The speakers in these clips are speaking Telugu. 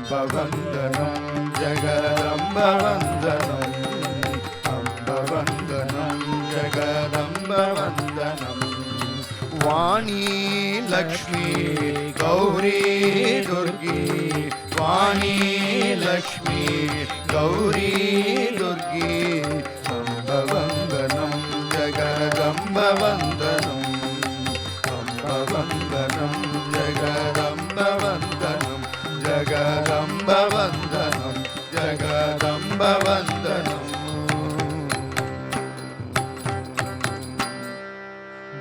अम्बवन्दनं जगदम्बवन्दनं अम्बवन्दनं जगदम्बवन्दनं वाणी लक्ष्मी गौरी दुर्गी वाणी लक्ष्मी गौरी दुर्गी अम्बवन्दनं जगदम्बवन्दनं अम्बवन्दनं जगदम्बवन्दनं जगदम्बवन्दनं जगदम्बवन्दनं।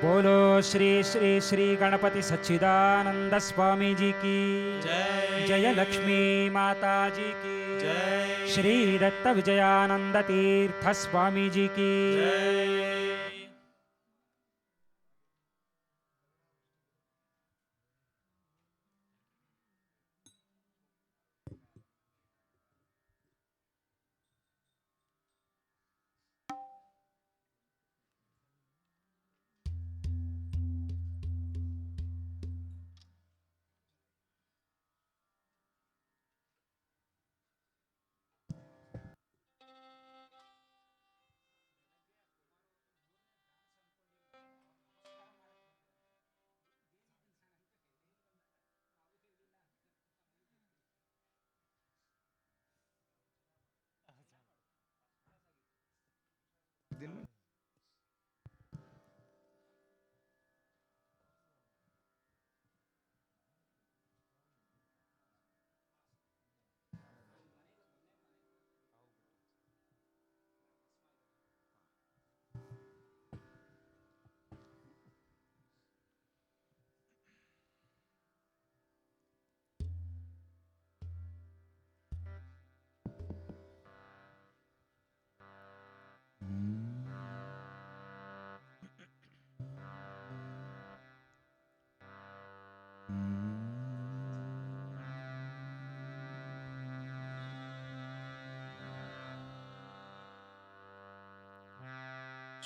बोलो श्री श्री श्री गणपति सच्चिदानंद स्वामी जी की जय। जय लक्ष्मी माता जी की जय। श्री दत्त विजयानंद तीर्थ स्वामी जी की जय।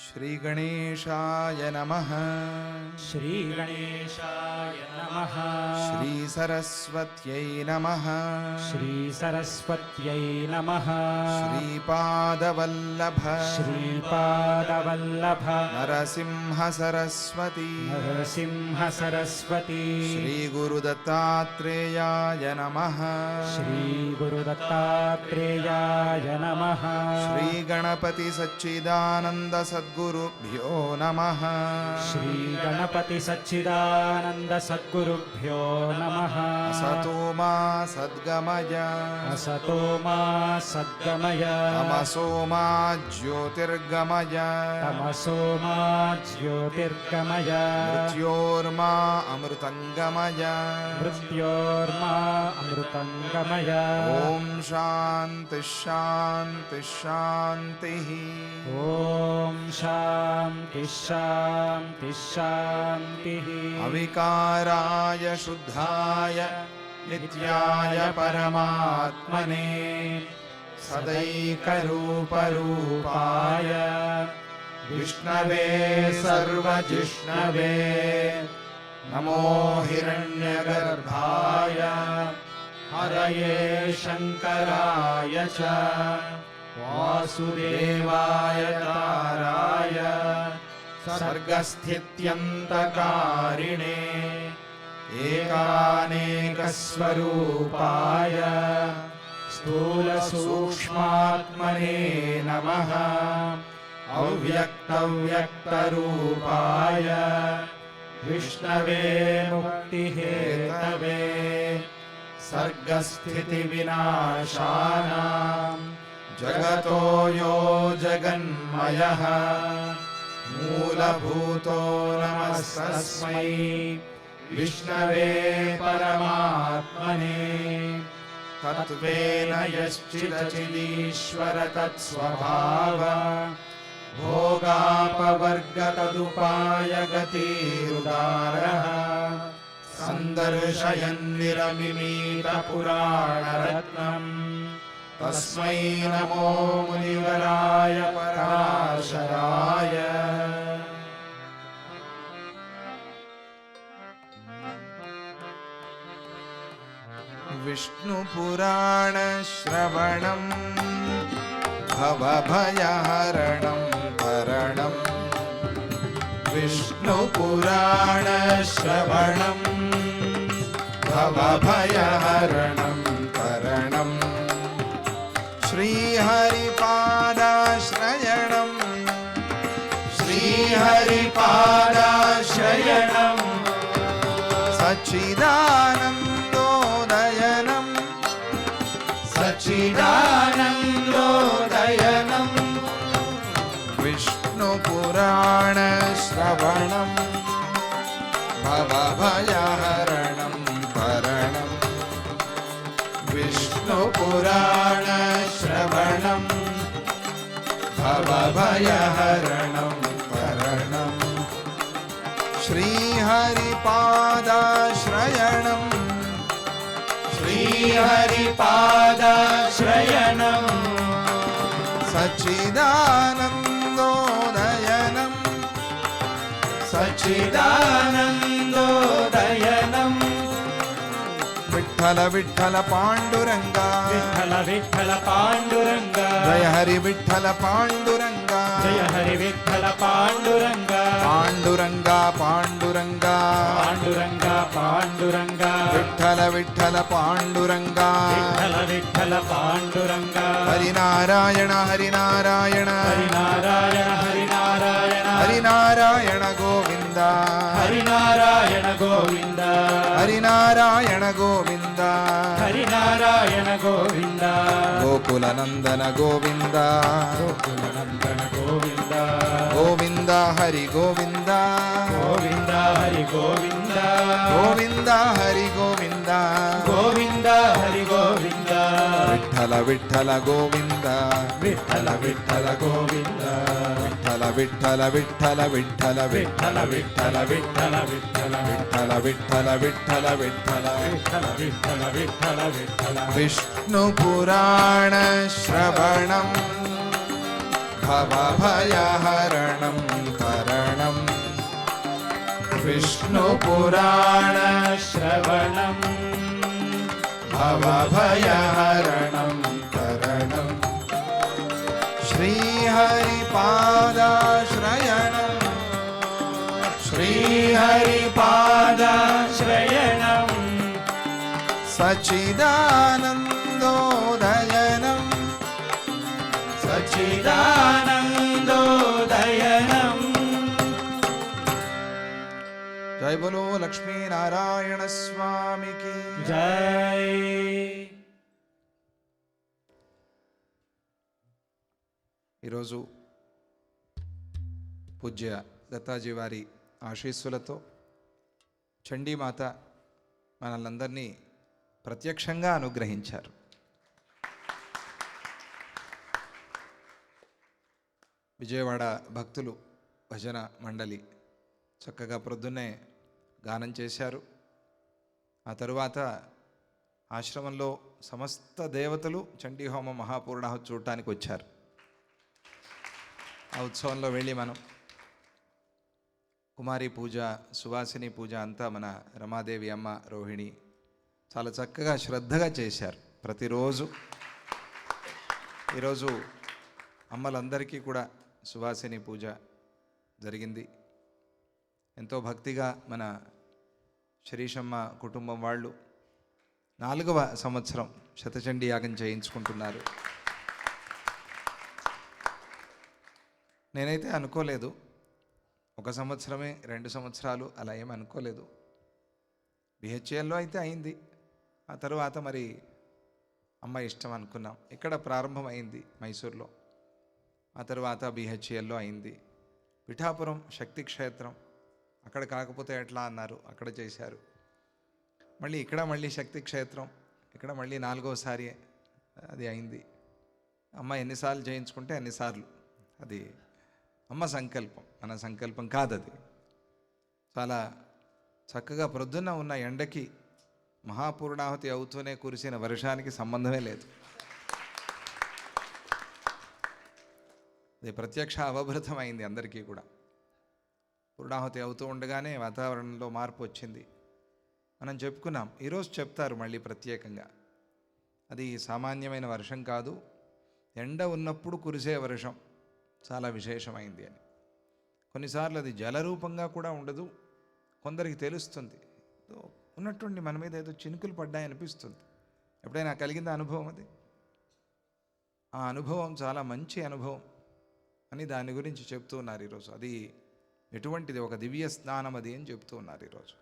श्री गणेशाय नमः। श्री गणेशाय नमः। श्री सरस्वत्यै नमः। श्री सरस्वत्यै नमः। श्रीपादवल्लभ श्रीपादवल्लभ नरसिंह सरस्वती नरसिंह सरस्वती श्री गुरुदत्तात्रेयाय नमः। श्री गुरुदत्तात्रेयाय नमः। श्री गणपति सच्चिदानंद सद्गुरुभ्यो नमः। श्री गणपति सच्चिदानंद सद्गुरुभ्यो नमः। असतो मा सद्गमय असतो मा सद्गमय तमसो मा ज्योतिर्गमय तमसो मा ज्योतिर्गमय मृत्योर्मा अमृतंगमय मृत्योर्मा अमृतंगमय। ओम शांति शांति शांति। ओम शांति शांति शांति। अविकाराय शुद्धाय नित्याय परमात्मने सदैकरूपरूपाय विष्णवे सर्वजिष्णवे नमो हिरण्यगर्भाय हरये शंकराय च वासुदेवाय ताराय सर्गस्थित्यन्तकारिणे एकानेकस्वरूपाय स्थूलसूक्ष्मात्मने नमः। अव्यक्तव्यक्तरूपाय विष्णवे मुक्तिहेतवे सर्गस्थितिविनाशानां जगतो यो जगन्मयः मूलभूतो नमस्तस्मै विष्णवे परमात्मने तत्त्वेन यश्चिदचिदीश्वर तत्स्वभाव भोगापवर्गतदुपाय गतिरुदारः सन्दर्शयन्निरमिमीतपुराणरत्नम् तस्मै नमो मुनिवराय पराशराय। विष्णुपुराणश्रवणं भवभयहरणं करणं विष्णुपुराणश्रवणं भवभयहरणं करणं श्रीहरिपादाश्रयणं श्रीहरिपादाश्रयणं सच्चिदानन्दोदयनं सच्चिदानन्दोदयनं विष्णुपुराणश्रवणं भवभयहरणं करणं विष्णुपुराणश्रवणं भवभयहरणं करणं श्रीहरिपादाश्रयणं श्रीहरिपादाश्रयणं सच्चिदानन्दोदयनं सच्चिदानन्दोदयनं विठ्ठल विठ्ठल पाण्डुरङ्गा विठ्ठल विठ्ठल पाण्डुरङ्गा जय हरि विठ्ठल पाण्डुरङ्गा जय हरि विठ्ठल पाण्डुरङ्गा पाण्डुरङ्गा पाण्डुरङ्गा पाण्डुरङ्गा पाण्डुरङ्गा विठ्ठल विठ्ठल पाण्डुरङ्गा विठ्ठल विठ्ठल पाण्डुरङ्गा हरिनारायण हरिनारायण हरिनारायण हरिनारायण हरिनारायण गोविन्द हरिनारायण गोविन्द हरिनारायण गोविन्द हरिनारायण गोविन्द गोकुलनन्दन गोविन्द गोकुलनन्दन गोविन्द गोविन्द हरि गोविन्द गोविन्द हरि गोविन्द गोविन्द हरि गोविन्द गोविन्द हरि गोविन्द विठ्ठल विठ्ठल गोविन्द विठ्ठल विठ्ठल गोविन्द विठ्ठल विठ्ठल विठ्ठल विठ्ठल विठ्ठल विठ्ठल विठ्ठल विठ्ठल विठ्ठल विठ्ठल विठ्ठल विठ्ठल विठ्ठल विठ्ठल विठ्ठल विठ्ठल विष्णुपुराणश्रवणं भवभयहरणं करणं विष्णुपुराणश्रवणं भवभयहरणं करणं श्रीहरिपादाश्रयणं श्रीहरिपादाश्रयणं सच्चिदानन्दोदयनं सच्चिदानन्दोदयनं जय बोलो लक्ष्मी नारायण स्वामी की जय ఈరోజు పూజ్య దత్తాజీ వారి ఆశీస్సులతో చండీమాత మనల్నందరినీ ప్రత్యక్షంగా అనుగ్రహించారు. విజయవాడ భక్తులు భజన మండలి చక్కగా ప్రొద్దున్నే గానం చేశారు. ఆ తరువాత ఆశ్రమంలో సమస్త దేవతలు చండీహోమ మహాపూర్ణాహుతి చూడటానికి వచ్చారు. ఆ ఉత్సవంలో వెళ్ళి మనం కుమారి పూజ, సువాసిని పూజ అంతా మన రమాదేవి అమ్మ, రోహిణి చాలా చక్కగా శ్రద్ధగా చేశారు ప్రతిరోజు. ఈరోజు అమ్మలందరికీ కూడా సువాసిని పూజ జరిగింది. ఎంతో భక్తిగా మన శరీషమ్మ కుటుంబం వాళ్ళు 4వ సంవత్సరం శతచండీ యాగం చేయించుకుంటున్నారు. నేనైతే అనుకోలేదు, 1 సంవత్సరమే 2 సంవత్సరాలు అలా ఏమి అనుకోలేదు. బిహెచ్ఎల్లో అయితే అయింది, ఆ తరువాత మరి అమ్మ ఇష్టం అనుకున్నాం. ఇక్కడ ప్రారంభమైంది మైసూర్లో, ఆ తర్వాత బిహెచ్ఎల్లో అయింది. పిఠాపురం శక్తి క్షేత్రం, అక్కడ కాకపోతే ఎట్లా అన్నారు, అక్కడ చేశారు. మళ్ళీ ఇక్కడ మళ్ళీ శక్తి క్షేత్రం, ఇక్కడ మళ్ళీ 4వసారి అది అయింది. అమ్మ ఎన్నిసార్లు చేయించుకుంటే అన్నిసార్లు. అది అమ్మ సంకల్పం, మన సంకల్పం కాదది. చాలా చక్కగా ప్రొద్దున్న ఉన్న ఎండకి మహాపూర్ణాహుతి అవుతూనే కురిసిన వర్షానికి సంబంధమే లేదు. అది ప్రత్యక్ష అవభృతమైంది అందరికీ కూడా. పూర్ణాహుతి అవుతూ ఉండగానే వాతావరణంలో మార్పు వచ్చింది. మనం చెప్పుకున్నాం. ఈరోజు చెప్తారు మళ్ళీ ప్రత్యేకంగా. అది సామాన్యమైన వర్షం కాదు, ఎండ ఉన్నప్పుడు కురిసే వర్షం చాలా విశేషమైంది అని. కొన్నిసార్లు అది జలరూపంగా కూడా ఉండదు, కొందరికి తెలుస్తుంది ఉన్నట్టుండి మన మీద ఏదో చినుకులు పడ్డాయనిపిస్తుంది. ఎప్పుడైనా కలిగింద అనుభవం అది? ఆ అనుభవం చాలా మంచి అనుభవం అని దాని గురించి చెప్తూ ఉన్నారు ఈరోజు. అది ఎటువంటిది? ఒక దివ్య స్నానం అది అని చెప్తూ ఉన్నారు ఈరోజు.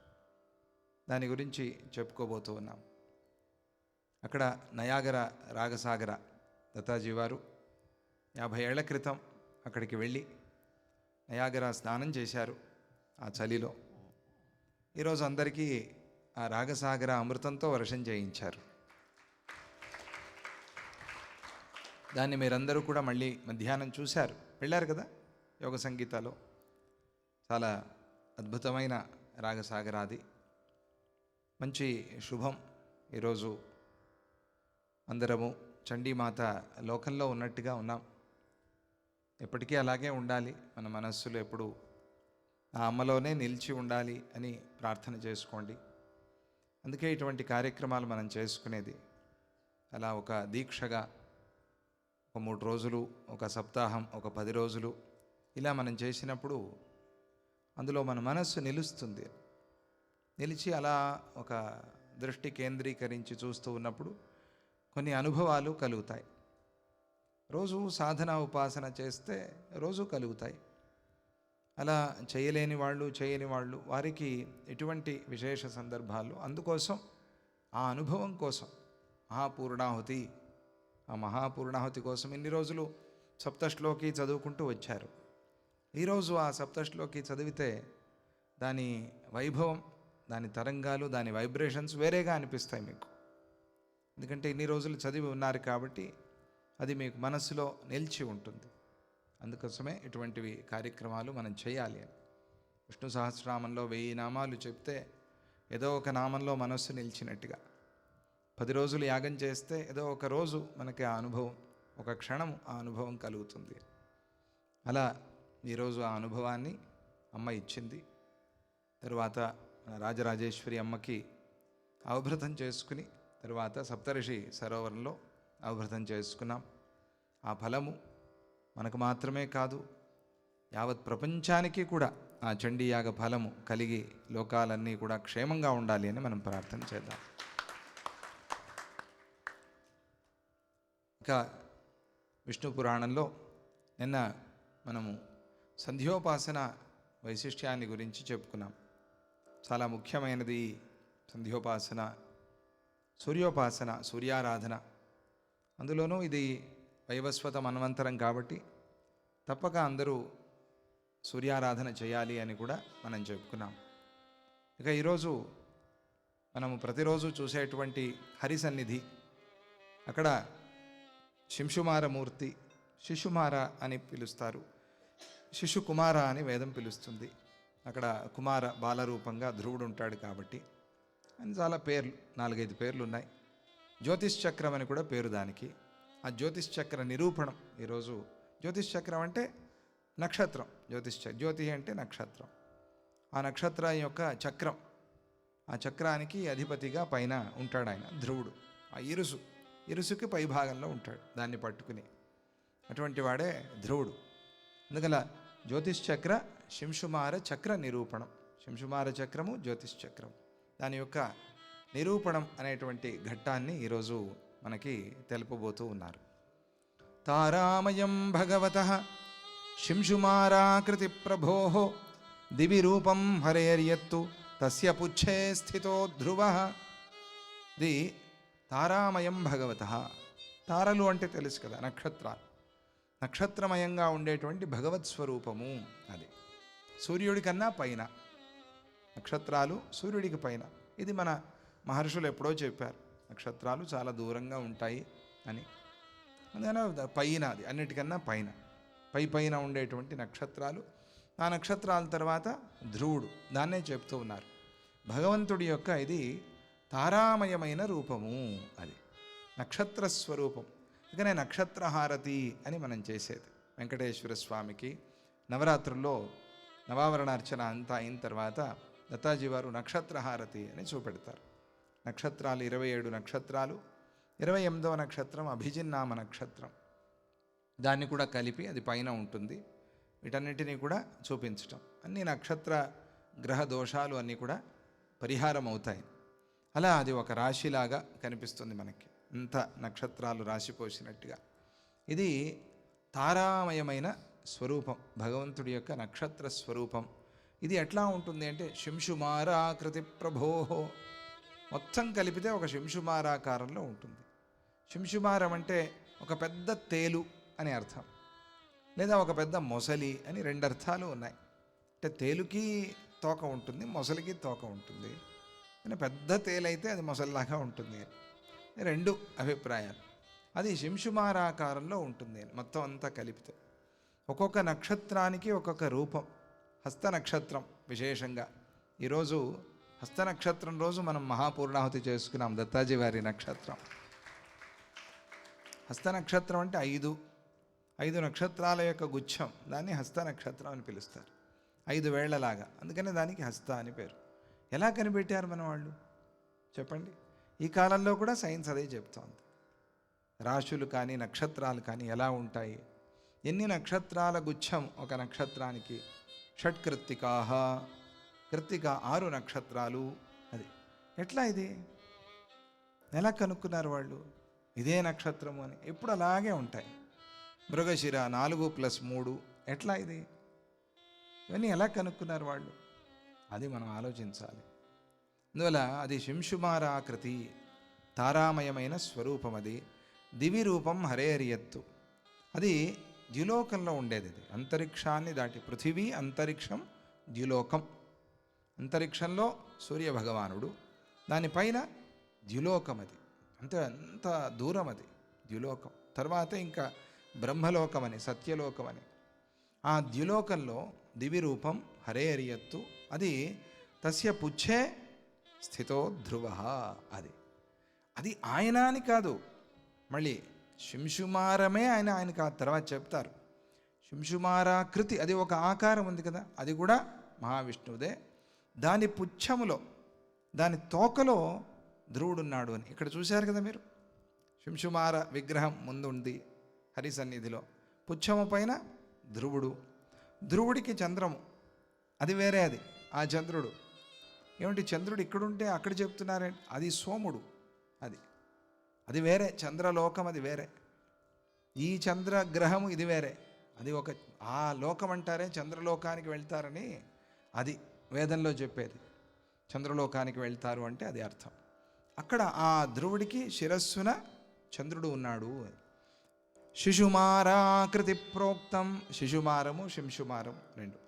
దాని గురించి చెప్పుకోబోతూ ఉన్నాం. అక్కడ నయాగర రాగసాగర దత్తాజీ వారు 50 ఏళ్ల క్రితం అక్కడికి వెళ్ళి నయాగర స్నానం చేశారు ఆ చలిలో. ఈరోజు అందరికీ ఆ రాగసాగర అమృతంతో వర్షం చేయించారు. దాన్ని మీరందరూ కూడా మళ్ళీ మధ్యాహ్నం చూశారు, వెళ్ళారు కదా యోగ సంగీతాలో. చాలా అద్భుతమైన రాగసాగరాది, మంచి శుభం. ఈరోజు అందరము చండీమాత లోకంలో ఉన్నట్టుగా ఉన్నాం. ఎప్పటికీ అలాగే ఉండాలి, మన మనస్సులో ఎప్పుడు ఆ అమ్మలోనే నిలిచి ఉండాలి అని ప్రార్థన చేసుకోండి. అందుకే ఇటువంటి కార్యక్రమాలు మనం చేసుకునేది. అలా ఒక దీక్షగా ఒక 3 రోజులు, ఒక సప్తాహం, ఒక 10 రోజులు ఇలా మనం చేసినప్పుడు అందులో మన మనస్సు నిలుస్తుంది. నిలిచి అలా ఒక దృష్టి కేంద్రీకరించి చూస్తూ ఉన్నప్పుడు కొన్ని అనుభవాలు కలుగుతాయి. రోజు సాధన ఉపాసన చేస్తే రోజు కలుగుతాయి. అలా చేయలేని వాళ్ళు, చేయని వాళ్ళు, వారికి ఎటువంటి విశేష సందర్భాలు, అందుకోసం ఆ అనుభవం కోసం మహాపూర్ణాహుతి, ఆ మహాపూర్ణాహుతి కోసం ఇన్ని రోజులు సప్తశ్లోకి చదువుకుంటూ వచ్చారు. ఈరోజు ఆ సప్తశ్లోకి చదివితే దాని వైభవం, దాని తరంగాలు, దాని వైబ్రేషన్స్ వేరేగా అనిపిస్తాయి మీకు. ఎందుకంటే ఇన్ని రోజులు చదివి ఉన్నారు కాబట్టి అది మీకు మనసులో నిలిచి ఉంటుంది. అందుకోసమే ఇటువంటివి కార్యక్రమాలు మనం చేయాలి అని. విష్ణు సహస్రనామంలో 1000 నామాలు చెప్తే ఏదో ఒక నామంలో మనస్సు నిలిచినట్టుగా, 10 రోజులు యాగం చేస్తే ఏదో ఒక రోజు మనకి ఆ అనుభవం, ఒక క్షణం ఆ అనుభవం కలుగుతుంది. అలా ఈరోజు ఆ అనుభవాన్ని అమ్మ ఇచ్చింది. తరువాత మన రాజరాజేశ్వరి అమ్మకి అవభృతం చేసుకుని తరువాత సప్తర్షి సరోవరంలో అవభృతం చేసుకున్నాం. ఆ ఫలము మనకు మాత్రమే కాదు, యావత్ ప్రపంచానికి కూడా ఆ చండీయాగ ఫలము కలిగి లోకాలన్నీ కూడా క్షేమంగా ఉండాలి అని మనం ప్రార్థన చేద్దాం. ఇంకా విష్ణు పురాణంలో నిన్న మనము సంధ్యోపాసన వైశిష్ట్యాన్ని గురించి చెప్పుకున్నాం. చాలా ముఖ్యమైనది సంధ్యోపాసన, సూర్యోపాసన, సూర్యారాధన. అందులోనూ ఇది వైవస్వత మన్వంతరం కాబట్టి తప్పక అందరూ సూర్యారాధన చేయాలి అని కూడా మనం చెప్పుకున్నాం. ఇక ఈరోజు మనము ప్రతిరోజు చూసేటువంటి హరిసన్నిధి, అక్కడ శింశుమారమూర్తి, శిశుమార అని పిలుస్తారు, శిశుకుమార అని వేదం పిలుస్తుంది. అక్కడ కుమార బాలరూపంగా ధ్రువుడు ఉంటాడు కాబట్టి అని చాలా పేర్లు, 4-5 పేర్లు ఉన్నాయి. జ్యోతిశ్చక్రం అని కూడా పేరు దానికి. ఆ జ్యోతిశ్చక్ర నిరూపణం ఈరోజు. జ్యోతిశ్చక్రం అంటే నక్షత్రం, జ్యోతి అంటే నక్షత్రం. ఆ నక్షత్రం యొక్క చక్రం, ఆ చక్రానికి అధిపతిగా పైన ఉంటాడు ఆయన ధ్రువుడు. ఆ ఇరుసుకి పై భాగంలో ఉంటాడు దాన్ని పట్టుకుని, అటువంటి వాడే ధ్రువుడు. అందుకలా జ్యోతిశ్చక్ర శింశుమార చక్ర నిరూపణం, శింశుమార చక్రము జ్యోతిశ్చక్రం, దాని యొక్క నిరూపణం అనేటువంటి ఘట్టాన్ని ఈరోజు మనకి తెలుపబోతూ ఉన్నారు. తారామయం భగవతః శింశుమారాకృతి ప్రభోః దివి రూపం హరేర్యత్తు తస్య పుచ్ఛే స్థితో ధ్రువః. ఇది తారామయం భగవతః. తారలు అంటే తెలుసు కదా, నక్షత్రాలు. నక్షత్రమయంగా ఉండేటువంటి భగవత్ స్వరూపము అది. సూర్యుడి కన్నా పైన నక్షత్రాలు, సూర్యుడికి పైన. ఇది మన మహర్షులు ఎప్పుడో చెప్పారు, నక్షత్రాలు చాలా దూరంగా ఉంటాయి అని. అందుకని పైన, అది అన్నిటికన్నా పైన, పైన ఉండేటువంటి నక్షత్రాలు. ఆ నక్షత్రాల తర్వాత ధ్రువుడు, దాన్నే చెప్తూ ఉన్నారు. భగవంతుడి యొక్క ఇది తారామయమైన రూపము, అది నక్షత్ర స్వరూపం. అందుకనే నక్షత్రహారతి అని మనం చేసేది. వెంకటేశ్వర స్వామికి నవరాత్రుల్లో నవావరణార్చన అంతా అయిన తర్వాత దత్తాజీ వారు నక్షత్రహారతి అని చూపెడతారు. నక్షత్రాలు 27 నక్షత్రాలు, 28వ నక్షత్రం అభిజిన్నామ నక్షత్రం. దాన్ని కూడా కలిపి అది పైన ఉంటుంది. వీటన్నిటినీ కూడా చూపించటం, అన్ని నక్షత్ర గ్రహ దోషాలు అన్నీ కూడా పరిహారం అవుతాయి. అలా అది ఒక రాశిలాగా కనిపిస్తుంది మనకి, ఇంత నక్షత్రాలు రాశిపోసినట్టుగా. ఇది తారామయమైన స్వరూపం, భగవంతుడి యొక్క నక్షత్ర స్వరూపం. ఇది ఎట్లా ఉంటుంది అంటే శింశుమారాకృతి ప్రభోహో, మొత్తం కలిపితే ఒక శింశుమారాకారంలో ఉంటుంది. శింశుమారం అంటే ఒక పెద్ద తేలు అని అర్థం, లేదా ఒక పెద్ద మొసలి అని 2 అర్థాలు ఉన్నాయి. అంటే తేలుకి తోక ఉంటుంది, మొసలికి తోక ఉంటుంది. కానీ పెద్ద తేలైతే అది మొసలిలాగా ఉంటుంది, 2 అభిప్రాయాలు. అది శింశుమారాకారంలో ఉంటుంది మొత్తం అంతా కలిపితే. ఒక్కొక్క నక్షత్రానికి ఒక్కొక్క రూపం. హస్త నక్షత్రం విశేషంగా ఈరోజు హస్త నక్షత్రం రోజు మనం మహాపూర్ణాహుతి చేసుకున్నాం, దత్తాజీ వారి నక్షత్రం. హస్త నక్షత్రం అంటే 5 నక్షత్రాల యొక్క గుచ్ఛం, దాన్ని హస్త నక్షత్రం అని పిలుస్తారు. 5 వేళ్లలాగా, అందుకనే దానికి హస్త అని పేరు. ఎలా కనిపెట్టారు మన వాళ్ళు చెప్పండి? ఈ కాలంలో కూడా సైన్స్ అదే చెప్తోంది. రాశులు కానీ నక్షత్రాలు కానీ ఎలా ఉంటాయి, ఎన్ని నక్షత్రాల గుచ్ఛం ఒక నక్షత్రానికి. షట్కృత్తికాహ, కృత్తిక 6 నక్షత్రాలు. అది ఎట్లా, ఇది ఎలా కనుక్కున్నారు వాళ్ళు ఇదే నక్షత్రము అని? ఎప్పుడు అలాగే ఉంటాయి. మృగశిర 4+3, ఎట్లా ఇది? ఇవన్నీ ఎలా కనుక్కున్నారు వాళ్ళు? అది మనం ఆలోచించాలి. అందువల్ల అది శింశుమారాకృతి, తారామయమైన స్వరూపం. అది దివి రూపం హరేరియత్తు, అది ద్యులోకంలో ఉండేది. అది అంతరిక్షాన్ని దాటి, పృథివీ అంతరిక్షం ద్యులోకం. అంతరిక్షంలో సూర్యభగవానుడు, దానిపైన ద్యులోకం. అది అంత దూరం, అది ద్యులోకం. తర్వాత ఇంకా బ్రహ్మలోకం అని, సత్యలోకం అని. ఆ ద్యులోకంలో దివి రూపం హరేరియత్తు, అది తస్య పుచ్చే స్థితో ధ్రువ. అది ఆయన అని కాదు, మళ్ళీ శింశుమారమే ఆయనకు ఆ తర్వాత చెప్తారు. శింశుమారాకృతి, అది ఒక ఆకారం ఉంది కదా, అది కూడా మహావిష్ణువుదే. దాని పుచ్చములో, దాని తోకలో ధ్రువుడున్నాడు అని ఇక్కడ చూశారు కదా మీరు. శింశుమార విగ్రహం ముందుంది హరి సన్నిధిలో, పుచ్చము పైన ధ్రువుడు. ధ్రువుడికి చంద్రము, అది వేరే. అది ఆ చంద్రుడు ఏమిటి, చంద్రుడు ఇక్కడుంటే అక్కడ చెప్తున్నారే, అది సోముడు. అది వేరే, చంద్రలోకం అది వేరే. ఈ చంద్రగ్రహము ఇది వేరే. అది ఒక, ఆ లోకం అంటారే చంద్రలోకానికి వెళ్తారని, అది వేదంలో చెప్పేది. చంద్రలోకానికి వెళ్తారు అంటే అది అర్థం. అక్కడ ఆ ధ్రువుడికి శిరస్సున చంద్రుడు ఉన్నాడు. శిశుమారాకృతి ప్రోక్తం, శిశుమారము శింశుమారం 2.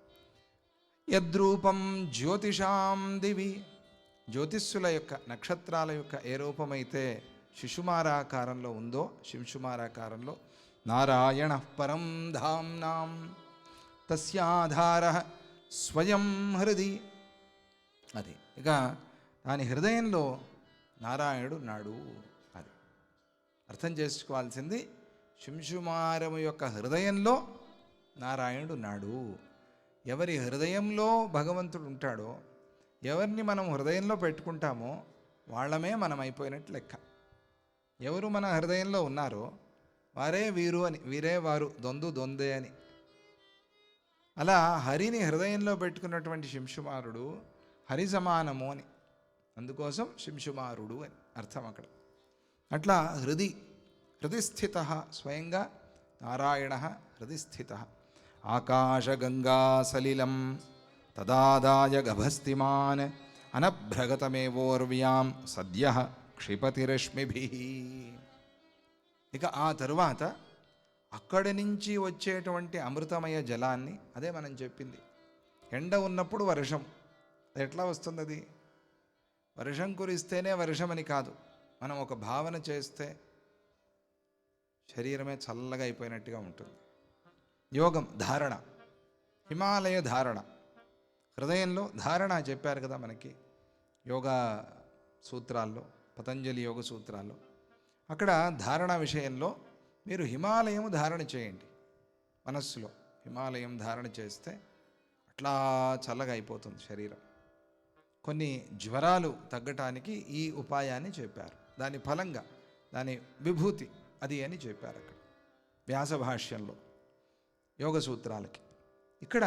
యద్రూపం జ్యోతిషాం దివి, జ్యోతిష్సుల యొక్క నక్షత్రాల యొక్క ఏ రూపమైతే శిశుమారాకారంలో ఉందో, శింశుమారాకారంలో, నారాయణ పరం ధామ్నాం తస్యాధార స్వయం హృది. అది ఇక దాని హృదయంలో నారాయణుడు నాడు. అది అర్థం చేసుకోవాల్సింది. శింశుమారము యొక్క హృదయంలో నారాయణుడు నాడు. ఎవరి హృదయంలో భగవంతుడు ఉంటాడో, ఎవరిని మనం హృదయంలో పెట్టుకుంటామో వాళ్ళమే మనం అయిపోయినట్టు లెక్క. ఎవరు మన హృదయంలో ఉన్నారో వారే వీరు అని, వీరే వారు, దొందు దొందే అని. అలా హరిని హృదయంలో పెట్టుకున్నటువంటి శింశుమారుడు హరి సమానము అని, అందుకోసం శింశుమారుడు అని అర్థం అక్కడ. అట్లా హృది స్థిత, స్వయంగా నారాయణ హృది స్థిత. ఆకాశగంగా సలిలం తదాదాయ గభస్తిమాన్ అనభ్రగతమేవోర్వ్యాం సద్య క్షిపతిరశ్మిభి. ఇక ఆ తరువాత అక్కడి నుంచి వచ్చేటువంటి అమృతమయ జలాన్ని, అదే మనం చెప్పింది, ఎండ ఉన్నప్పుడు వర్షం. అది ఎట్లా వస్తుంది? అది వర్షం కురిస్తేనే వర్షమని కాదు, మనం ఒక భావన చేస్తే శరీరమే చల్లగా అయిపోయినట్టుగా ఉంటుంది. యోగం, ధారణ, హిమాలయ ధారణ, హృదయంలో ధారణ చెప్పారు కదా మనకి యోగా సూత్రాల్లో, పతంజలి యోగ సూత్రాల్లో. అక్కడ ధారణ విషయంలో మీరు హిమాలయం ధారణ చేయండి. మనస్సులో హిమాలయం ధారణ చేస్తే అట్లా చల్లగా అయిపోతుంది శరీరం. కొన్ని జ్వరాలు తగ్గటానికి ఈ ఉపాయాన్ని చెప్పారు. దాని ఫలంగా దాని విభూతి అది అని చెప్పారు అక్కడ వ్యాస భాష్యంలో యోగ సూత్రాలకి. ఇక్కడ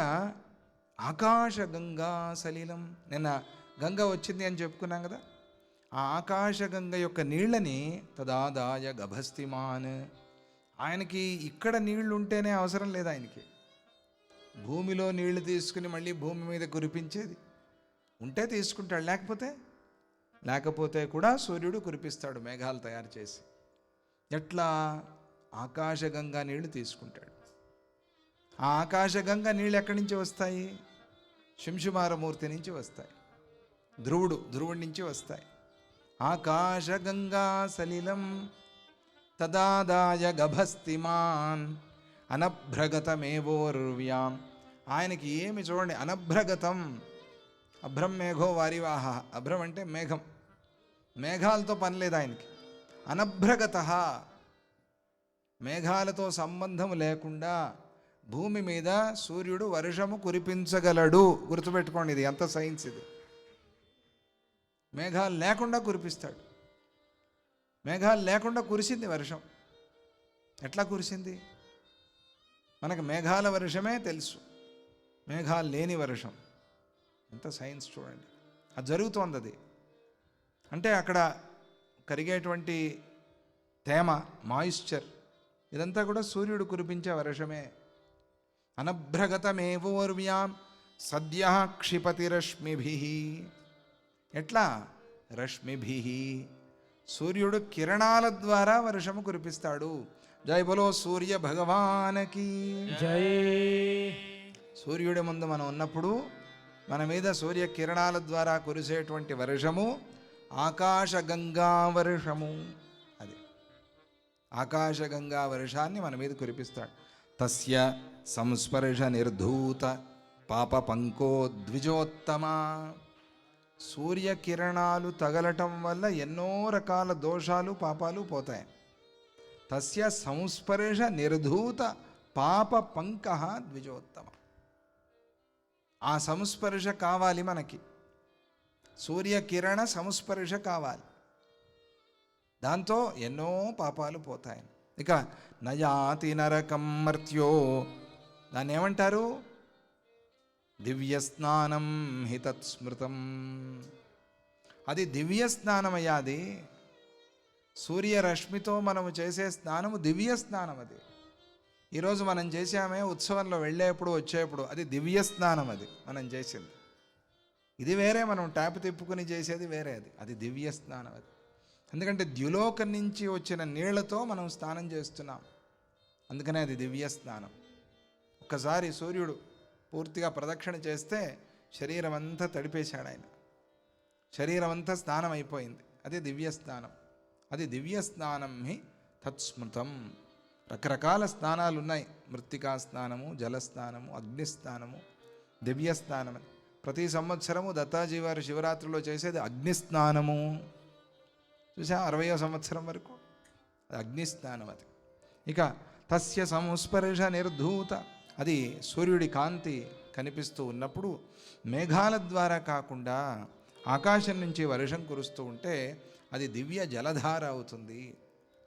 ఆకాశగంగా సలీలం, నిన్న గంగ వచ్చింది అని చెప్పుకున్నాం కదా, ఆ ఆకాశగంగ యొక్క నీళ్ళని తదాదాయ గభస్తిమాన్, ఆయనకి ఇక్కడ నీళ్లు ఉంటేనే అవసరం లేదు, ఆయనకి భూమిలో నీళ్లు తీసుకుని మళ్ళీ భూమి మీద కురిపించేది ఉంటే తీసుకుంటాడు, లేకపోతే కూడా సూర్యుడు కురిపిస్తాడు మేఘాలు తయారు చేసి. ఎట్లా? ఆకాశగంగా నీళ్లు తీసుకుంటాడు. ఆ ఆకాశగంగా నీళ్ళు ఎక్కడి నుంచి వస్తాయి? శంశుమారమూర్తి నుంచి వస్తాయి, ధ్రువుడి నుంచి వస్తాయి. ఆకాశగంగా సలిలం తదాదాయ గభస్తిమాన్ అనభ్రగతమేవోర్వ్యాం. ఆయనకి ఏమి చూడండి, అనభ్రగతం, అభ్రం మేఘో వారివాహ, అభ్రం అంటే మేఘం, మేఘాలతో పని లేదు ఆయనకి. అనభ్రగత, మేఘాలతో సంబంధం లేకుండా భూమి మీద సూర్యుడు వర్షము కురిపించగలడు. గుర్తుపెట్టుకోండి, ఇది ఎంత సైన్స్ ఇది. మేఘాలు లేకుండా కురిపిస్తాడు. మేఘాలు లేకుండా కురిసింది వర్షం. ఎట్లా కురిసింది? మనకు మేఘాల వర్షమే తెలుసు, మేఘాలు లేని వర్షం. ఎంత సైన్స్ చూడండి, అది జరుగుతోంది. అది అంటే అక్కడ కరిగేటువంటి తేమ, మాయిశ్చర్, ఇదంతా కూడా సూర్యుడు కురిపించే వర్షమే. అనభ్రగతమేవోర్వ్యాం సద్య క్షిపతి రశ్మిభి. ఎట్లా? రశ్మిభి, సూర్యుడు కిరణాల ద్వారా వర్షము కురిపిస్తాడు. జై బలో సూర్య భగవానకి జై. సూర్యుడి ముందు మనం ఉన్నప్పుడు మన మీద సూర్య కిరణాల ద్వారా కురిసేటువంటి వర్షము ఆకాశగంగా వర్షము. అది ఆకాశగంగా వర్షాన్ని మన మీద కురిపిస్తాడు. తస్య సంస్పర్శ నిర్ధూత పాప పంకో ద్విజోత్తమ. సూర్యకిరణాలు తగలటం వల్ల ఎన్నో రకాల దోషాలు పాపాలు పోతాయి. తస్య సంస్పర్శ నిర్ధూత పాప పంక ద్విజోత్తమ. ఆ సంస్పర్శ కావాలి మనకి, సూర్యకిరణ సంస్పర్శ కావాలి, దాంతో ఎన్నో పాపాలు పోతాయి. ఇక నయాతి నరకం మర్త్యో, దాన్ని ఏమంటారు? దివ్యస్నానం హితత్స్మృతం. అది దివ్య స్నానమయ్యా. అది సూర్యరశ్మితో మనము చేసే స్నానము దివ్య స్నానం. అది ఈరోజు మనం చేసామే ఉత్సవంలో వెళ్ళేప్పుడు వచ్చేప్పుడు, అది దివ్య స్నానం. అది మనం చేసింది. ఇది వేరే, మనం ట్యాప్ తిప్పుకుని చేసేది వేరే. అది దివ్య స్నానం. అది ఎందుకంటే ద్యులోకం నుంచి వచ్చిన నీళ్లతో మనం స్నానం చేస్తున్నాం, అందుకనే అది దివ్య స్నానం. ఒక్కసారి సూర్యుడు పూర్తిగా ప్రదక్షిణ చేస్తే శరీరం అంతా తడిపేశాడు ఆయన, శరీరం అంతా స్నానం అయిపోయింది. అదే దివ్య స్నానం. అది దివ్య స్నానం హి తత్స్మృతం. రకరకాల స్నానాలు ఉన్నాయి, మృత్తికా స్నానము, జలస్నానము, అగ్నిస్నానము, దివ్య స్నానం. ప్రతి సంవత్సరము దత్తాజీ వారి శివరాత్రిలో చేసేది అగ్నిస్నానము. చూసా 60వ సంవత్సరం వరకు అది అగ్నిస్నానం. అది ఇక తస్య సంస్పర్శ నిర్ధూత, అది సూర్యుడి కాంతి కనిపిస్తూ ఉన్నప్పుడు మేఘాల ద్వారా కాకుండా ఆకాశం నుంచి వర్షం కురుస్తూ ఉంటే అది దివ్య జలధార అవుతుంది.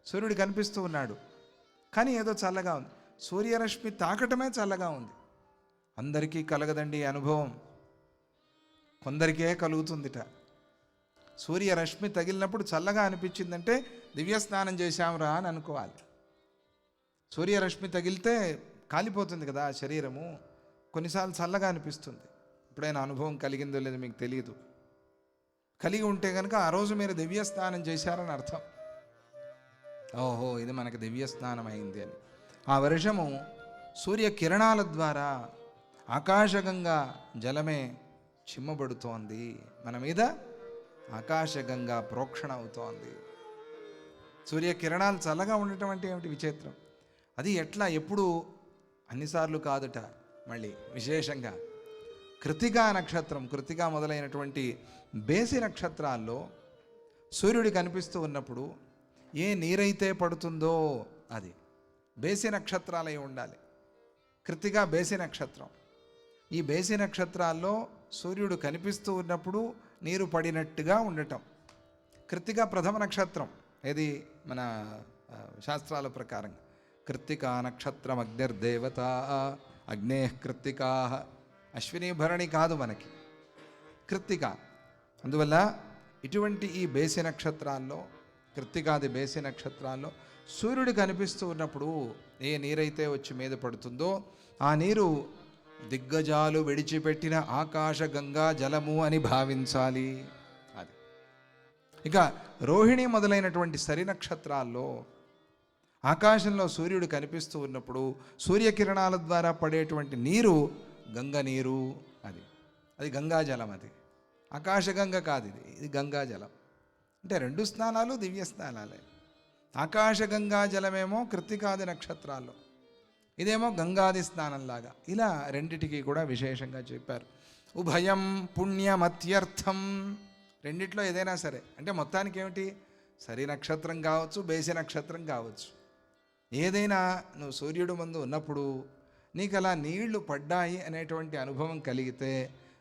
సూర్యుడు కనిపిస్తూ ఉన్నాడు కానీ ఏదో చల్లగా ఉంది, సూర్యరశ్మి తాకటమే చల్లగా ఉంది. అందరికీ కలగదండి అనుభవం, కొందరికే కలుగుతుందిట. సూర్యరశ్మి తగిలినప్పుడు చల్లగా అనిపించిందంటే దివ్య స్నానం చేశాంరా అని అనుకోవాలి. సూర్యరశ్మి తగిలితే కాలిపోతుంది కదా శరీరము, కొన్నిసార్లు చల్లగా అనిపిస్తుంది. ఇప్పుడైనా అనుభవం కలిగిందో లేదో మీకు తెలియదు. కలిగి ఉంటే కనుక ఆ రోజు మీరు దివ్య స్నానం చేశారని అర్థం. ఓహో, ఇది మనకు దివ్య స్నానం అయింది అని. ఆ వర్షము సూర్యకిరణాల ద్వారా ఆకాశగంగా జలమే చిమ్మబడుతోంది, మన మీద ఆకాశగంగా ప్రోక్షణ అవుతోంది. సూర్యకిరణాలు చల్లగా ఉండటం అంటే ఏమిటి విచిత్రం. అది ఎట్లా, ఎప్పుడు అన్నిసార్లు కాదుట. మళ్ళీ విశేషంగా కృతికా నక్షత్రం, కృతికా మొదలైనటువంటి బేసి నక్షత్రాల్లో సూర్యుడి కనిపిస్తూ ఉన్నప్పుడు ఏ నీరైతే పడుతుందో అది బేసి నక్షత్రాలై ఉండాలి. కృతికా బేసి నక్షత్రం. ఈ బేసి నక్షత్రాల్లో సూర్యుడు కనిపిస్తూ ఉన్నప్పుడు నీరు పడినట్టుగా ఉండటం. కృత్తిక ప్రథమ నక్షత్రం. ఏది మన శాస్త్రాల ప్రకారం కృత్తికా నక్షత్రం అగ్నిర్దేవత అగ్నే కృత్తికా. అశ్విని భరణి కాదు మనకి, కృత్తిక. అందువల్ల ఇటువంటి ఈ బేసి నక్షత్రాల్లో, కృత్తికాది బేసి నక్షత్రాల్లో సూర్యుడు కనిపిస్తూ ఉన్నప్పుడు ఏ నీరైతే వచ్చి మీద పడుతుందో ఆ నీరు దిగ్గజాలు విడిచిపెట్టిన ఆకాశ గంగా జలము అని భావించాలి. అది ఇక రోహిణి మొదలైనటువంటి సరి నక్షత్రాల్లో ఆకాశంలో సూర్యుడు కనిపిస్తూ ఉన్నప్పుడు సూర్యకిరణాల ద్వారా పడేటువంటి నీరు గంగ నీరు. అది గంగాజలం. అది ఆకాశగంగ కాదు, ఇది గంగాజలం. అంటే రెండు స్నానాలు దివ్య స్నానాలే. ఆకాశగంగా జలమేమో కృత్తికాది నక్షత్రాల్లో, ఇదేమో గంగాది స్నానంలాగా. ఇలా రెండిటికి కూడా విశేషంగా చెప్పారు. ఉభయం పుణ్యమత్యర్థం. రెండిట్లో ఏదైనా సరే, అంటే మొత్తానికి ఏమిటి, సరి నక్షత్రం కావచ్చు, బేసి నక్షత్రం కావచ్చు, ఏదైనా నువ్వు సూర్యుడు ముందు ఉన్నప్పుడు నీకు అలా నీళ్లు పడ్డాయి అనేటువంటి అనుభవం కలిగితే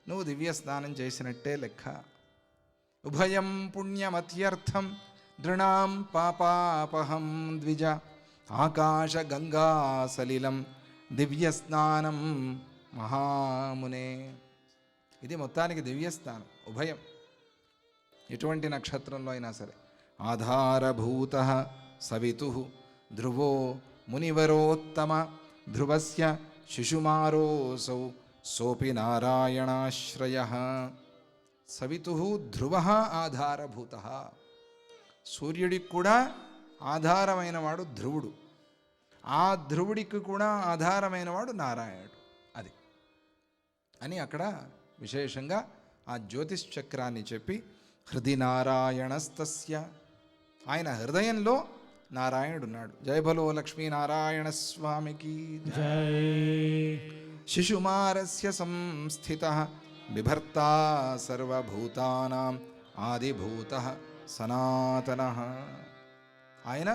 నువ్వు దివ్య స్నానం చేసినట్టే లెక్క. ఉభయం పుణ్యమత్యర్థం దృణాం పాపాపహం ద్విజ ఆకాశ గంగా సలిలం దివ్యస్నానం మహామునే. ఇది మొత్తానికి దివ్యస్నానం ఉభయం, ఎటువంటి నక్షత్రంలో అయినా సరే. ఆధారభూత సవితు ధ్రువో మునివరోత్తమ ధ్రువస్య శిశుమారోసౌ సోపి నారాయణాశ్రయ. సవితు ధ్రువ ఆధారభూత. సూర్యుడికి కూడా ఆధారమైన వాడు ధ్రువుడు, ఆ ధ్రువుడికి కూడా ఆధారమైన వాడు నారాయణుడు. అది అని అక్కడ విశేషంగా ఆ జ్యోతిష్ చక్రాన్ని చెప్పి హృది నారాయణస్తస్య, ఆయన హృదయంలో నారాయణుడున్నాడు. జయ బలో లక్ష్మీనారాయణ స్వామికి జై. శిశుమారస్య సంస్థితః బిభర్తా సర్వభూతానాం ఆదిభూతః సనాతనః. ఆయన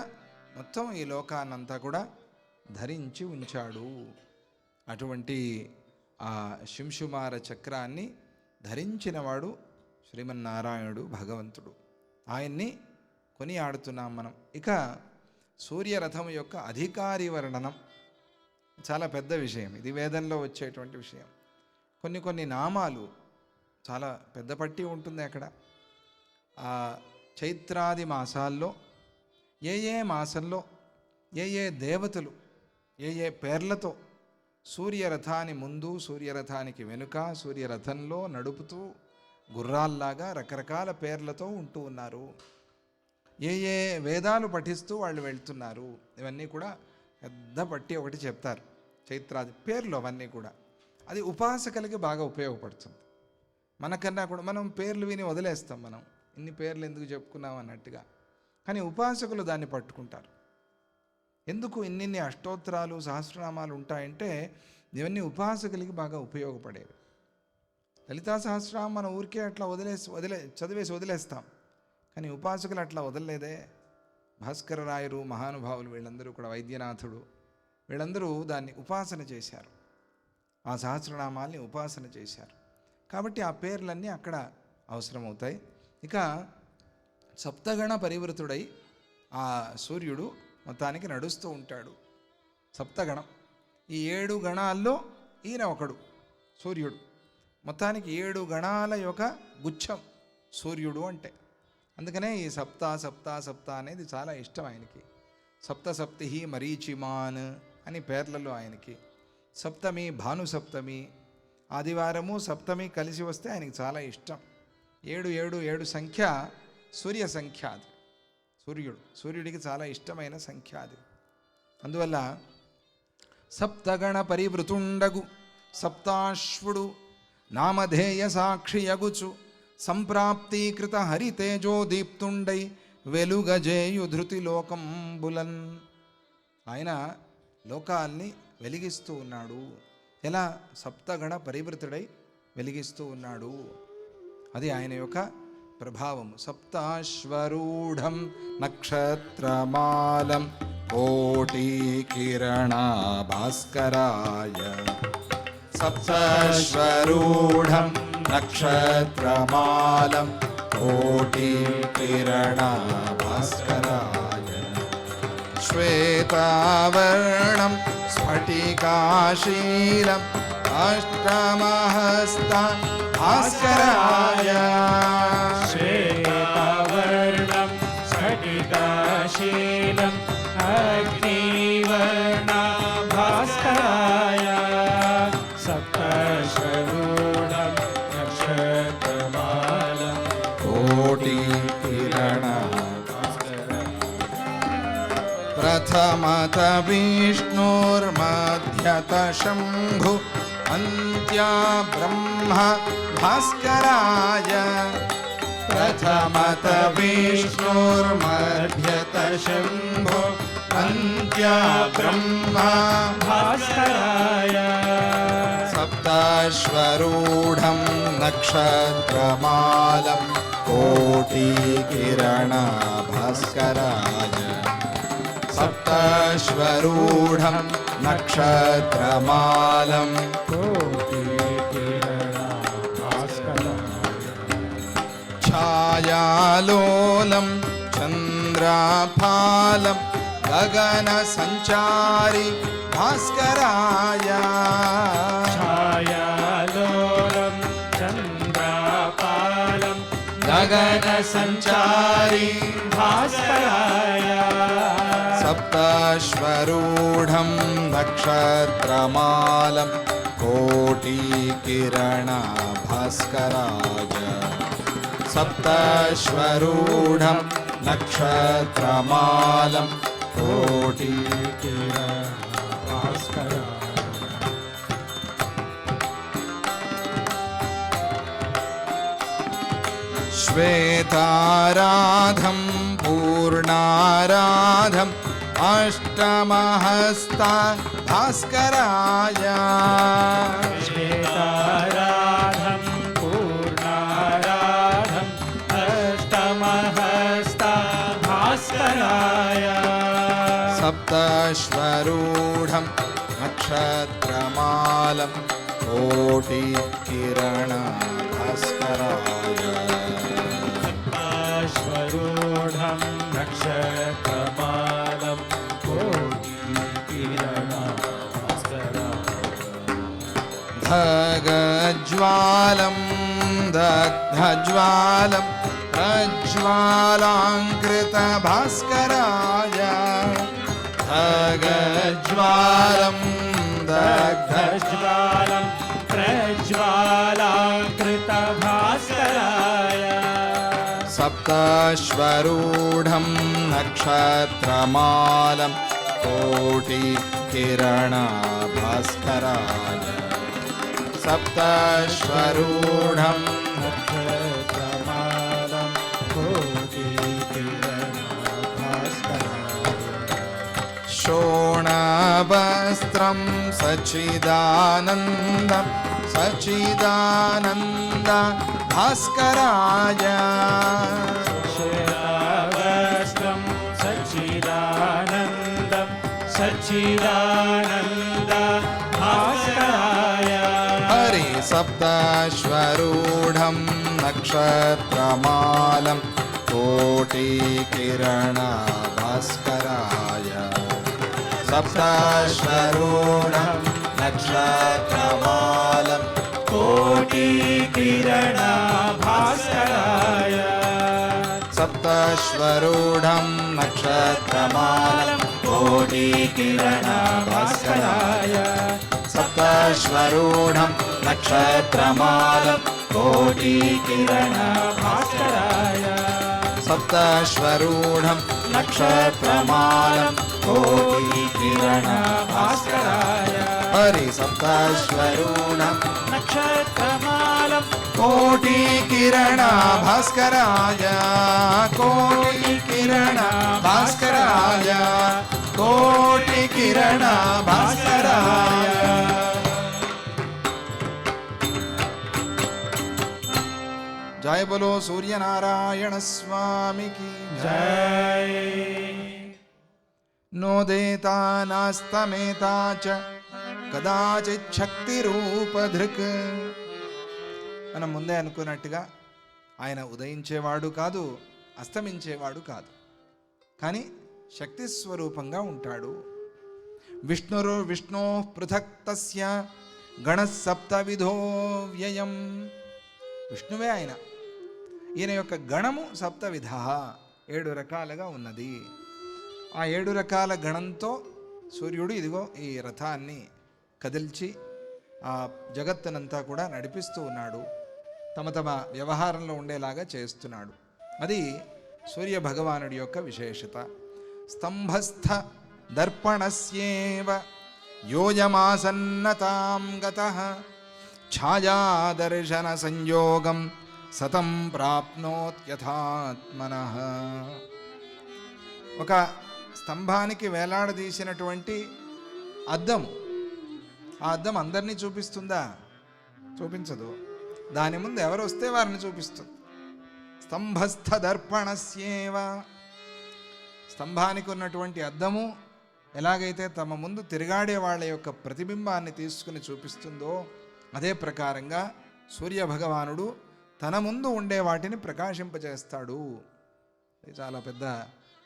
మొత్తం ఈ లోకాన్నంతా కూడా ధరించి ఉంచాడు. అటువంటి ఆ శింశుమార చక్రాన్ని ధరించినవాడు శ్రీమన్నారాయణుడు భగవంతుడు. ఆయన్ని కొనియాడుతున్నాం మనం. ఇక సూర్యరథం యొక్క అధికారి వర్ణనం చాలా పెద్ద విషయం. ఇది వేదంలో వచ్చేటువంటి విషయం. కొన్ని నామాలు చాలా పెద్ద పట్టి ఉంటుంది అక్కడ. ఆ చైత్రాది మాసాల్లో ఏ మాసంలో ఏ దేవతలు ఏ పేర్లతో సూర్యరథాన్ని ముందు, సూర్యరథానికి వెనుక, సూర్యరథంలో నడుపుతూ గుర్రాల్లాగా రకరకాల పేర్లతో ఉంటూ ఉన్నారు, ఏ వేదాలు పఠిస్తూ వాళ్ళు వెళ్తున్నారు, ఇవన్నీ కూడా పెద్ద పట్టి ఒకటి చెప్తారు. చైత్రాది పేర్లు అవన్నీ కూడా అది ఉపాసకులకి బాగా ఉపయోగపడుతుంది. మనకన్నా కూడా మనం పేర్లు విని వదిలేస్తాం, మనం ఇన్ని పేర్లు ఎందుకు చెప్పుకున్నాం అన్నట్టుగా. కానీ ఉపాసకులు దాన్ని పట్టుకుంటారు. ఎందుకు ఇన్నిన్ని అష్టోత్తరాలు సహస్రనామాలు ఉంటాయంటే ఇవన్నీ ఉపాసకులకి బాగా ఉపయోగపడేవి. లలితా సహస్రనామం మన ఊరికే అట్లా చదివేసి వదిలేస్తాం. కానీ ఉపాసకులు అట్లా వదలలేదే. భాస్కర రాయరు, మహానుభావులు, వీళ్ళందరూ కూడా, వైద్యనాథుడు, వీళ్ళందరూ దాన్ని ఉపాసన చేశారు. ఆ సహస్రనామాల్ని ఉపాసన చేశారు. కాబట్టి ఆ పేర్లన్నీ అక్కడ అవసరమవుతాయి. ఇక సప్తగణ పరివృతుడై ఆ సూర్యుడు మొత్తానికి నడుస్తూ ఉంటాడు. సప్తగణం, ఈ 7 గణాల్లో ఈయన ఒకడు సూర్యుడు. మొత్తానికి 7 గణాల యొక్క గుచ్ఛం సూర్యుడు అంటే. అందుకనే ఈ సప్త సప్త సప్త అనేది చాలా ఇష్టం ఆయనకి. సప్తసప్తి మరీచిమాన్ అని పేర్లలో ఆయనకి. సప్తమి భానుసప్తమి, ఆదివారము సప్తమి కలిసి వస్తే ఆయనకి చాలా ఇష్టం. 7 సంఖ్య సూర్య సంఖ్య. అది సూర్యుడికి చాలా ఇష్టమైన సంఖ్య అది. అందువల్ల సప్తగణ పరివృతుండగు సప్తాశ్వుడు నామధేయ సాక్షియగుచు సంప్రాప్తీకృత హరితేజో దీప్తుండై వెలుగజేయు ధృతి లోకంబులన్. ఆయన లోకాల్ని వెలిగిస్తూ ఉన్నాడు. ఎలా? సప్తగణ పరివృతుడై వెలిగిస్తూ ఉన్నాడు. అది ఆయన యొక్క ప్రభావము. సప్తాశ్వరూఢం నక్షత్రమాలం కోటి కిరణ భాస్కరాయ. సప్తాశ్వరూఢం नक्षत्रमालं कोटिकिरणभास्कराय श्वेतावर्णं स्फटिकाशीलम् अष्टमहस्तं भास्कराय श्वेतावर्णं स्फटिकाशीलम् अग्निवर्णभास्कराय सप्तस्वरूढं नक्षत्रमालं कोटिकिरणभास्कराय प्रथमत विष्णुर्मध्यत शम्भु अन्त्या ब्रह्मा भास्कराय प्रथमत विष्णुर्मध्यत शम्भो अन्त्या ब्रह्मा भास्कराय सप्तश्वरूढं नक्षत्रमालं कोटिकिरणभास्कराय सप्तश्वरूढं नक्षत्रमालं छायालोलं चन्द्रफालं गगनसञ्चारि भास्कराय छायालोलं चन्द्रपालं गगनसञ्चारि भास्कराय सप्तश्वरूढं नक्षत्रमालं कोटिकिरणभास्कराय सप्तश्वरूढं नक्षत्रमालं कोटिकिरणभास्कराय श्वेताराधं पूर्णाराधम् अष्टमहस्ता भास्कराय श्वेताराधं पूर्णाराधं अष्टमहस्ता भास्कराय सप्तश्वरूढं नक्षत्रमालं कोटिकिरणभास्कराय स्वरूढं नक्षत्रमालं भगज्वालं दग्धज्वालं प्रज्वालाङ्कृतभास्कराय भगज्वालं दग्धज्वालं प्रज्वालाङ्कृतभास्कराय सप्तश्वरूढं नक्षत्रमालं कोटिकिरणभास्कराय सप्तश्वरूढं नक्षत्रमालं कोटिकिरणभास्कराय शोणवस्त्रं सच्चिदानन्दं सच्चिदानन्द भास्कराय श्वेतावस्त्रं सच्चिदानन्दं सच्चिदानन्द भास्कराय हरि सप्तश्वरूढं नक्षत्रमालं कोटिकिरणभास्कराय सप्तश्वरूढं नक्षत्रमालं कोटिकिरणभास्कराय सप्तश्वरूढं नक्षत्रमालं कोटिकिरणभास्कराय सप्तश्वरूढं नक्षत्रमालं कोटिकिरणभास्कराय सप्तश्वरूढं नक्षत्रमालं कोटिकिरणभास्कराय हरि सप्तश्वरूढं नक्षत्रमालं कोटिकिरणभास्कराय कोटिकिरणभास्कराय कोटिकिरणभास्कराय जय बोलो सूर्य नारायण स्वामी की जय नोदेता नास्तमेता च कदाचित् शक्तिरूपधृक् మనం ముందే అనుకున్నట్టుగా ఆయన ఉదయించేవాడు కాదు, అస్తమించేవాడు కాదు, కానీ శక్తి స్వరూపంగా ఉంటాడు. విష్ణో పృథక్ తస్య గణ సప్తవిధో వ్యయం. విష్ణువే ఆయన. ఈయన యొక్క గణము సప్తవిధ, 7 రకాలుగా ఉన్నది. ఆ 7 రకాల గణంతో సూర్యుడు ఇదిగో ఈ రథాన్ని కదిల్చి ఆ జగత్తునంతా కూడా నడిపిస్తూ ఉన్నాడు, తమ తమ వ్యవహారంలో ఉండేలాగా చేస్తున్నాడు. అది సూర్య భగవానుడి యొక్క విశేషత. స్తంభస్థ దర్పణస్యేవ యోయమాసన్నతాం గతః ఛాయాదర్శన సంయోగం సతం ప్రాప్నోత్యథాత్మనః. ఒక స్తంభానికి వేలాడదీసినటువంటి అద్దం, ఆ అద్దం అందరినీ చూపిస్తుందా? చూపించదు. దాని ముందు ఎవరు వస్తే వారిని చూపిస్తుంది. స్తంభస్థ దర్పణస్యేవ. స్తంభానికి ఉన్నటువంటి అద్దము ఎలాగైతే తమ ముందు తిరగాడే వాళ్ళ యొక్క ప్రతిబింబాన్ని తీసుకుని చూపిస్తుందో అదే ప్రకారంగా సూర్యభగవానుడు తన ముందు ఉండే వాటిని ప్రకాశింపజేస్తాడు. ఇది చాలా పెద్ద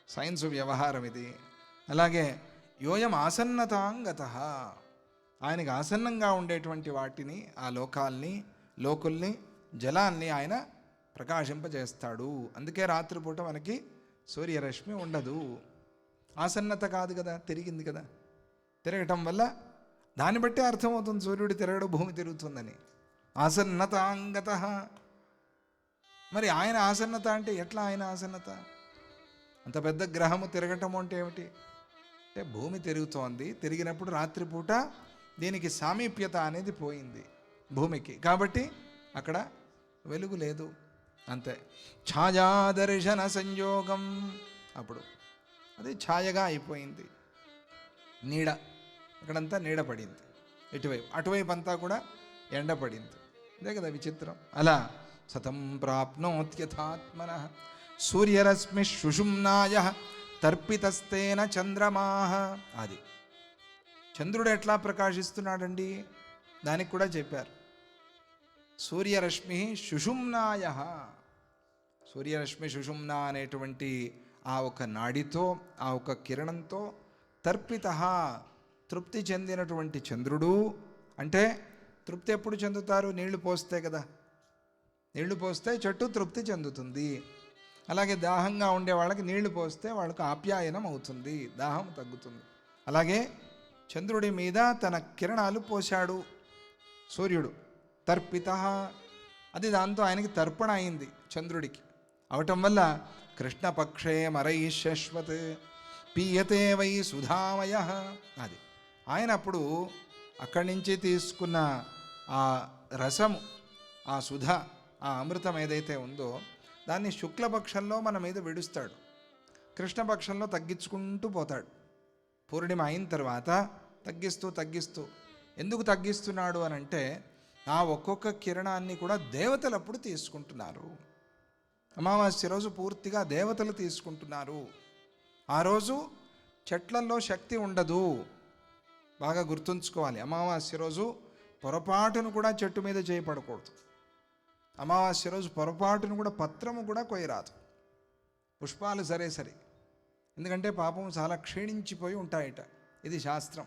సైన్స్ వ్యవహారం ఇది. అలాగే యోయం ఆసన్నతాంగతః. ఆయనకి ఆసన్నంగా ఉండేటువంటి వాటిని, ఆ లోకాల్ని, లోకుల్ని, జలాన్ని ఆయన ప్రకాశింపజేస్తాడు. అందుకే రాత్రిపూట మనకి సూర్యరశ్మి ఉండదు. ఆసన్నత కాదు కదా, తిరిగింది కదా. తిరగటం వల్ల దాన్ని బట్టి అర్థమవుతుంది సూర్యుడు తిరగడు, భూమి తిరుగుతుందని. ఆసన్నతాంగతః. మరి ఆయన ఆసన్నత అంటే ఎట్లా? ఆయన ఆసన్నత అంత పెద్ద గ్రహము తిరగటం అంటే ఏమిటి అంటే, భూమి తిరుగుతోంది, తిరిగినప్పుడు రాత్రిపూట దీనికి సామీప్యత అనేది పోయింది భూమికి, కాబట్టి అక్కడ వెలుగు లేదు, అంతే. ఛాయాదర్శన సంయోగం, అప్పుడు అది ఛాయగా అయిపోయింది. నీడ, ఇక్కడంతా నీడ పడింది, ఇటువైపు అటువైపు అంతా కూడా ఎండ పడింది. ఇదే కదా విచిత్రం. అలా సతం ప్రాప్నోత్యథాత్మనః సూర్యరశ్మి సుషుమ్నాయ తర్పితస్తేన చంద్రమాః. అది చంద్రుడు ఎట్లా ప్రకాశిస్తున్నాడండి, దానికి కూడా చెప్పారు. సూర్యరశ్మి సుషుమ్నాయ. సూర్యరశ్మి సుషుమ్న అనేటువంటి ఆ ఒక నాడితో, ఆ ఒక కిరణంతో తర్పిత, తృప్తి చెందినటువంటి చంద్రుడు. అంటే తృప్తి ఎప్పుడు చెందుతారు? నీళ్లు పోస్తే కదా. నీళ్లు పోస్తే చెట్టు తృప్తి చెందుతుంది. అలాగే దాహంగా ఉండే వాళ్ళకి నీళ్లు పోస్తే వాళ్ళకు ఆప్యాయనం అవుతుంది, దాహం తగ్గుతుంది. అలాగే చంద్రుడి మీద తన కిరణాలు పోశాడు సూర్యుడు, తర్పిత. అది దాంతో ఆయనకి తర్పణ అయింది చంద్రుడికి. అవటం వల్ల కృష్ణపక్షే మరై శశ్వత్ పీయతే వై సుధామయ. అది ఆయన అప్పుడు అక్కడి నుంచి తీసుకున్న ఆ రసము, ఆ సుధ, ఆ అమృతం ఏదైతే ఉందో దాన్ని శుక్లపక్షంలో మన మీద విడుస్తాడు, కృష్ణపక్షంలో తగ్గించుకుంటూ పోతాడు. పూర్ణిమ అయిన తర్వాత తగ్గిస్తూ తగ్గిస్తూ, ఎందుకు తగ్గిస్తున్నాడు అని అంటే, ఆ ఒక్కొక్క కిరణాన్ని కూడా దేవతలు అప్పుడు తీసుకుంటున్నారు. అమావాస్య రోజు పూర్తిగా దేవతలు తీసుకుంటున్నారు. ఆ రోజు చెట్లల్లో శక్తి ఉండదు, బాగా గుర్తుంచుకోవాలి. అమావాస్య రోజు పొరపాటును కూడా చెట్టు మీద చేయబడకూడదు. అమావాస్య రోజు పొరపాటును కూడా పత్రము కూడా కొయ్యరాదు, పుష్పాలు సరే సరే, ఎందుకంటే పాపం చాలా క్షీణించిపోయి ఉంటాయట. ఇది శాస్త్రం.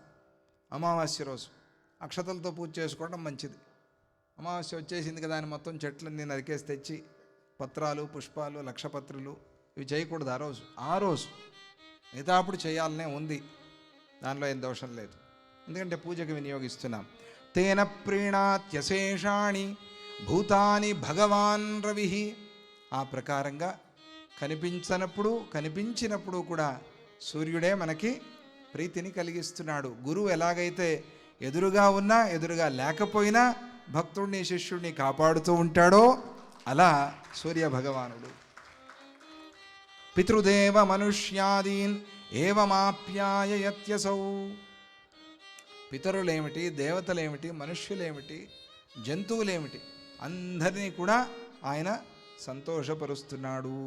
అమావాస్య రోజు అక్షతలతో పూజ చేసుకోవడం మంచిది. అమావాస్య వచ్చేసింది కదా అని మొత్తం చెట్లన్నీ నరికేసి తెచ్చి పత్రాలు, పుష్పాలు, లక్షపత్రులు ఇవి చేయకూడదు ఆ రోజు. మిగతా అప్పుడు చేయాలనే ఉంది, దానిలో ఏం దోషం లేదు, ఎందుకంటే పూజకి వినియోగిస్తున్నాం. తేన ప్రీణాత్యశేషాణి భూతాని భగవాన్ రవి. ఆ ప్రకారంగా కనిపించినప్పుడు కూడా సూర్యుడే మనకి ప్రీతిని కలిగిస్తున్నాడు. గురువు ఎలాగైతే ఎదురుగా ఉన్నా ఎదురుగా లేకపోయినా భక్తుడిని, శిష్యుడిని కాపాడుతూ ఉంటాడో అలా సూర్య భగవానుడు. పితృదేవ మనుష్యాదీన్ ఏవమాప్యాయత్యసౌ. పితరులేమిటి, దేవతలేమిటి, మనుష్యులేమిటి, జంతువులేమిటి, అందరినీ కూడా ఆయన సంతోషపరుస్తున్నాడు.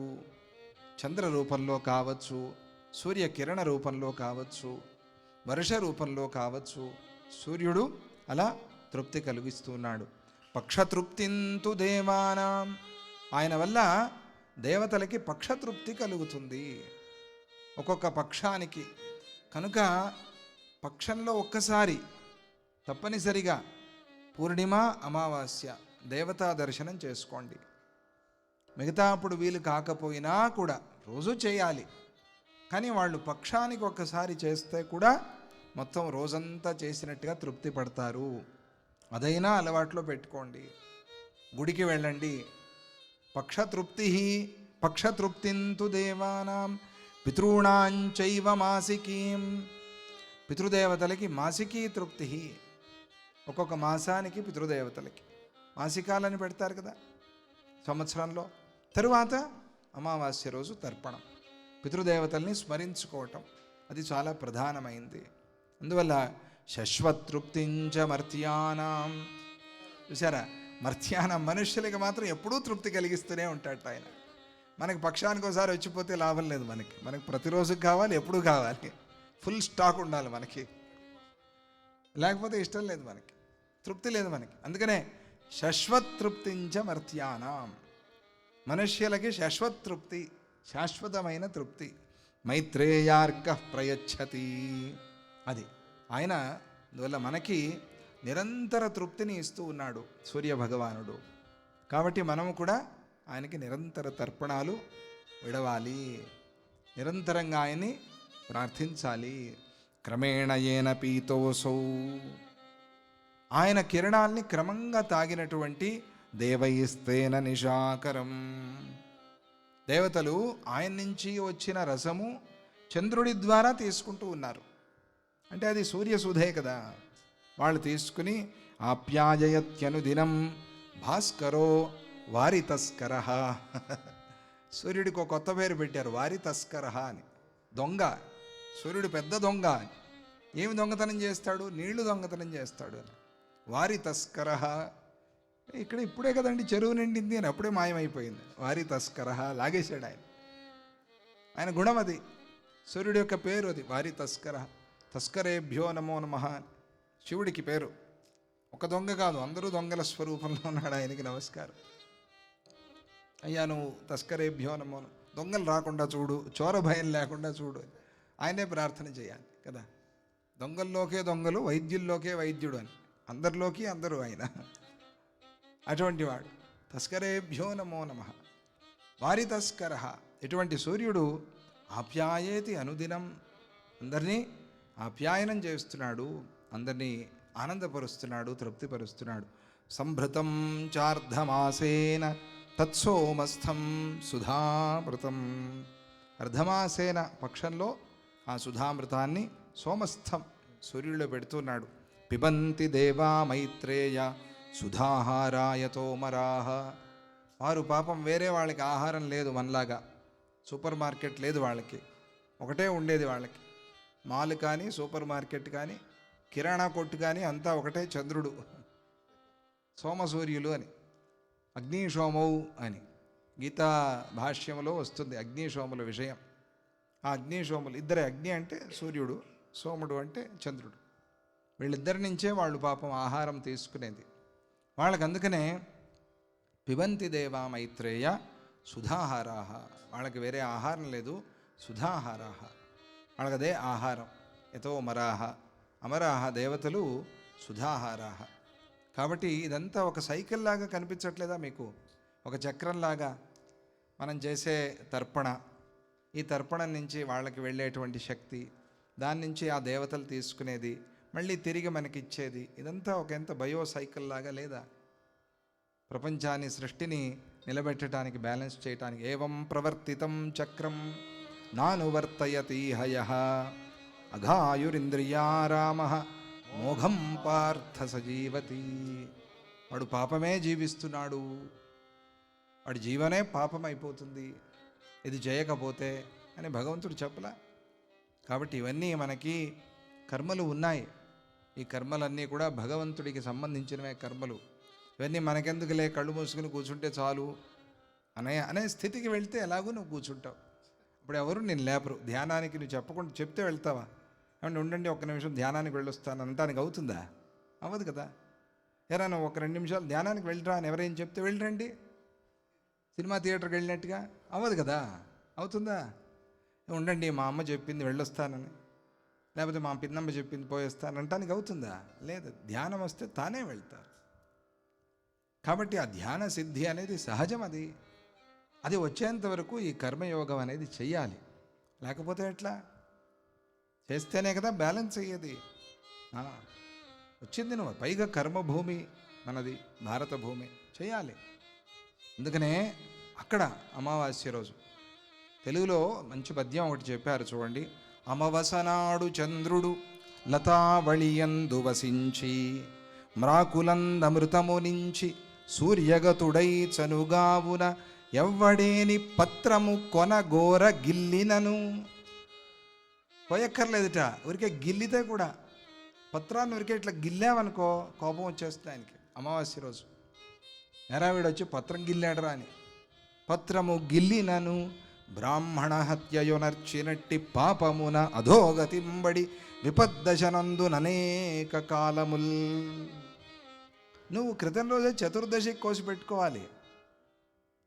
చంద్ర రూపంలో కావచ్చు, సూర్యకిరణ రూపంలో కావచ్చు, వర్ష రూపంలో కావచ్చు, సూర్యుడు అలా తృప్తి కలిగిస్తున్నాడు. పక్షతృప్తింతు దేవానాం, ఆయన వల్ల దేవతలకి పక్షతృప్తి కలుగుతుంది ఒక్కొక్క పక్షానికి. కనుక పక్షంలో ఒక్కసారి తప్పనిసరిగా పూర్ణిమ అమావాస్య దేవతా దర్శనం చేసుకోండి. మిగతా అప్పుడు వీలు కాకపోయినా కూడా రోజు చేయాలి. కానీ వాళ్ళు పక్షానికి ఒక్కసారి చేస్తే కూడా మొత్తం రోజంతా చేసినట్టుగా తృప్తి పడతారు. అదైనా అలవాట్లో పెట్టుకోండి. గుడికి వెళ్ళండి. పక్షతృప్తింతు దేవానాం పితॄణాంచైవ మాసికీం, పితృదేవతలకి మాసికీ తృప్తి. ఒక్కొక్క మాసానికి పితృదేవతలకి మాసికాలని పెడతారు కదా సంవత్సరంలో. తరువాత అమావాస్య రోజు తర్పణం, పితృదేవతల్ని స్మరించుకోవటం, అది చాలా ప్రధానమైంది. అందువల్ల శశ్వతృప్తించ మర్త్యానాం, చూసారా, మర్త్యానం మనుష్యులకి మాత్రం ఎప్పుడూ తృప్తి కలిగిస్తూనే ఉంటాడు ఆయన. మనకి పక్షానికి ఒకసారి వచ్చిపోతే లాభం లేదు. మనకి ప్రతిరోజు కావాలి, ఎప్పుడూ కావాలి, ఫుల్ స్టాక్ ఉండాలి మనకి. లేకపోతే ఇష్టం లేదు మనకి, తృప్తి లేదు మనకి. అందుకనే శశ్వతృప్తించ మర్త్యానాం, మనుష్యులకి శశ్వతృప్తి, శాశ్వతమైన తృప్తి. మైత్రేయార్క ప్రయచ్చతి, అది ఆయన. అందువల్ల మనకి నిరంతర తృప్తిని ఇస్తూ ఉన్నాడు సూర్యభగవానుడు. కాబట్టి మనము కూడా ఆయనకి నిరంతర తర్పణాలు విడవాలి, నిరంతరంగా ఆయన్ని ప్రార్థించాలి. క్రమేణ ఏన పీతోసౌ, ఆయన కిరణాల్ని క్రమంగా తాగినటువంటి దేవైస్తేన నిశాకరం, దేవతలు ఆయన నుంచి వచ్చిన రసము చంద్రుడి ద్వారా తీసుకుంటూ ఉన్నారు. అంటే అది సూర్యసుధే కదా. వాళ్ళు తీసుకుని ఆప్యాయత్యనుదినం భాస్కరో వారితస్కర, సూర్యుడికి ఒక కొత్త పేరు పెట్టారు, వారితస్కర అని. దొంగ, సూర్యుడు పెద్ద దొంగ అని. ఏమి దొంగతనం చేస్తాడు? నీళ్లు దొంగతనం చేస్తాడు అని. వారితస్కర, ఇక్కడ ఇప్పుడే కదండి చెరువు నిండింది అని అప్పుడే మాయమైపోయింది. వారితస్కర, లాగేశాడు ఆయన. ఆయన గుణం అది, సూర్యుడి యొక్క పేరు అది, వారితస్కర. తస్కరేభ్యో నమో నమః, శివుడికి పేరు. ఒక దొంగ కాదు, అందరూ దొంగల స్వరూపంలో ఉన్నాడు. ఆయనకి నమస్కారం. అయ్యా నువ్వు తస్కరేభ్యో నమో, దొంగలు రాకుండా చూడు, చోర భయం లేకుండా చూడు, ఆయనే ప్రార్థన చేయాలి కదా. దొంగల్లోకే దొంగలు, వైద్యుల్లోకే వైద్యుడు అని, అందరిలోకి అందరూ ఆయన. అటువంటి వాడు తస్కరేభ్యో నమో నమః. వారి తస్కర, ఇటువంటి సూర్యుడు ఆప్యాయేతి అనుదినం, అందరినీ ఆప్యాయనం చేస్తున్నాడు, అందరినీ ఆనందపరుస్తున్నాడు, తృప్తిపరుస్తున్నాడు. సంభృతం చార్ధమాసేన తత్సోమస్థం సుధామృతం, అర్ధమాసేన పక్షంలో ఆ సుధామృతాన్ని సోమస్థం సూర్యుడిలో పెడుతున్నాడు. పిబంతి దేవా మైత్రేయ సుధాహారాయతో మరాహ, వారు పాపం వేరే వాళ్ళకి ఆహారం లేదు మనలాగా, సూపర్ మార్కెట్ లేదు వాళ్ళకి, ఒకటే ఉండేది వాళ్ళకి. మాల్ కానీ సూపర్ మార్కెట్ కానీ కిరాణా కొట్టు కానీ అంతా ఒకటే, చంద్రుడు. సోమసూర్యులు అని, అగ్నిశోమౌ అని గీతా భాష్యంలో వస్తుంది అగ్నిశోముల విషయం. ఆ అగ్నిశోములు ఇద్దరే, అగ్ని అంటే సూర్యుడు, సోముడు అంటే చంద్రుడు. వీళ్ళిద్దరి నుంచే వాళ్ళు పాపం ఆహారం తీసుకునేది. వాళ్ళకి అందుకనే పిబంతి దేవా మైత్రేయ సుధాహారాహ, వాళ్ళకి వేరే ఆహారం లేదు, సుధాహారాహ, వాళ్ళకి అదే ఆహారం. యతో మరాహ, అమరాహ దేవతలు సుధాహారాహ. కాబట్టి ఇదంతా ఒక సైకిల్ లాగా కనిపించట్లేదా మీకు? ఒక చక్రంలాగా మనం చేసే తర్పణ, ఈ తర్పణం నుంచి వాళ్ళకి వెళ్ళేటువంటి శక్తి, దాని నుంచి ఆ దేవతలు తీసుకునేది, మళ్ళీ తిరిగి మనకిచ్చేది, ఇదంతా ఒక ఎంత బయో సైకిల్ లాగా లేదా? ప్రపంచాన్ని, సృష్టిని నిలబెట్టడానికి, బ్యాలెన్స్ చేయడానికి. ఏవం ప్రవర్తితం చక్రం నానువర్తయతి హయః అఘాయురింద్రియారామః మోఘం పార్థ సజీవతి. వాడు పాపమే జీవిస్తున్నాడు, వాడి జీవనే పాపం అయిపోతుంది ఇది చేయకపోతే అని భగవంతుడు చెప్పలా. కాబట్టి ఇవన్నీ మనకి కర్మలు ఉన్నాయి. ఈ కర్మలన్నీ కూడా భగవంతుడికి సంబంధించినవే కర్మలు. ఇవన్నీ మనకెందుకులే, కళ్ళు మూసుకుని కూర్చుంటే చాలు అనే స్థితికి వెళ్తే ఎలాగో నువ్వు కూర్చుంటావు. ఇప్పుడు ఎవరు నేను లేపరు. ధ్యానానికి నువ్వు చెప్పకుండా చెప్తే వెళ్తావా? ఏమంటే ఉండండి ఒక్క నిమిషం ధ్యానానికి వెళ్ళొస్తాను అనటానికి అవుతుందా? అవ్వదు కదా. ఎరా నువ్వు ఒక 2 నిమిషాలు ధ్యానానికి వెళ్ళరా అని ఎవరైనా చెప్తే వెళ్ళరండి. సినిమా థియేటర్కి వెళ్ళినట్టుగా అవ్వదు కదా, అవుతుందా? ఉండండి మా అమ్మ చెప్పింది వెళ్ళొస్తానని, లేకపోతే మా పిన్నమ్మ చెప్పింది పోయేస్తాను అంటానికి అవుతుందా? లేదు. ధ్యానం వస్తే తానే వెళ్తారు. కాబట్టి ఆ ధ్యాన సిద్ధి అనేది సహజం. అది వచ్చేంత వరకు ఈ కర్మయోగం అనేది చెయ్యాలి. లేకపోతే ఎట్లా? చేస్తేనే కదా బ్యాలెన్స్ అయ్యేది. వచ్చింది నువ్వు, పైగా కర్మభూమి మనది, భారత భూమి, చేయాలి. అందుకనే అక్కడ అమావాస్య రోజు తెలుగులో మంచి పద్యం ఒకటి చెప్పారు చూడండి. అమవసనాడు చంద్రుడు లతావళియందు వసించి మ్రాకులందమృతము నుంచి సూర్యగతుడై చనుగావున ఎవ్వడేని పత్రము కొనగోర గిల్లినను. పోయక్కర్లేదుట, ఊరికే గిల్లితే కూడా పత్రాన్ని ఊరికే ఇట్లా గిల్లామనుకో కోపం వచ్చేస్తుంది ఆయనకి. అమావాస్య రోజు వీడొచ్చి పత్రం గిల్లాడరా అని. పత్రము గిల్లినను బ్రాహ్మణ హత్యయునర్చినట్టి పాపమున అధోగతింబడి విపద్దశనందుననేక కాలముల్. నువ్వు క్రితం రోజే చతుర్దశికి కోసి పెట్టుకోవాలి.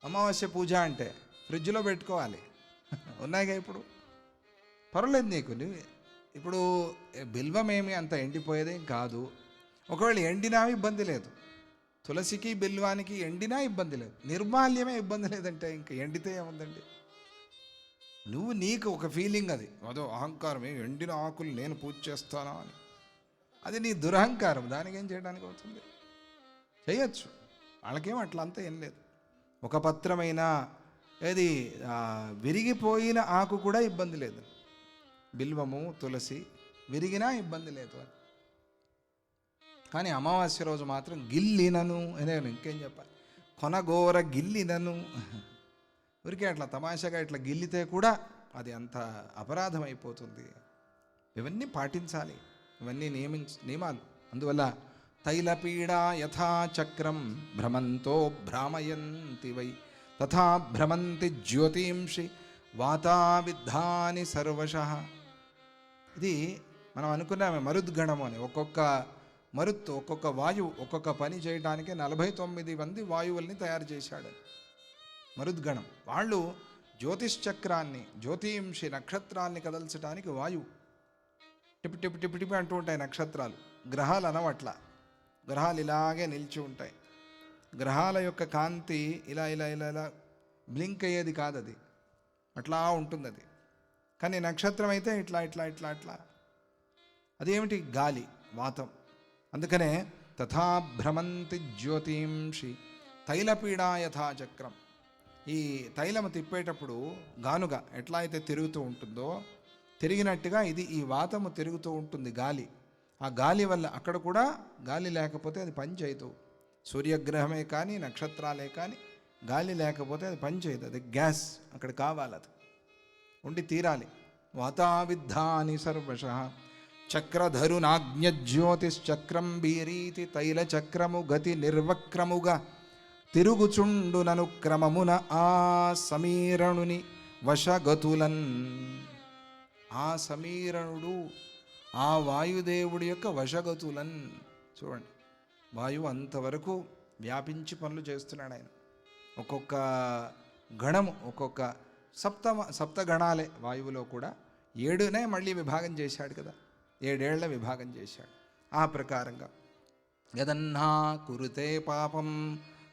అమావాస్య పూజ అంటే ఫ్రిడ్జ్లో పెట్టుకోవాలి. ఉన్నాయిగా ఇప్పుడు, పర్వాలేదు నీకు. ఇప్పుడు బిల్వమేమి అంత ఎండిపోయేదేం కాదు. ఒకవేళ ఎండినా ఇబ్బంది లేదు. తులసికి బిల్వానికి ఎండినా ఇబ్బంది లేదు. నిర్మాల్యమే ఇబ్బంది లేదంటే ఇంకా ఎండితే ఏముందండి? నువ్వు నీకు ఒక ఫీలింగ్, అదో అహంకారమే, ఎండిన ఆకులు నేను పూజ చేస్తానా అని. అది నీ దురహంకారం. దానికి ఏం చేయడానికి అవుతుంది? చేయొచ్చు. వాళ్ళకేం అట్లా అంతా ఏం లేదు. ఒక పత్రమైనా ఏది విరిగిపోయిన ఆకు కూడా ఇబ్బంది లేదు. బిల్వము తులసి విరిగినా ఇబ్బంది లేదు. కానీ అమావాస్య రోజు మాత్రం గిల్లినను అనే, ఇంకేం చెప్పాలి, కొనగోర గిల్లినను. ఊరికే అట్లా తమాషాగా ఇట్లా గిల్లితే కూడా అది అంత అపరాధం అయిపోతుంది. ఇవన్నీ పాటించాలి, ఇవన్నీ నియమాలు. అందువల్ల తైలపీడా యథా చక్రం భ్రమంతో భ్రామయంతి వై తథా భ్రమంతి జ్యోతింషి వాతావిద్ధాని సర్వశః. ఇది మనం అనుకున్నామే మరుద్గణము అని. ఒక్కొక్క వాయువు ఒక్కొక్క పని చేయడానికి 49 మంది వాయువుల్ని తయారు చేశాడు మరుద్గణం. వాళ్ళు జ్యోతిశ్చక్రాన్ని, జ్యోతింషి నక్షత్రాల్ని కదల్చడానికి వాయువు. టిపి టిపి టిపి టిపి అంటూ ఉంటాయి నక్షత్రాలు. గ్రహాలు అనవట్ల, గ్రహాలు ఇలాగే నిలిచి ఉంటాయి. గ్రహాల యొక్క కాంతి ఇలా ఇలా ఇలా ఇలా బ్లింక్ అయ్యేది కాదు, అది అట్లా ఉంటుంది అది. కానీ నక్షత్రం అయితే ఇట్లా ఇట్లా ఇట్లా ఇట్లా. అదేమిటి? గాలి, వాతం. అందుకనే తథా భ్రమంతి జ్యోతింషి తైలపీడా యథా చక్రం. ఈ తైలము తిప్పేటప్పుడు గానుగా ఎట్లా అయితే తిరుగుతూ ఉంటుందో తిరిగినట్టుగా ఇది ఈ వాతము తిరుగుతూ ఉంటుంది, గాలి. ఆ గాలి వల్ల అక్కడ కూడా గాలి లేకపోతే అది పని చేయదు. సూర్యగ్రహమే కానీ నక్షత్రాలే కానీ గాలి లేకపోతే అది పని చేయదు. అది గ్యాస్ అక్కడ కావాలి, అది ఉండి తీరాలి. వాతావిద్ధాని సర్వశః చక్రధరునాజ్ఞజ్యోతిశ్చక్రం బీరీతి తైల చక్రము గతి నిర్వక్రముగా తిరుగుచుండునను క్రమమున ఆ సమీరణుని వశగతులన్. ఆ సమీరణుడు ఆ వాయుదేవుడి యొక్క వశగతులన్. చూడండి, వాయువు అంతవరకు వ్యాపించి పనులు చేస్తున్నాడు ఆయన. ఒక్కొక్క గణము, ఒక్కొక్క సప్తగణాలే వాయువులో కూడా 7నే మళ్ళీ విభాగం చేశాడు కదా, 7 ఏళ్ల విభాగం చేశాడు. ఆ ప్రకారంగా యదన్నా కురుతే పాపం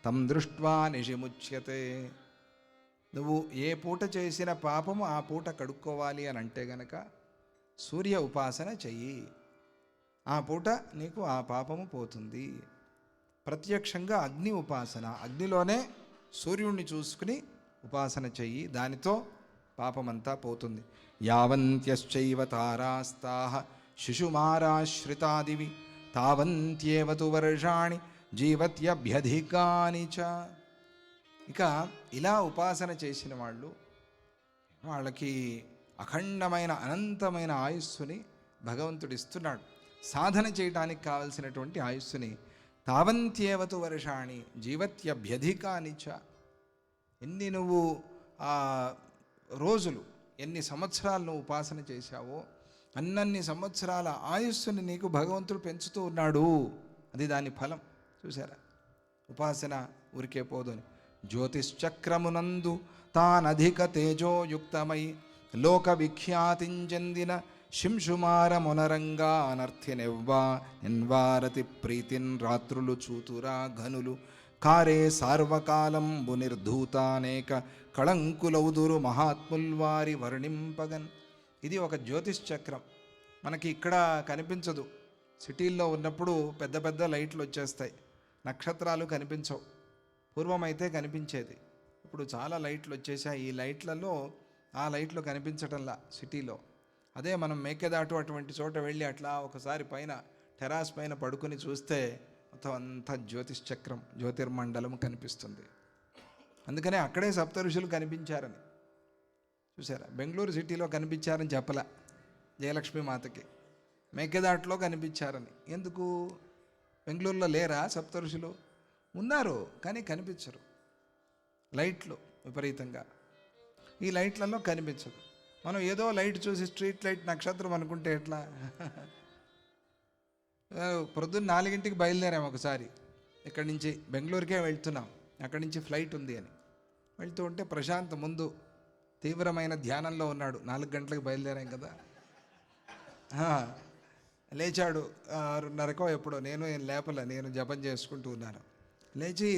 తం దృష్ట్వా నిషిముచ్యతే. నువ్వు ఏ పూట చేసిన పాపము ఆ పూట కడుక్కోవాలి అని అంటే గనక సూర్య ఉపాసన చెయ్యి. ఆ పూట నీకు ఆ పాపము పోతుంది. ప్రత్యక్షంగా అగ్ని ఉపాసన, అగ్నిలోనే సూర్యుడిని చూసుకుని ఉపాసన చెయ్యి, దానితో పాపమంతా పోతుంది. యావంత్యశ్చైవ తారాస్తాః శిశుమారాశ్రితాదివి తావంత్యేవ తు వర్షాణి జీవత్యభ్యధికాని చ. ఇక ఇలా ఉపాసన చేసిన వాళ్ళకి అఖండమైన అనంతమైన ఆయుస్సుని భగవంతుడు ఇస్తున్నాడు. సాధన చేయడానికి కావలసినటువంటి ఆయుస్సుని తావంత్యేవ తు వర్షాణి జీవత్యభ్యధికాని చ. ఎన్ని నువ్వు రోజులు, ఎన్ని సంవత్సరాలు నువ్వు ఉపాసన చేశావో అన్నన్ని సంవత్సరాల ఆయుస్సుని నీకు భగవంతుడు పెంచుతూ ఉన్నాడు. అది దాని ఫలం. చూసారా, ఉపాసన ఊరికే పోదు అని. జ్యోతిశ్చక్రమునందు తానధిక తేజోయుక్తమై లోక విఖ్యాతించెందిన శింశుమార మునరంగా అనర్థి నిన్వారతి ప్రీతిన్ రాత్రులు చూతురా ఘనులు కారే సార్వకాలంబు నిర్ధూతానేక కళంకులౌదురు మహాత్ముల్వారి వర్ణింపగన్. ఇది ఒక జ్యోతిశ్చక్రం. మనకి ఇక్కడ కనిపించదు. సిటీల్లో ఉన్నప్పుడు పెద్ద పెద్ద లైట్లు వచ్చేస్తాయి, నక్షత్రాలు కనిపించవు. పూర్వమైతే కనిపించేది, ఇప్పుడు చాలా లైట్లు వచ్చేసాయి. ఈ లైట్లలో ఆ లైట్లు కనిపించటంలా సిటీలో. అదే మనం మేకెదాటు అటువంటి చోట వెళ్ళి అట్లా ఒకసారి పైన టెరాస్ పైన పడుకుని చూస్తే మొత్తం అంతా జ్యోతిశ్చక్రం, జ్యోతిర్మండలం కనిపిస్తుంది. అందుకనే అక్కడే సప్త ఋషులు కనిపించారని. చూసారా, బెంగళూరు సిటీలో కనిపించారని చెప్పలే జయలక్ష్మి మాతకి, మేకెదాటులో కనిపించారని. ఎందుకు? బెంగళూరులో లేరా సప్త ఋషులు? ఉన్నారు, కానీ కనిపించరు. లైట్లు విపరీతంగా, ఈ లైట్లలో కనిపించదు. మనం ఏదో లైట్ చూసి స్ట్రీట్ లైట్ నక్షత్రం అనుకుంటే ఎట్లా? పొద్దున్న 4 బయలుదేరాము ఒకసారి, ఇక్కడి నుంచి బెంగళూరుకే వెళ్తున్నాం, అక్కడి నుంచి ఫ్లైట్ ఉంది అని. వెళ్తూ ఉంటే ప్రశాంత్ ముందు తీవ్రమైన ధ్యానంలో ఉన్నాడు. 4 గంటలకు బయలుదేరాం కదా. లేచాడు 6:30కో ఎప్పుడో, నేను లేపలే, నేను జపం చేసుకుంటూ ఉన్నాను. లేచి,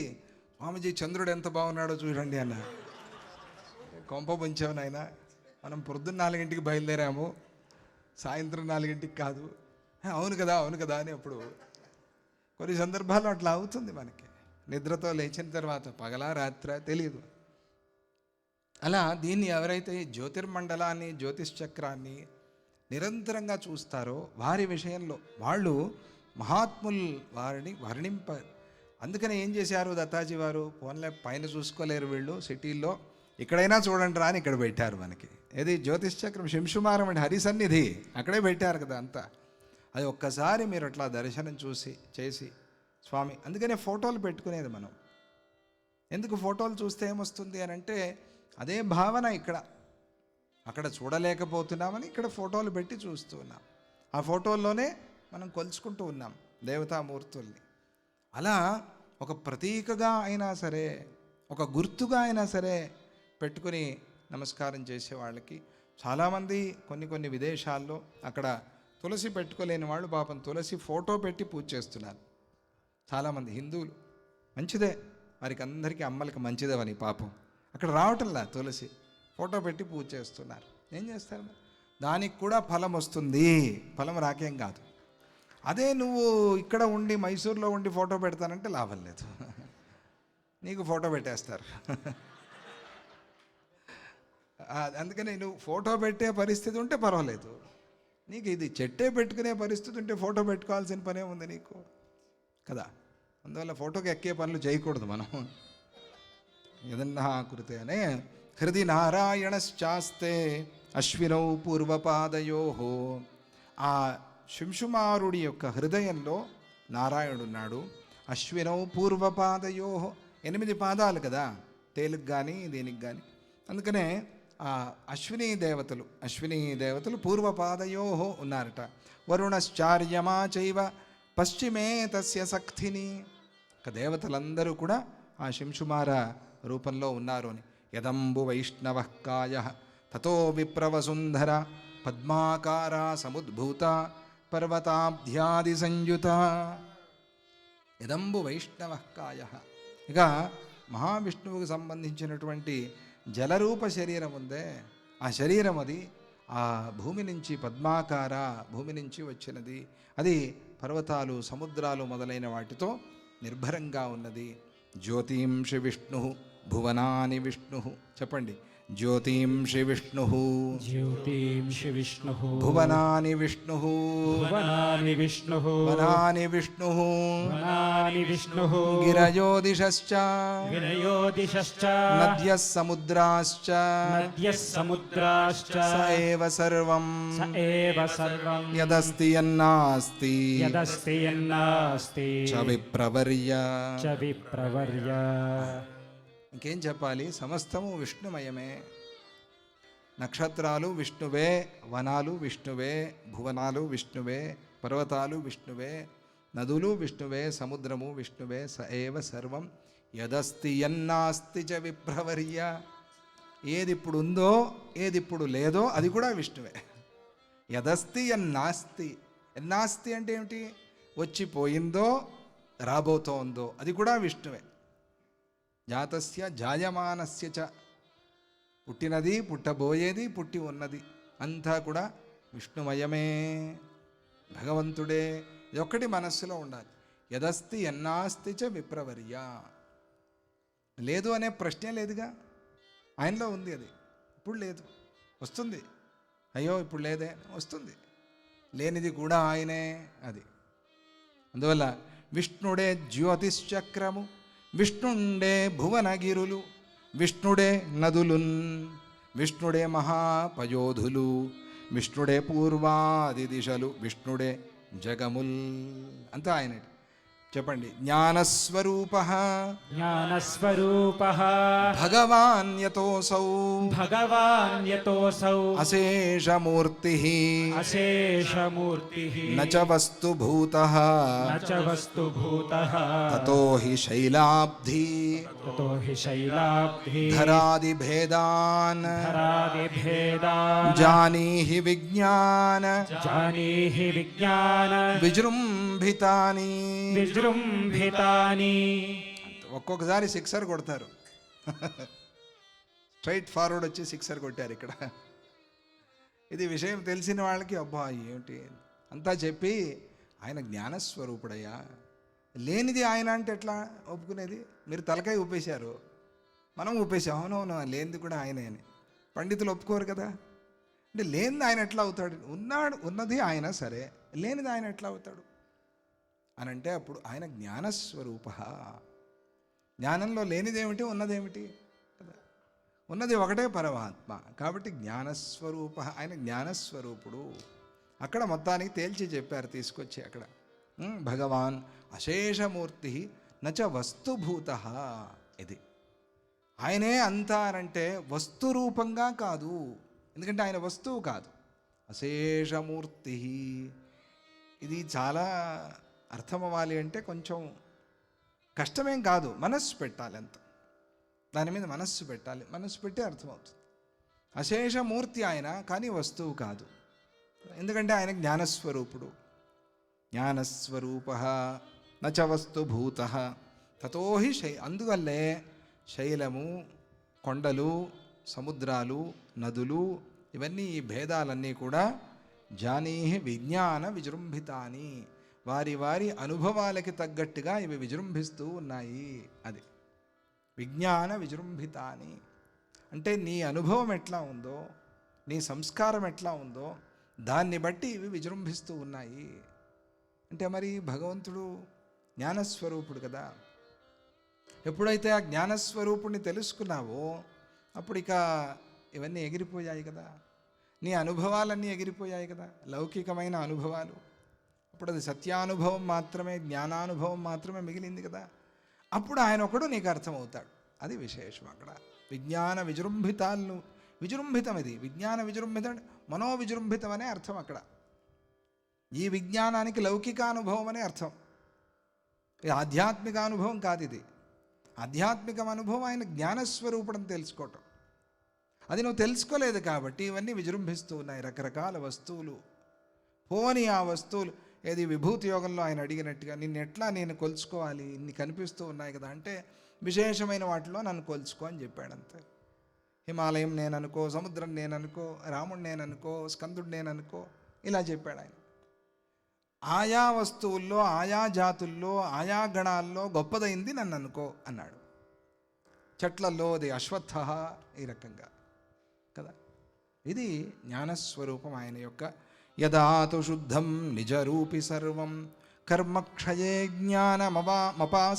స్వామిజీ చంద్రుడు ఎంత బాగున్నాడో చూడండి అన్న. కొంప ముంచావు నాయన, మనం పొద్దున్న 4 బయలుదేరాము, సాయంత్రం 4 కాదు. అవును కదా అవును కదా అని. అప్పుడు కొన్ని సందర్భాల్లో అట్లా అవుతుంది మనకి, నిద్రతో లేచిన తర్వాత, పగలా రాత్ర తెలియదు. అలా దీన్ని ఎవరైతే జ్యోతిర్మండలాన్ని, జ్యోతిశ్చక్రాన్ని నిరంతరంగా చూస్తారో వారి విషయంలో వాళ్ళు మహాత్ముల్ వారిని వర్ణింప. అందుకని ఏం చేశారు దత్తాజీ వారు, పోన్లే పైన చూసుకోలేరు వీళ్ళు సిటీల్లో, ఇక్కడైనా చూడండి రా అని ఇక్కడ పెట్టారు మనకి. ఏది? జ్యోతిశ్చక్రం, శింశుమారం అంటే హరిసన్నిధి, అక్కడే పెట్టారు కదా అంతా. అది ఒక్కసారి మీరు అట్లా దర్శనం చూసి చేసి స్వామి. అందుకనే ఫోటోలు పెట్టుకునేది మనం. ఎందుకు ఫోటోలు చూస్తే ఏమొస్తుంది అని అంటే, అదే భావన ఇక్కడ. అక్కడ చూడలేకపోతున్నామని ఇక్కడ ఫోటోలు పెట్టి చూస్తూ ఉన్నాం. ఆ ఫోటోల్లోనే మనం కొలుచుకుంటూ ఉన్నాం దేవతామూర్తుల్ని. అలా ఒక ప్రతీకగా అయినా సరే, ఒక గుర్తుగా అయినా సరే పెట్టుకుని నమస్కారం చేసే వాళ్ళకి చాలామంది కొన్ని విదేశాల్లో అక్కడ తులసి పెట్టుకోలేని వాళ్ళు పాపం తులసి ఫోటో పెట్టి పూజ చేస్తున్నారు. చాలామంది హిందువులు. మంచిదే, వారికి అందరికీ అమ్మలకి మంచిదేవని పాపం అక్కడ రావటంలా తులసి ఫోటో పెట్టి పూజ చేస్తున్నారు. ఏం చేస్తారు? దానికి కూడా ఫలం వస్తుంది, ఫలం రాకేం కాదు. అదే నువ్వు ఇక్కడ ఉండి మైసూర్లో ఉండి ఫోటో పెడతానంటే లాభం లేదు, నీకు ఫోటో పెట్టేస్తారు. అందుకని నువ్వు ఫోటో పెట్టే పరిస్థితి ఉంటే పర్వాలేదు, నీకు ఇది చెట్టే పెట్టుకునే పరిస్థితి ఉంటే ఫోటో పెట్టుకోవాల్సిన పనే ఉంది నీకు కదా. అందువల్ల ఫోటోకి ఎక్కే పనులు చేయకూడదు మనం. ఏదన్నా కురితే అనే హృది నారాయణశ్చాస్తే అశ్వినౌ పూర్వపాదయో. ఆ శింశుమారుడి యొక్క హృదయంలో నారాయణుడున్నాడు. అశ్వినౌ పూర్వపాదయో, 8 పాదాలు కదా తేలుకు కానీ దీనికి కానీ. అందుకనే ఆ అశ్వినీ దేవతలు పూర్వపాదయో ఉన్నారట. వరుణశ్చార్యమా చైవ పశ్చిమే తస్య సక్తిని. ఇక దేవతలందరూ కూడా ఆ శింశుమార రూపంలో ఉన్నారు అని. యదంబు వైష్ణవ కాయ తతో విప్రవసుంధర పద్మాకార సముద్భూత పర్వతాబ్ధ్యాది సంయుత. యదంబు వైష్ణవ కాయ. ఇక మహావిష్ణువుకు సంబంధించినటువంటి జలరూప శరీరం ఉందే, ఆ శరీరం అది ఆ భూమి నుంచి పద్మాకార, భూమి నుంచి వచ్చినది. అది పర్వతాలు, సముద్రాలు మొదలైన వాటితో నిర్భరంగా ఉన్నది. జ్యోతింషి విష్ణు భువనాని విష్ణు. చెప్పండి, జ్యోతింషి విష్ణు జ్యోతింషి విష్ణు భువనాని విష్ణు భువనాని విష్ణు వనాని విష్ణు వనాని విష్ణు గిరయోదిశ్చ వినయోదిశ్చ నద్యః సముద్రాశ్చ నద్యః సముద్రాశ్చ స ఏవ సర్వం స ఏవ సర్వం యదస్తి యన్నాస్తి యదస్తి యన్నాస్తి చ విప్రవర్య. చ విప్రవర్య. ఇంకేం చెప్పాలి? సమస్తము విష్ణుమయమే. నక్షత్రాలు విష్ణువే, వనాలు విష్ణువే, భువనాలు విష్ణువే, పర్వతాలు విష్ణువే, నదులు విష్ణువే, సముద్రము విష్ణువే, స ఏవ సర్వం యదస్తి యన్నాస్తి చ విప్రవర్య. ఏది ఇప్పుడు ఉందో ఏది ఇప్పుడు లేదో అది కూడా విష్ణువే. యదస్తి యన్నాస్తి. యన్నాస్తి అంటే ఏమిటి? వచ్చిపోయిందో రాబోతోందో అది కూడా విష్ణువే. జాతస్య జాయమానస్య చ, పుట్టినది పుట్టబోయేది పుట్టి ఉన్నది అంతా కూడా విష్ణుమయమే, భగవంతుడే. ఇది ఒక్కటి మనస్సులో ఉండాలి. యదస్తి యన్నాస్తి చ విప్రవర్య. లేదు అనే ప్రశ్నే లేదుగా, ఆయనలో ఉంది. అది ఇప్పుడు లేదు, వస్తుంది. అయ్యో ఇప్పుడు లేదే, వస్తుంది. లేనిది కూడా ఆయనే. అది అందువల్ల విష్ణుడే జ్యోతిశ్చక్రము, విష్ణుండే భువనగిరులు, విష్ణుడే నదులున్, విష్ణుడే మహాపయోధులు, విష్ణుడే పూర్వాది దిశలు, విష్ణుడే జగముల్. అంతా ఆయనే. చెప్పండి. జ్ఞానస్వరూపః జ్ఞానస్వరూపః భగవాన్ యతోసౌ భగవాన్ యతోసౌ అశేషమూర్తిః అశేషమూర్తిః న చ వస్తుభూతః న చ వస్తుభూతః తతో హి శైలాబ్ధి తతో హి శైలాబ్ధి ధరాదిభేదాన్ ధరాదిభేదాన్ జానీహి విజ్ఞాన జానీహి విజ్ఞాన విజృంభితాని. విజృంభితాని. ఒక్కొక్కసారి సిక్సర్ కొడతారు, స్ట్రైట్ ఫార్వర్డ్ వచ్చి సిక్సర్ కొట్టారు ఇక్కడ. ఇది విషయం తెలిసిన వాళ్ళకి అబ్బా ఏమిటి అంతా చెప్పి, ఆయన జ్ఞానస్వరూపుడయ్యా, లేనిది ఆయన అంటే ఎట్లా ఒప్పుకునేది? మీరు తలకాయ ఊపేశారు, మనం ఊపేసాం. అవునవును లేనిది కూడా ఆయనే అని. పండితులు ఒప్పుకోరు కదా. అంటే లేనిది ఆయన ఎట్లా అవుతాడు? ఉన్నది ఆయన సరే, లేనిది ఆయన ఎట్లా అవుతాడు అని అంటే అప్పుడు ఆయన జ్ఞానస్వరూప. జ్ఞానంలో లేనిదేమిటి, ఉన్నదేమిటి కదా? ఉన్నది ఒకటే పరమాత్మ. కాబట్టి జ్ఞానస్వరూప, ఆయన జ్ఞానస్వరూపుడు. అక్కడ మొత్తానికి తేల్చి చెప్పారు తీసుకొచ్చి అక్కడ. భగవాన్ అశేషమూర్తి నచ వస్తుభూత. ఇది ఆయనే అంతా అనంటే వస్తు రూపంగా కాదు, ఎందుకంటే ఆయన వస్తువు కాదు. అశేషమూర్తి. ఇది చాలా అర్థం అవ్వాలి అంటే కొంచెం కష్టమేం కాదు, మనస్సు పెట్టాలి అంత. దాని మీద మనస్సు పెట్టాలి, మనస్సు పెట్టి అర్థమవుతుంది. అశేషమూర్తి ఆయన, కానీ వస్తువు కాదు. ఎందుకంటే ఆయన జ్ఞానస్వరూపుడు. జ్ఞానస్వరూప నచ వస్తుభూత తతో హి అందువల్లే శైలము, కొండలు, సముద్రాలు, నదులు, ఇవన్నీ ఈ భేదాలన్నీ కూడా జానీహి విజ్ఞాన విజృంభితాని. వారి వారి అనుభవాలకి తగ్గట్టుగా ఇవి విజృంభిస్తూ ఉన్నాయి. అది విజ్ఞాన విజృంభితాని అంటే నీ అనుభవం ఎట్లా ఉందో, నీ సంస్కారం ఎట్లా ఉందో దాన్ని బట్టి ఇవి విజృంభిస్తూ ఉన్నాయి. అంటే మరి భగవంతుడు జ్ఞానస్వరూపుడు కదా. ఎప్పుడైతే ఆ జ్ఞానస్వరూపుడిని తెలుసుకున్నావో అప్పుడు ఇక ఇవన్నీ ఎగిరిపోయాయి కదా, నీ అనుభవాలన్నీ ఎగిరిపోయాయి కదా, లౌకికమైన అనుభవాలు. అప్పుడు అది సత్యానుభవం మాత్రమే, జ్ఞానానుభవం మాత్రమే మిగిలింది కదా. అప్పుడు ఆయన ఒకడు నీకు అర్థమవుతాడు. అది విశేషం అక్కడ. విజ్ఞాన విజృంభితాలను, విజృంభితం ఇది. విజ్ఞాన విజృంభితం మనోవిజృంభితం అనే అర్థం అక్కడ. ఈ విజ్ఞానానికి లౌకికానుభవం అనే అర్థం. ఇది ఆధ్యాత్మిక అనుభవం కాదు. ఇది ఆధ్యాత్మిక అనుభవం ఆయన జ్ఞానస్వరూపుడని తెలుసుకోవటం. అది నువ్వు తెలుసుకోలేదు కాబట్టి ఇవన్నీ విజృంభిస్తూ ఉన్నాయి, రకరకాల వస్తువులు. పోని ఆ వస్తువులు ఏది విభూతి యోగంలో ఆయన అడిగినట్టుగా నిన్ను ఎట్లా నేను కొలుచుకోవాలి, ఇన్ని కనిపిస్తూ ఉన్నాయి కదా అంటే విశేషమైన వాటిలో నన్ను కొలుచుకో అని చెప్పాడు అంతే. హిమాలయం నేను అనుకో, సముద్రం నేను అనుకో, రాముడు నేను అనుకో, స్కందుడు నేను అనుకో, ఇలా చెప్పాడు ఆయన. ఆయా వస్తువుల్లో, ఆయా జాతుల్లో, ఆయా గణాల్లో గొప్పదైంది నన్ను అనుకో అన్నాడు. చెట్లల్లో అది అశ్వత్థ, ఈ రకంగా కదా. ఇది జ్ఞానస్వరూపం ఆయన యొక్క. యదాతు శుద్ధం నిజరూపి సర్వం కర్మక్షయే జ్ఞానమపాస్తదోషం.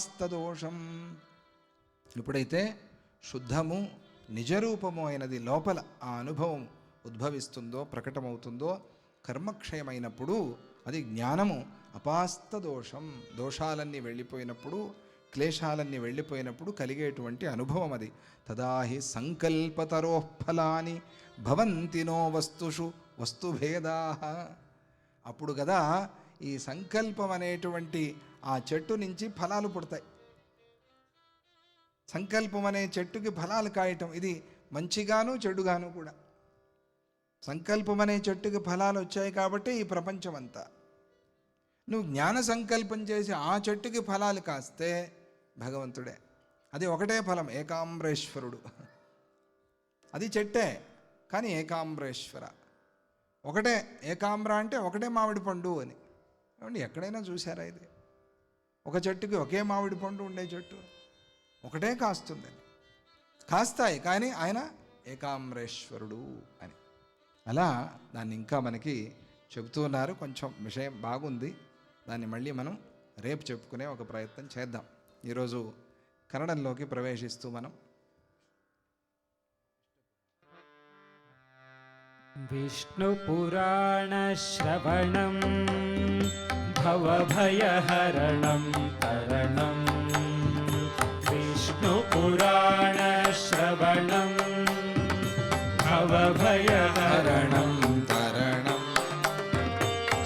ఎప్పుడైతే శుద్ధము నిజరూపము అయినది లోపల ఆ అనుభవం ఉద్భవిస్తుందో, ప్రకటమవుతుందో, కర్మక్షయమైనప్పుడు అది జ్ఞానము అపాస్త దోషం. దోషాలన్నీ వెళ్ళిపోయినప్పుడు, క్లేశాలన్నీ వెళ్ళిపోయినప్పుడు కలిగేటువంటి అనుభవం అది. తదాహి సంకల్పతరోఫలాని భవంతి నో వస్తుషు వస్తుభేదా. అప్పుడు కదా ఈ సంకల్పం అనేటువంటి ఆ చెట్టు నుంచి ఫలాలు పుడతాయి. సంకల్పం అనే చెట్టుకి ఫలాలు కాయటం ఇది మంచిగాను చెడుగాను కూడా. సంకల్పం అనే చెట్టుకి ఫలాలు వచ్చాయి కాబట్టి ఈ ప్రపంచం అంతా. నువ్వు జ్ఞాన సంకల్పం చేసి ఆ చెట్టుకి ఫలాలు కాస్తే భగవంతుడే. అది ఒకటే ఫలం, ఏకాంబరేశ్వరుడు. అది చెట్టే కానీ ఏకాంబరేశ్వర. ఒకటే ఏకాంబ్ర అంటే ఒకటే మామిడి పండు అని. ఏమండి ఎక్కడైనా చూసారా ఇది? ఒక చెట్టుకి ఒకే మామిడి పండు ఉండే చెట్టు ఒకటే కాస్తుంది. కాస్తాయి కానీ ఆయన ఏకాంబరేశ్వరుడు అని. అలా దాన్ని ఇంకా మనకి చెబుతూ ఉన్నారు. కొంచెం విషయం బాగుంది, దాన్ని మళ్ళీ మనం రేపు చెప్పుకునే ఒక ప్రయత్నం చేద్దాం. ఈరోజు కన్నడంలోకి ప్రవేశిస్తూ మనం విష్ణుపురాణశ్రవణం భవభయహరణం తరణం. విష్ణుపురాణశ్రవణం భవభయహరణం తరణం.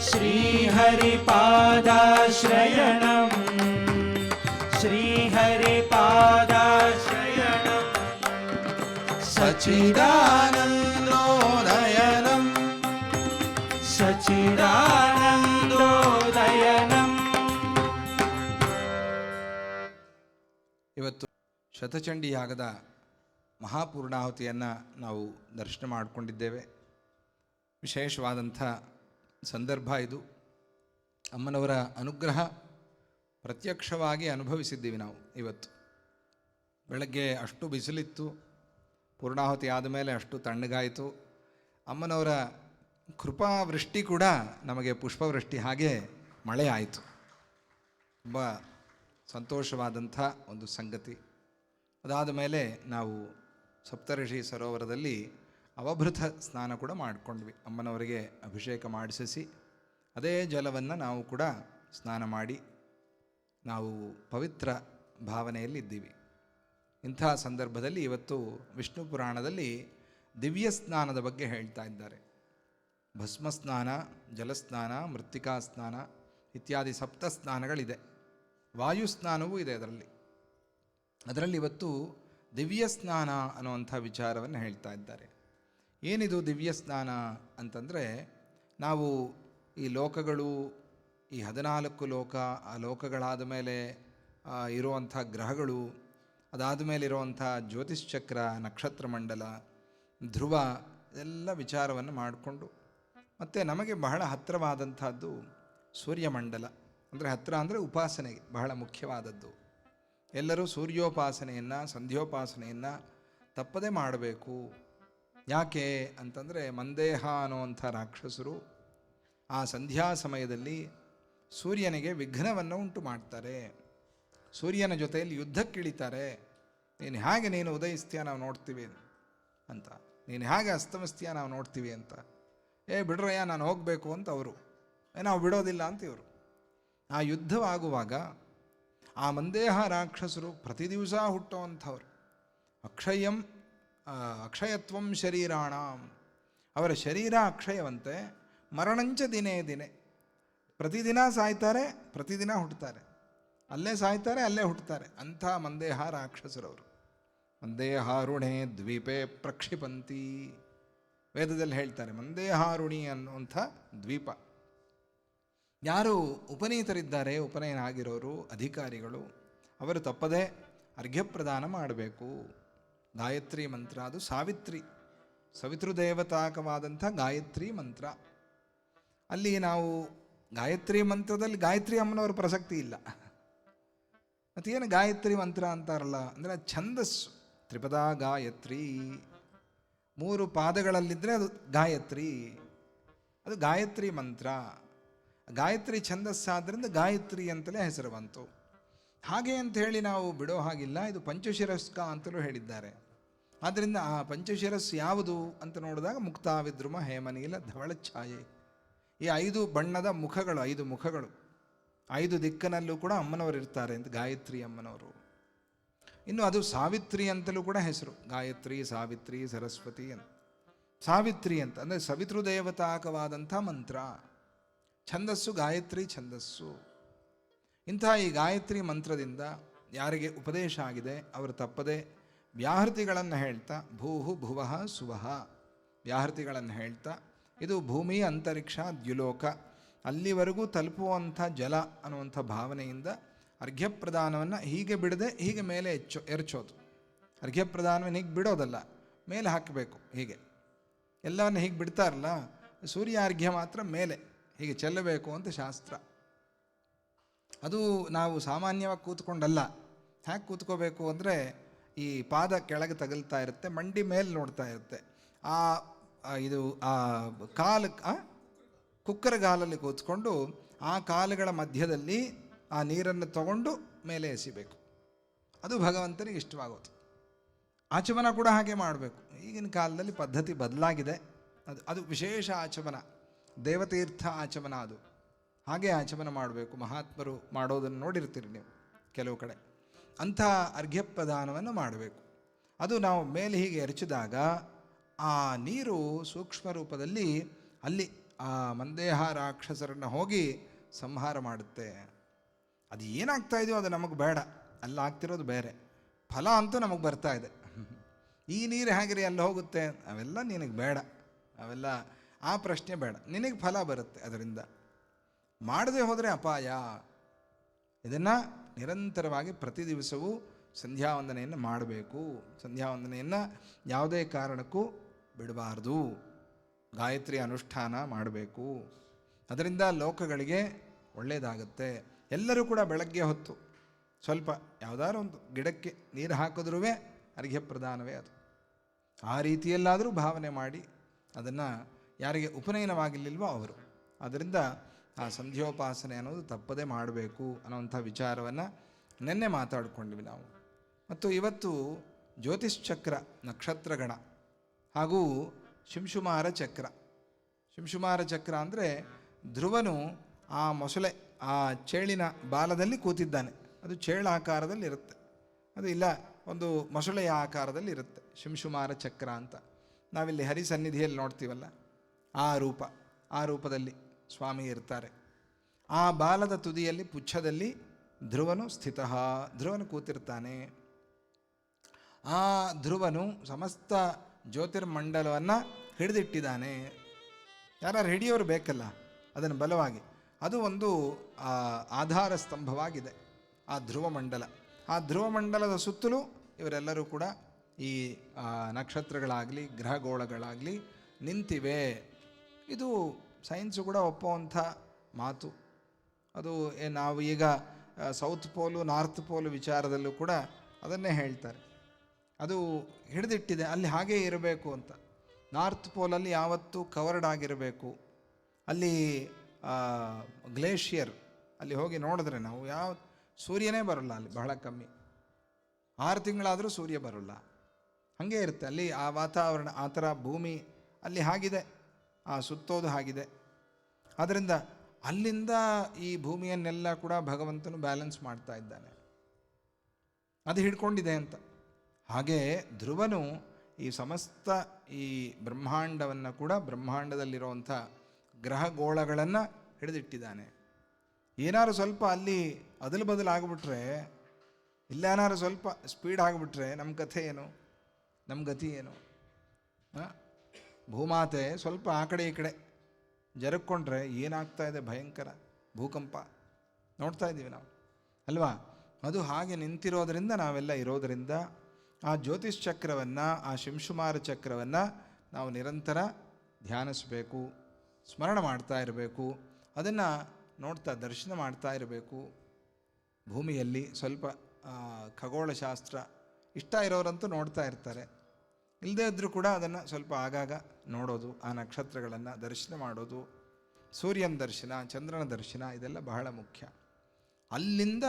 శ్రీహరిపాదాశ్రయణం శ్రీహరిపాదాశ్రయణం. సచిదానందోదయనం సచిదానందోదయనం. ಇವತ್ತು ಶತಚಂಡಿ ಯಾಗದ ಮಹಾಪೂರ್ಣಾಹುತಿಯನ್ನು ನಾವು ದರ್ಶನ ಮಾಡಿಕೊಂಡಿದ್ದೇವೆ. ವಿಶೇಷವಾದಂಥ ಸಂದರ್ಭ ಇದು. ಅಮ್ಮನವರ ಅನುಗ್ರಹ ಪ್ರತ್ಯಕ್ಷವಾಗಿ ಅನುಭವಿಸಿದ್ದೀವಿ ನಾವು ಇವತ್ತು. ಬೆಳಗ್ಗೆ ಅಷ್ಟು ಬಿಸಿಲಿತ್ತು, ಪೂರ್ಣಾಹುತಿ ಆದಮೇಲೆ ಅಷ್ಟು ತಣ್ಣಗಾಯಿತು. ಅಮ್ಮನವರ ಕೃಪಾವೃಷ್ಟಿ ಕೂಡ ನಮಗೆ ಪುಷ್ಪವೃಷ್ಟಿ ಹಾಗೆ ಮಳೆ ಆಯಿತು. ತುಂಬ ಸಂತೋಷವಾದಂಥ ಒಂದು ಸಂಗತಿ. ಅದಾದ ಮೇಲೆ ನಾವು ಸಪ್ತಋಷಿ ಸರೋವರದಲ್ಲಿ ಅವಭೃತ ಸ್ನಾನ ಕೂಡ ಮಾಡಿಕೊಂಡ್ವಿ. ಅಮ್ಮನವರಿಗೆ ಅಭಿಷೇಕ ಮಾಡಿಸಿ ಅದೇ ಜಲವನ್ನು ನಾವು ಕೂಡ ಸ್ನಾನ ಮಾಡಿ ನಾವು ಪವಿತ್ರ ಭಾವನೆಯಲ್ಲಿದ್ದೀವಿ. ಇಂಥ ಸಂದರ್ಭದಲ್ಲಿ ಇವತ್ತು ವಿಷ್ಣು ಪುರಾಣದಲ್ಲಿ ದಿವ್ಯ ಸ್ನಾನದ ಬಗ್ಗೆ ಹೇಳ್ತಾ ಇದ್ದಾರೆ. ಭಸ್ಮ ಸ್ನಾನ, ಜಲಸ್ನಾನ, ಮೃತ್ತಿಕಾ ಸ್ನಾನ ಇತ್ಯಾದಿ ಸಪ್ತ ಸ್ನಾನಗಳಿದೆ. ವಾಯು ಸ್ನಾನವೂ ಇದೆ ಅದರಲ್ಲಿ ಇವತ್ತು ದಿವ್ಯ ಸ್ನಾನ ಅನ್ನುವಂಥ ವಿಚಾರವನ್ನು ಹೇಳ್ತಾ ಇದ್ದಾರೆ. ಏನಿದು ದಿವ್ಯ ಸ್ನಾನ ಅಂತಂದರೆ, ನಾವು ಈ ಲೋಕಗಳು, ಈ 14 ಲೋಕ, ಆ ಲೋಕಗಳಾದ ಮೇಲೆ ಇರುವಂಥ ಗ್ರಹಗಳು, ಅದಾದ ಮೇಲೆ ಇರುವಂಥ ಜ್ಯೋತಿಷ್ಚಕ್ರ, ನಕ್ಷತ್ರ ಮಂಡಲ, ಧ್ರುವ, ಇದೆಲ್ಲ ವಿಚಾರವನ್ನು ಮಾಡಿಕೊಂಡು, ಮತ್ತು ನಮಗೆ ಬಹಳ ಹತ್ತಿರವಾದಂಥದ್ದು ಸೂರ್ಯಮಂಡಲ. ಅಂದರೆ ಹತ್ತಿರ ಅಂದರೆ ಉಪಾಸನೆಗೆ ಬಹಳ ಮುಖ್ಯವಾದದ್ದು. ಎಲ್ಲರೂ ಸೂರ್ಯೋಪಾಸನೆಯನ್ನು, ಸಂಧ್ಯೋಪಾಸನೆಯನ್ನು ತಪ್ಪದೇ ಮಾಡಬೇಕು. ಯಾಕೆ ಅಂತಂದರೆ, ಮಂದೇಹ ಅನ್ನುವಂಥ ರಾಕ್ಷಸರು ಆ ಸಂಧ್ಯಾ ಸಮಯದಲ್ಲಿ ಸೂರ್ಯನಿಗೆ ವಿಘ್ನವನ್ನು ಉಂಟು ಮಾಡ್ತಾರೆ. ಸೂರ್ಯನ ಜೊತೆಯಲ್ಲಿ ಯುದ್ಧಕ್ಕಿಳಿತಾರೆ. ನೀನು ಉದಯಿಸ್ತೀಯ ನಾವು ನೋಡ್ತೀವಿ ಅಂತ, ನೀನು ಹೇಗೆ ಅಸ್ತಮಿಸ್ತೀಯ ನಾವು ನೋಡ್ತೀವಿ ಅಂತ. ಬಿಡ್ರಯ್ಯ ನಾನು ಹೋಗಬೇಕು ಅಂತ ಅವರು, ನಾವು ಬಿಡೋದಿಲ್ಲ ಅಂತ ಇವರು. ಆ ಯುದ್ಧವಾಗುವಾಗ ಆ ಮಂದೇಹ ರಾಕ್ಷಸರು ಪ್ರತಿ ದಿವಸ ಹುಟ್ಟುವಂಥವ್ರು. ಅಕ್ಷಯತ್ವಂ ಶರೀರಾಣ, ಅವರ ಶರೀರ ಅಕ್ಷಯವಂತೆ. ಮರಣಂಚ ದಿನೇ ದಿನೇ, ಪ್ರತಿದಿನ ಸಾಯ್ತಾರೆ, ಪ್ರತಿದಿನ ಹುಟ್ಟುತ್ತಾರೆ. ಅಲ್ಲೇ ಸಾಯ್ತಾರೆ, ಅಲ್ಲೇ ಹುಟ್ಟುತ್ತಾರೆ. ಅಂಥ ಮಂದೇಹ ರಾಕ್ಷಸರವರು. ಮಂದೇಹಾರುಣೆ ದ್ವೀಪೆ ಪ್ರಕ್ಷಿಪಂತಿ, ವೇದದಲ್ಲಿ ಹೇಳ್ತಾರೆ. ಮಂದೇಹಾರುಣಿ ಅನ್ನುವಂಥ ದ್ವೀಪ. ಯಾರು ಉಪನೀತರಿದ್ದಾರೆ, ಉಪನಯನ ಆಗಿರೋರು, ಅಧಿಕಾರಿಗಳು, ಅವರು ತಪ್ಪದೇ ಅರ್ಘ್ಯಪ್ರದಾನ ಮಾಡಬೇಕು. ಗಾಯತ್ರಿ ಮಂತ್ರ, ಅದು ಸಾವಿತ್ರಿ, ಸವಿತೃದೇವತಾಕವಾದಂಥ ಗಾಯತ್ರಿ ಮಂತ್ರ. ಅಲ್ಲಿ ನಾವು ಗಾಯತ್ರಿ ಮಂತ್ರದಲ್ಲಿ ಗಾಯತ್ರಿ ಅಮ್ಮನವ್ರ ಪ್ರಸಕ್ತಿ ಇಲ್ಲ. ಮತ್ತೇನು ಗಾಯತ್ರಿ ಮಂತ್ರ ಅಂತಾರಲ್ಲ ಅಂದರೆ ಛಂದಸ್ಸು. ತ್ರಿಪದ ಗಾಯತ್ರಿ, 3 ಪಾದಗಳಲ್ಲಿದ್ದರೆ ಅದು ಗಾಯತ್ರಿ, ಅದು ಗಾಯತ್ರಿ ಮಂತ್ರ. ಗಾಯತ್ರಿ ಛಂದಸ್ಸಾದ್ದರಿಂದ ಗಾಯತ್ರಿ ಅಂತಲೇ ಹೆಸರು ಬಂತು. ಹಾಗೆ ಅಂತ ಹೇಳಿ ನಾವು ಬಿಡೋ ಹಾಗಿಲ್ಲ. ಇದು ಪಂಚಶಿರಸ್ಕ ಅಂತಲೂ ಹೇಳಿದ್ದಾರೆ. ಆದ್ದರಿಂದ ಆ ಪಂಚಶಿರಸ್ ಯಾವುದು ಅಂತ ನೋಡಿದಾಗ ಮುಕ್ತಾ ವಿದ್ರುಮ ಹೇಮನೀಲ ಧವಳ ಛಾಯೆ, ಈ 5 ಬಣ್ಣದ ಮುಖಗಳು, 5 ಮುಖಗಳು, 5 ದಿಕ್ಕಿನಲ್ಲೂ ಕೂಡ ಅಮ್ಮನವರು ಇರ್ತಾರೆ ಅಂತ ಗಾಯತ್ರಿ ಅಮ್ಮನವರು. ಇನ್ನು ಅದು ಸಾವಿತ್ರಿ ಅಂತಲೂ ಕೂಡ ಹೆಸರು. ಗಾಯತ್ರಿ, ಸಾವಿತ್ರಿ, ಸರಸ್ವತಿ ಅಂತ. ಸಾವಿತ್ರಿ ಅಂತ ಅಂದರೆ ಸವಿತೃದೇವತಾಕವಾದಂಥ ಮಂತ್ರ. ಛಂದಸ್ಸು ಗಾಯತ್ರಿ ಛಂದಸ್ಸು. ಇಂಥ ಈ ಗಾಯತ್ರಿ ಮಂತ್ರದಿಂದ ಯಾರಿಗೆ ಉಪದೇಶ ಆಗಿದೆ ಅವರು ತಪ್ಪದೆ ವ್ಯಾಹೃತಿಗಳನ್ನು ಹೇಳ್ತಾ ಭೂಹು ಭುವಃ ಸುವಃ ವ್ಯಾಹೃತಿಗಳನ್ನು ಹೇಳ್ತಾ ಇದು ಭೂಮಿ ಅಂತರಿಕ್ಷ ದ್ಯುಲೋಕ ಅಲ್ಲಿವರೆಗೂ ತಲುಪುವಂಥ ಜಲ ಅನ್ನುವಂಥ ಭಾವನೆಯಿಂದ ಅರ್ಘ್ಯಪ್ರದಾನವನ್ನು ಹೀಗೆ ಬಿಡದೆ ಹೀಗೆ ಮೇಲೆ ಎರಚೋದು. ಅರ್ಘ್ಯಪ್ರದಾನವನ್ನು ಹೀಗೆ ಬಿಡೋದಲ್ಲ, ಮೇಲೆ ಹಾಕಬೇಕು. ಹೀಗೆ ಎಲ್ಲವನ್ನು ಹೀಗೆ ಬಿಡ್ತಾರಲ್ಲ, ಸೂರ್ಯಾರ್ಘ್ಯ ಮಾತ್ರ ಮೇಲೆ ಹೀಗೆ ಚೆಲ್ಲಬೇಕು ಅಂತ ಶಾಸ್ತ್ರ. ಅದು ನಾವು ಸಾಮಾನ್ಯವಾಗಿ ಕೂತ್ಕೊಂಡಲ್ಲ. ಹ್ಯಾಕೆ ಕೂತ್ಕೋಬೇಕು ಅಂದರೆ ಈ ಪಾದ ಕೆಳಗೆ ತಗಲ್ತಾ ಇರುತ್ತೆ, ಮಂಡಿ ಮೇಲೆ ನೋಡ್ತಾ ಇರುತ್ತೆ. ಇದು ಕಾಲು ಕುಕ್ಕರಗಾಲಲ್ಲಿ ಕೂತ್ಕೊಂಡು ಆ ಕಾಲುಗಳ ಮಧ್ಯದಲ್ಲಿ ಆ ನೀರನ್ನು ತಗೊಂಡು ಮೇಲೆ ಎಸಿಬೇಕು. ಅದು ಭಗವಂತನಿಗೆ ಇಷ್ಟವಾಗೋದು. ಆಚಮನ ಕೂಡ ಹಾಗೆ ಮಾಡಬೇಕು. ಈಗಿನ ಕಾಲದಲ್ಲಿ ಪದ್ಧತಿ ಬದಲಾಗಿದೆ. ಅದು ವಿಶೇಷ ಆಚಮನ, ದೇವತೀರ್ಥ ಆಚಮನ. ಅದು ಹಾಗೆ ಆಚಮನ ಮಾಡಬೇಕು. ಮಹಾತ್ಮರು ಮಾಡೋದನ್ನು ನೋಡಿರ್ತೀರಿ ನೀವು ಕೆಲವು ಕಡೆ. ಅಂಥ ಅರ್ಘ್ಯಪ್ರದಾನವನ್ನು ಮಾಡಬೇಕು. ಅದು ನಾವು ಮೇಲೆ ಹೀಗೆ ಎರಚಿದಾಗ ಆ ನೀರು ಸೂಕ್ಷ್ಮ ರೂಪದಲ್ಲಿ ಅಲ್ಲಿ ಆ ಮಂದೇಹ ರಾಕ್ಷಸರನ್ನು ಹೋಗಿ ಸಂಹಾರ ಮಾಡುತ್ತೆ. ಅದು ಏನಾಗ್ತಾ ಇದೆಯೋ ಅದು ನಮಗೆ ಬೇಡ, ಅಲ್ಲಿ ಆಗ್ತಿರೋದು ಬೇರೆ. ಫಲ ಅಂತೂ ನಮಗೆ ಬರ್ತಾ ಇದೆ. ಈ ನೀರು ಹೇಗಿರಿ ಅಲ್ಲಿ ಹೋಗುತ್ತೆ, ಅವೆಲ್ಲ ನಿನಗೆ ಬೇಡ, ಅವೆಲ್ಲ ಆ ಪ್ರಶ್ನೆ ಬೇಡ. ನಿನಗೆ ಫಲ ಬರುತ್ತೆ ಅದರಿಂದ. ಮಾಡದೆ ಹೋದರೆ ಅಪಾಯ. ಇದನ್ನು ನಿರಂತರವಾಗಿ ಪ್ರತಿ ದಿವಸವೂ ಸಂಧ್ಯಾವಂದನೆಯನ್ನು ಮಾಡಬೇಕು. ಸಂಧ್ಯಾವಂದನೆಯನ್ನು ಯಾವುದೇ ಕಾರಣಕ್ಕೂ ಬಿಡಬಾರ್ದು. ಗಾಯತ್ರಿ ಅನುಷ್ಠಾನ ಮಾಡಬೇಕು. ಅದರಿಂದ ಲೋಕಗಳಿಗೆ ಒಳ್ಳೆಯದಾಗುತ್ತೆ. ಎಲ್ಲರೂ ಕೂಡ ಬೆಳಗ್ಗೆ ಹೊತ್ತು ಸ್ವಲ್ಪ ಯಾವುದಾದ್ರು ಒಂದು ಗಿಡಕ್ಕೆ ನೀರು ಹಾಕಿದ್ರೂ ಅರ್ಘ್ಯಪ್ರದಾನವೇ ಅದು. ಆ ರೀತಿಯಲ್ಲಾದರೂ ಭಾವನೆ ಮಾಡಿ ಅದನ್ನು ಯಾರಿಗೆ ಉಪನಯನವಾಗಿರ್ಲಿಲ್ವೋ ಅವರು. ಅದರಿಂದ ಆ ಸಂಧ್ಯೋಪಾಸನೆ ಅನ್ನೋದು ತಪ್ಪದೇ ಮಾಡಬೇಕು ಅನ್ನೋಂಥ ವಿಚಾರವನ್ನು ನಿನ್ನೆ ಮಾತಾಡಿಕೊಂಡ್ವಿ ನಾವು. ಮತ್ತು ಇವತ್ತು ಜ್ಯೋತಿಷ್ಚಕ್ರ ನಕ್ಷತ್ರಗಣ ಹಾಗೂ ಶಿಂಶುಮಾರ ಚಕ್ರ. ಶಿಂಶುಮಾರ ಚಕ್ರ ಅಂದರೆ ಧ್ರುವನು ಆ ಮೊಸಳೆ ಆ ಚೇಳಿನ ಬಾಲದಲ್ಲಿ ಕೂತಿದ್ದಾನೆ. ಅದು ಚೇಳ ಆಕಾರದಲ್ಲಿ ಇರುತ್ತೆ, ಅದು ಇಲ್ಲ ಒಂದು ಮೊಸಳೆಯ ಆಕಾರದಲ್ಲಿ ಇರುತ್ತೆ. ಶಿಂಶುಮಾರ ಚಕ್ರ ಅಂತ ನಾವಿಲ್ಲಿ ಹರಿಸನ್ನಿಧಿಯಲ್ಲಿ ನೋಡ್ತೀವಲ್ಲ, ಆ ರೂಪದಲ್ಲಿ ಸ್ವಾಮಿ ಇರ್ತಾರೆ. ಆ ಬಾಲದ ತುದಿಯಲ್ಲಿ ಪುಚ್ಛದಲ್ಲಿ ಧ್ರುವನು ಸ್ಥಿತಃ, ಧ್ರುವನು ಕೂತಿರ್ತಾನೆ. ಆ ಧ್ರುವನು ಸಮಸ್ತ ಜ್ಯೋತಿರ್ಮಂಡಲವನ್ನು ಹಿಡಿದಿಟ್ಟಿದ್ದಾನೆ. ಯಾರು ಹಿಡಿಯೋರು ಬೇಕಲ್ಲ ಅದನ್ನು ಬಲವಾಗಿ. ಅದು ಒಂದು ಆಧಾರ ಸ್ತಂಭವಾಗಿದೆ ಆ ಧ್ರುವಮಂಡಲ. ಆ ಧ್ರುವಮಂಡಲದ ಸುತ್ತಲೂ ಇವರೆಲ್ಲರೂ ಕೂಡ ಈ ನಕ್ಷತ್ರಗಳಾಗಲಿ ಗ್ರಹಗೋಳಗಳಾಗಲಿ ನಿಂತಿವೆ. ಇದು ಸೈನ್ಸು ಕೂಡ ಒಪ್ಪುವಂಥ ಮಾತು. ಅದು ನಾವು ಈಗ ಸೌತ್ ಪೋಲು ನಾರ್ತ್ ಪೋಲು ವಿಚಾರದಲ್ಲೂ ಕೂಡ ಅದನ್ನೇ ಹೇಳ್ತಾರೆ. ಅದು ಹಿಡಿದಿಟ್ಟಿದೆ, ಅಲ್ಲಿ ಹಾಗೇ ಇರಬೇಕು ಅಂತ. ನಾರ್ತ್ ಪೋಲಲ್ಲಿ ಯಾವತ್ತೂ ಕವರ್ಡ್ ಆಗಿರಬೇಕು. ಅಲ್ಲಿ ಗ್ಲೇಷಿಯರ್ ಅಲ್ಲಿ ಹೋಗಿ ನೋಡಿದ್ರೆ ನಾವು ಸೂರ್ಯನೇ ಬರೋಲ್ಲ ಅಲ್ಲಿ, ಬಹಳ ಕಮ್ಮಿ. 6 ತಿಂಗಳಾದರೂ ಸೂರ್ಯ ಬರೋಲ್ಲ, ಹಾಗೇ ಇರುತ್ತೆ ಅಲ್ಲಿ ಆ ವಾತಾವರಣ. ಆ ಥರ ಭೂಮಿ ಅಲ್ಲಿ ಹಾಗಿದೆ, ಆ ಸುತ್ತೋದು ಹಾಗಿದೆ. ಆದ್ದರಿಂದ ಅಲ್ಲಿಂದ ಈ ಭೂಮಿಯನ್ನೆಲ್ಲ ಕೂಡ ಭಗವಂತನು ಬ್ಯಾಲೆನ್ಸ್ ಮಾಡ್ತಾ ಇದ್ದಾನೆ. ಅದು ಹಿಡ್ಕೊಂಡಿದೆ ಅಂತ. ಹಾಗೇ ಧ್ರುವನು ಈ ಸಮಸ್ತ ಈ ಬ್ರಹ್ಮಾಂಡವನ್ನು ಕೂಡ, ಬ್ರಹ್ಮಾಂಡದಲ್ಲಿರುವಂಥ ಗ್ರಹಗೋಳಗಳನ್ನು ಹಿಡಿದಿಟ್ಟಿದ್ದಾನೆ. ಏನಾದ್ರು ಸ್ವಲ್ಪ ಅಲ್ಲಿ ಅದಲು ಬದಲು ಆಗಿಬಿಟ್ರೆ, ಇಲ್ಲೇನಾದ್ರು ಸ್ವಲ್ಪ ಸ್ಪೀಡ್ ಆಗಿಬಿಟ್ರೆ ನಮ್ಮ ಕಥೆ ಏನು, ನಮ್ಮ ಗತಿ ಏನು? ಭೂಮಾತೆ ಸ್ವಲ್ಪ ಆ ಕಡೆ ಈ ಕಡೆ ಜರಕ್ಕೊಂಡ್ರೆ ಏನಾಗ್ತಾ ಇದೆ, ಭಯಂಕರ ಭೂಕಂಪ ನೋಡ್ತಾ ಇದ್ದೀವಿ ನಾವು ಅಲ್ವಾ. ಅದು ಹಾಗೆ ನಿಂತಿರೋದರಿಂದ ನಾವೆಲ್ಲ ಇರೋದರಿಂದ ಆ ಜ್ಯೋತಿಷ್ ಚಕ್ರವನ್ನು, ಆ ಶಿಂಶುಮಾರ ಚಕ್ರವನ್ನು ನಾವು ನಿರಂತರ ಧ್ಯಾನಿಸಬೇಕು, ಸ್ಮರಣ ಮಾಡ್ತಾ ಇರಬೇಕು. ಅದನ್ನು ನೋಡ್ತಾ ದರ್ಶನ ಮಾಡ್ತಾ ಇರಬೇಕು. ಭೂಮಿಯಲ್ಲಿ ಸ್ವಲ್ಪ ಖಗೋಳಶಾಸ್ತ್ರ ಇಷ್ಟ ಇರೋರಂತೂ ನೋಡ್ತಾ ಇರ್ತಾರೆ. ಇಲ್ಲದೇ ಇದ್ದರೂ ಕೂಡ ಅದನ್ನು ಸ್ವಲ್ಪ ಆಗಾಗ ನೋಡೋದು, ಆ ನಕ್ಷತ್ರಗಳನ್ನು ದರ್ಶನ ಮಾಡೋದು, ಸೂರ್ಯನ ದರ್ಶನ, ಚಂದ್ರನ ದರ್ಶನ, ಇದೆಲ್ಲ ಬಹಳ ಮುಖ್ಯ. ಅಲ್ಲಿಂದ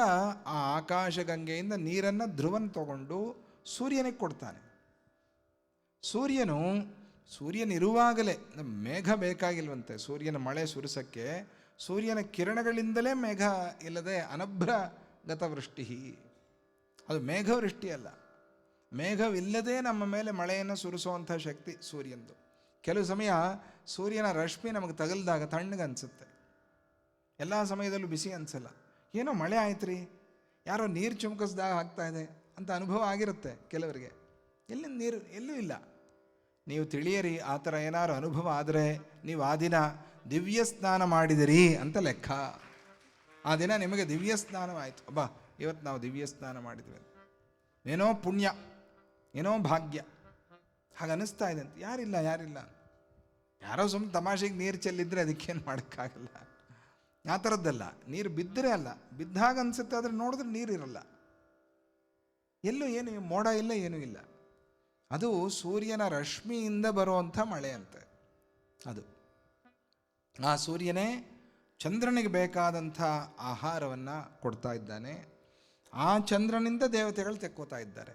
ಆ ಆಕಾಶಗಂಗೆಯಿಂದ ನೀರನ್ನು ಧ್ರುವನ್ ತಗೊಂಡು ಸೂರ್ಯನಿಗೆ ಕೊಡ್ತಾನೆ. ಸೂರ್ಯನಿರುವಾಗಲೇ ಮೇಘ ಬೇಕಾಗಿಲ್ವಂತೆ. ಸೂರ್ಯನ ಮಳೆ ಸುರಿಸೋಕ್ಕೆ ಸೂರ್ಯನ ಕಿರಣಗಳಿಂದಲೇ ಮೇಘ ಇಲ್ಲದೆ ಅನಭ್ರಗತ ವೃಷ್ಟಿ. ಅದು ಮೇಘವೃಷ್ಟಿ ಅಲ್ಲ, ಮೇಘವಿಲ್ಲದೆ ನಮ್ಮ ಮೇಲೆ ಮಳೆಯನ್ನು ಸುರಿಸುವಂಥ ಶಕ್ತಿ ಸೂರ್ಯಂದು. ಕೆಲವು ಸಮಯ ಸೂರ್ಯನ ರಶ್ಮಿ ನಮಗೆ ತಗಲ್ದಾಗ ತಣ್ಣಗೆ ಅನಿಸುತ್ತೆ. ಎಲ್ಲ ಸಮಯದಲ್ಲೂ ಬಿಸಿ ಅನಿಸಲ್ಲ. ಏನೋ ಮಳೆ ಆಯ್ತು ರೀ, ಯಾರೋ ನೀರು ಚುಮ್ಕಿಸ್ದಾಗ ಆಗ್ತಾ ಇದೆ ಅಂತ ಅನುಭವ ಆಗಿರುತ್ತೆ ಕೆಲವರಿಗೆ. ಎಲ್ಲಿಂದ ನೀರು ಎಲ್ಲೂ ಇಲ್ಲ. ನೀವು ತಿಳಿಯರಿ, ಆ ಥರ ಏನಾದ್ರು ಅನುಭವ ಆದರೆ ನೀವು ಆ ದಿನ ದಿವ್ಯ ಸ್ನಾನ ಮಾಡಿದಿರಿ ಅಂತ ಲೆಕ್ಕ. ಆ ದಿನ ನಿಮಗೆ ದಿವ್ಯ ಸ್ನಾನವಾಯಿತು. ಅಬ್ಬಾ ಇವತ್ತು ನಾವು ದಿವ್ಯ ಸ್ನಾನ ಮಾಡಿದ್ವಿ, ಏನೋ ಪುಣ್ಯ, ಏನೋ ಭಾಗ್ಯ, ಹಾಗೆ ಅನ್ನಿಸ್ತಾ ಇದೆ ಅಂತ. ಯಾರಿಲ್ಲ, ಯಾರೋ ಸುಮ್ಮನೆ ತಮಾಷೆಗೆ ನೀರು ಚೆಲ್ಲಿದ್ರೆ ಅದಕ್ಕೇನು ಮಾಡೋಕ್ಕಾಗಲ್ಲ. ಆ ಥರದ್ದಲ್ಲ. ನೀರು ಬಿದ್ದರೆ ಅಲ್ಲ, ಬಿದ್ದಾಗ ಅನಿಸುತ್ತೆ, ಆದರೆ ನೋಡಿದ್ರೆ ನೀರಿರಲ್ಲ, ಎಲ್ಲೂ ಏನು ಮೋಡ ಇಲ್ಲ, ಏನೂ ಇಲ್ಲ. ಅದು ಸೂರ್ಯನ ರಶ್ಮಿಯಿಂದ ಬರುವಂಥ ಮಳೆ ಅಂತೆ. ಅದು ಆ ಸೂರ್ಯನೇ ಚಂದ್ರನಿಗೆ ಬೇಕಾದಂಥ ಆಹಾರವನ್ನು ಕೊಡ್ತಾ ಇದ್ದಾನೆ. ಆ ಚಂದ್ರನಿಂದ ದೇವತೆಗಳು ತೆಕ್ಕೋತಾ ಇದ್ದಾರೆ.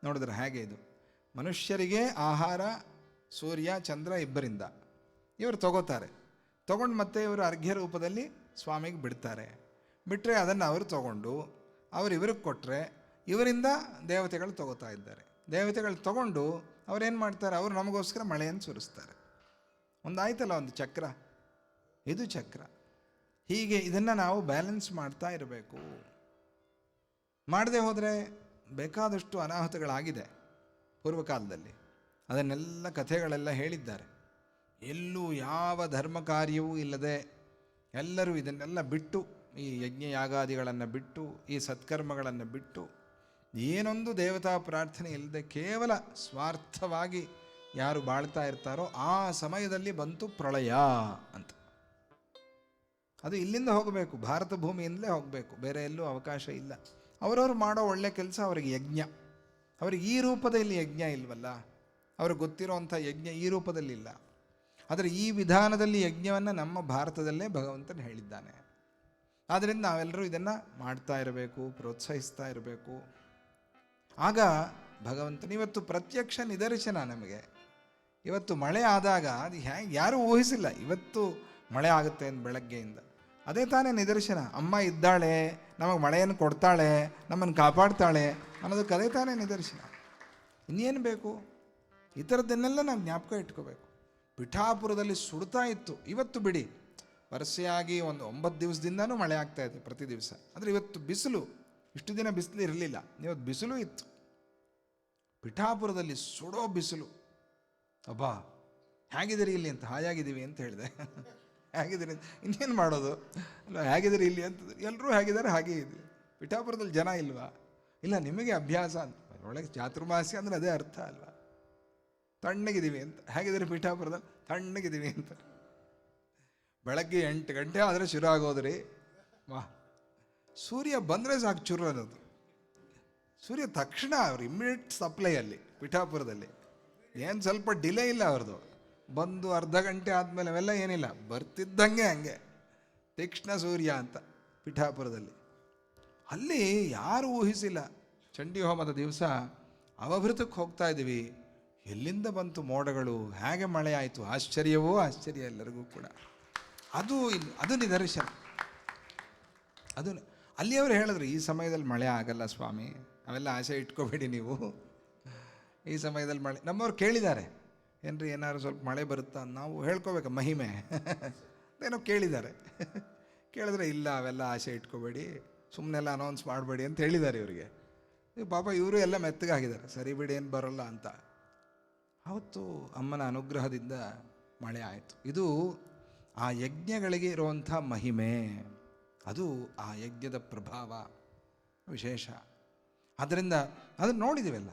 ನೋಡಿದ್ರೆ ಹೇಗೆ ಇದು, ಮನುಷ್ಯರಿಗೆ ಆಹಾರ ಸೂರ್ಯ ಚಂದ್ರ ಇಬ್ಬರಿಂದ ಇವರು ತಗೋತಾರೆ. ತಗೊಂಡು ಮತ್ತೆ ಇವರು ಅರ್ಘ್ಯ ರೂಪದಲ್ಲಿ ಸ್ವಾಮಿಗೆ ಬಿಡ್ತಾರೆ. ಬಿಟ್ಟರೆ ಅದನ್ನು ಅವರು ತಗೊಂಡು ಇವ್ರಿಗೆ ಕೊಟ್ಟರೆ ಇವರಿಂದ ದೇವತೆಗಳು ತಗೋತಾ ಇದ್ದಾರೆ. ದೇವತೆಗಳು ತಗೊಂಡು ಅವ್ರೇನು ಮಾಡ್ತಾರೆ, ಅವರು ನಮಗೋಸ್ಕರ ಮಳೆಯನ್ನು ಸುರಿಸ್ತಾರೆ. ಒಂದಾಯ್ತಲ್ಲ, ಒಂದು ಚಕ್ರ, ಇದು ಚಕ್ರ. ಹೀಗೆ ಇದನ್ನು ನಾವು ಬ್ಯಾಲೆನ್ಸ್ ಮಾಡ್ತಾ ಇರಬೇಕು. ಮಾಡದೆ ಹೋದರೆ ಬೇಕಾದಷ್ಟು ಅನಾಹುತಗಳಾಗಿದೆ ಪೂರ್ವಕಾಲದಲ್ಲಿ. ಅದನ್ನೆಲ್ಲ ಕಥೆಗಳೆಲ್ಲ ಹೇಳಿದ್ದಾರೆ. ಎಲ್ಲೂ ಯಾವ ಧರ್ಮ ಕಾರ್ಯವೂ ಇಲ್ಲದೆ ಎಲ್ಲರೂ ಇದನ್ನೆಲ್ಲ ಬಿಟ್ಟು, ಈ ಯಜ್ಞ ಯಾಗಾದಿಗಳನ್ನು ಬಿಟ್ಟು, ಈ ಸತ್ಕರ್ಮಗಳನ್ನು ಬಿಟ್ಟು, ಏನೊಂದು ದೇವತಾ ಪ್ರಾರ್ಥನೆ ಇಲ್ಲದೆ ಕೇವಲ ಸ್ವಾರ್ಥವಾಗಿ ಯಾರು ಬಾಳ್ತಾ ಇರ್ತಾರೋ ಆ ಸಮಯದಲ್ಲಿ ಬಂತು ಪ್ರಳಯ ಅಂತ. ಅದು ಇಲ್ಲಿಂದ ಹೋಗಬೇಕು, ಭಾರತ ಭೂಮಿಯಿಂದಲೇ ಹೋಗಬೇಕು, ಬೇರೆ ಎಲ್ಲೂ ಅವಕಾಶ ಇಲ್ಲ. ಅವರವರು ಮಾಡೋ ಒಳ್ಳೆ ಕೆಲಸ ಅವರಿಗೆ ಯಜ್ಞ. ಅವರಿಗೆ ಈ ರೂಪದಲ್ಲಿ ಯಜ್ಞ ಇಲ್ವಲ್ಲ, ಅವ್ರಿಗೆ ಗೊತ್ತಿರೋವಂಥ ಯಜ್ಞ ಈ ರೂಪದಲ್ಲಿ ಇಲ್ಲ. ಆದರೆ ಈ ವಿಧಾನದಲ್ಲಿ ಯಜ್ಞವನ್ನು ನಮ್ಮ ಭಾರತದಲ್ಲೇ ಭಗವಂತನು ಹೇಳಿದ್ದಾನೆ. ಆದ್ದರಿಂದ ನಾವೆಲ್ಲರೂ ಇದನ್ನು ಮಾಡ್ತಾ ಇರಬೇಕು, ಪ್ರೋತ್ಸಾಹಿಸ್ತಾ ಇರಬೇಕು. ಆಗ ಭಗವಂತನ ಇವತ್ತು ಪ್ರತ್ಯಕ್ಷ ನಿದರ್ಶನ ನಮಗೆ. ಇವತ್ತು ಮಳೆ ಆದಾಗ ಅದು ಯಾರೂ ಊಹಿಸಿಲ್ಲ ಇವತ್ತು ಮಳೆ ಆಗುತ್ತೆ ಅಂತ ಬೆಳಗ್ಗೆಯಿಂದ. ಅದೇ ತಾನೇ ನಿದರ್ಶನ. ಅಮ್ಮ ಇದ್ದಾಳೆ, ನಮಗೆ ಮಳೆಯನ್ನು ಕೊಡ್ತಾಳೆ, ನಮ್ಮನ್ನು ಕಾಪಾಡ್ತಾಳೆ ಅನ್ನೋದಕ್ಕೆ ಅದೇ ತಾನೇ ನಿದರ್ಶನ. ಇನ್ನೇನು ಬೇಕು? ಈ ಥರದ್ದನ್ನೆಲ್ಲ ನಾವು ಜ್ಞಾಪಕ ಇಟ್ಕೋಬೇಕು. ಪಿಠಾಪುರದಲ್ಲಿ ಸುಡ್ತಾ ಇತ್ತು, ಇವತ್ತು ಬಿಡಿ, ವರಸೆಯಾಗಿ ಒಂದು 9 ದಿವಸದಿಂದನೂ ಮಳೆ ಆಗ್ತಾ ಇದೆ ಪ್ರತಿ ದಿವಸ. ಆದರೆ ಇವತ್ತು ಬಿಸಿಲು, ಇಷ್ಟು ದಿನ ಬಿಸಿಲು ಇರಲಿಲ್ಲ, ಇವತ್ತು ಬಿಸಿಲು ಇತ್ತು. ಪಿಠಾಪುರದಲ್ಲಿ ಸುಡೋ ಬಿಸಿಲು. ಅಬ್ಬಾ ಹೇಗಿದ್ದೀರಿ ಇಲ್ಲಿ ಅಂತ, ಹಾಯಾಗಿದ್ದೀವಿ ಅಂತ ಹೇಳಿದೆ. ಹೇಗಿದ್ದೀರಿ, ಇನ್ನೇನು ಮಾಡೋದು ಅಲ್ಲ, ಹೇಗಿದ್ದೀರಿ ಇಲ್ಲಿ ಅಂತಂದ್ರೆ ಎಲ್ಲರೂ ಹೇಗಿದ್ದಾರೆ, ಹಾಗೇ ಇದೆ. ಪಿಠಾಪುರದಲ್ಲಿ ಜನ ಇಲ್ವಾ? ಇಲ್ಲ, ನಿಮಗೆ ಅಭ್ಯಾಸ ಅಂತ. ಒಳಗೆ ಚಾತುರ್ಮಾಸ್ಯ ಅಂದರೆ ಅದೇ ಅರ್ಥ ಅಲ್ವಾ? ತಣ್ಣಗಿದ್ದೀವಿ ಅಂತ. ಹೇಗಿದ್ದೀರಿ ಪಿಠಾಪುರದಲ್ಲಿ? ತಣ್ಣಗಿದ್ದೀವಿ ಅಂತ. ಬೆಳಗ್ಗೆ 8 ಗಂಟೆ ಆದರೆ ಶುರು ಆಗೋದ್ರಿ. ವಾಹ್, ಸೂರ್ಯ ಬಂದರೆ ಸಾಕು ಚುರು ಅನ್ನೋದು. ಸೂರ್ಯ ತಕ್ಷಣ ಅವ್ರು ಇಮ್ಮಿಡಿಯೇಟ್ ಸಪ್ಲೈಯಲ್ಲಿ ಪಿಠಾಪುರದಲ್ಲಿ ಏನು ಸ್ವಲ್ಪ ಡಿಲೇ ಇಲ್ಲ ಅವ್ರದ್ದು. ಬಂದು ಅರ್ಧ ಗಂಟೆ ಆದಮೇಲೆ ಅವೆಲ್ಲ ಏನಿಲ್ಲ, ಬರ್ತಿದ್ದಂಗೆ ಹಂಗೆ ತೀಕ್ಷ್ಣ ಸೂರ್ಯ ಅಂತ ಪಿಠಾಪುರದಲ್ಲಿ. ಅಲ್ಲಿ ಯಾರು ಊಹಿಸಿಲ್ಲ. ಚಂಡಿ ಹೋಮದ ದಿವಸ ಅವಭೃತಕ್ಕೆ ಹೋಗ್ತಾ ಇದ್ದೀವಿ, ಎಲ್ಲಿಂದ ಬಂತು ಮೋಡಗಳು, ಹೇಗೆ ಮಳೆ ಆಯಿತು, ಆಶ್ಚರ್ಯವೋ ಆಶ್ಚರ್ಯ ಎಲ್ಲರಿಗೂ ಕೂಡ. ಅದು ನಿದರ್ಶನ. ಅದು ಅಲ್ಲಿ ಅವರು ಹೇಳಿದ್ರು, ಈ ಸಮಯದಲ್ಲಿ ಮಳೆ ಆಗಲ್ಲ ಸ್ವಾಮಿ, ಅವೆಲ್ಲ ಆಸೆ ಇಟ್ಕೋಬೇಡಿ ನೀವು, ಈ ಸಮಯದಲ್ಲಿ ಮಳೆ. ನಮ್ಮವ್ರು ಕೇಳಿದ್ದಾರೆ, ಏನ್ರಿ ಏನಾದ್ರು ಸ್ವಲ್ಪ ಮಳೆ ಬರುತ್ತಾ, ನಾವು ಹೇಳ್ಕೋಬೇಕು ಮಹಿಮೆ ಏನೋ ಕೇಳಿದ್ದಾರೆ. ಕೇಳಿದ್ರೆ ಇಲ್ಲ ಅವೆಲ್ಲ ಆಸೆ ಇಟ್ಕೋಬೇಡಿ, ಸುಮ್ಮನೆಲ್ಲ ಅನೌನ್ಸ್ ಮಾಡಬೇಡಿ ಅಂತ ಹೇಳಿದ್ದಾರೆ ಇವರಿಗೆ. ಪಾಪ ಇವರು ಎಲ್ಲ ಮೆತ್ತಗಾಗಿದ್ದಾರೆ, ಸರಿ ಬಿಡಿ ಏನು ಬರೋಲ್ಲ ಅಂತ. ಅವತ್ತು ಅಮ್ಮನ ಅನುಗ್ರಹದಿಂದ ಮಳೆ ಆಯಿತು. ಇದು ಆ ಯಜ್ಞಗಳಿಗೆ ಇರುವಂಥ ಮಹಿಮೆ, ಅದು ಆ ಯಜ್ಞದ ಪ್ರಭಾವ ವಿಶೇಷ. ಆದ್ದರಿಂದ ಅದನ್ನು ನೋಡಿದ್ದೀವಲ್ಲ,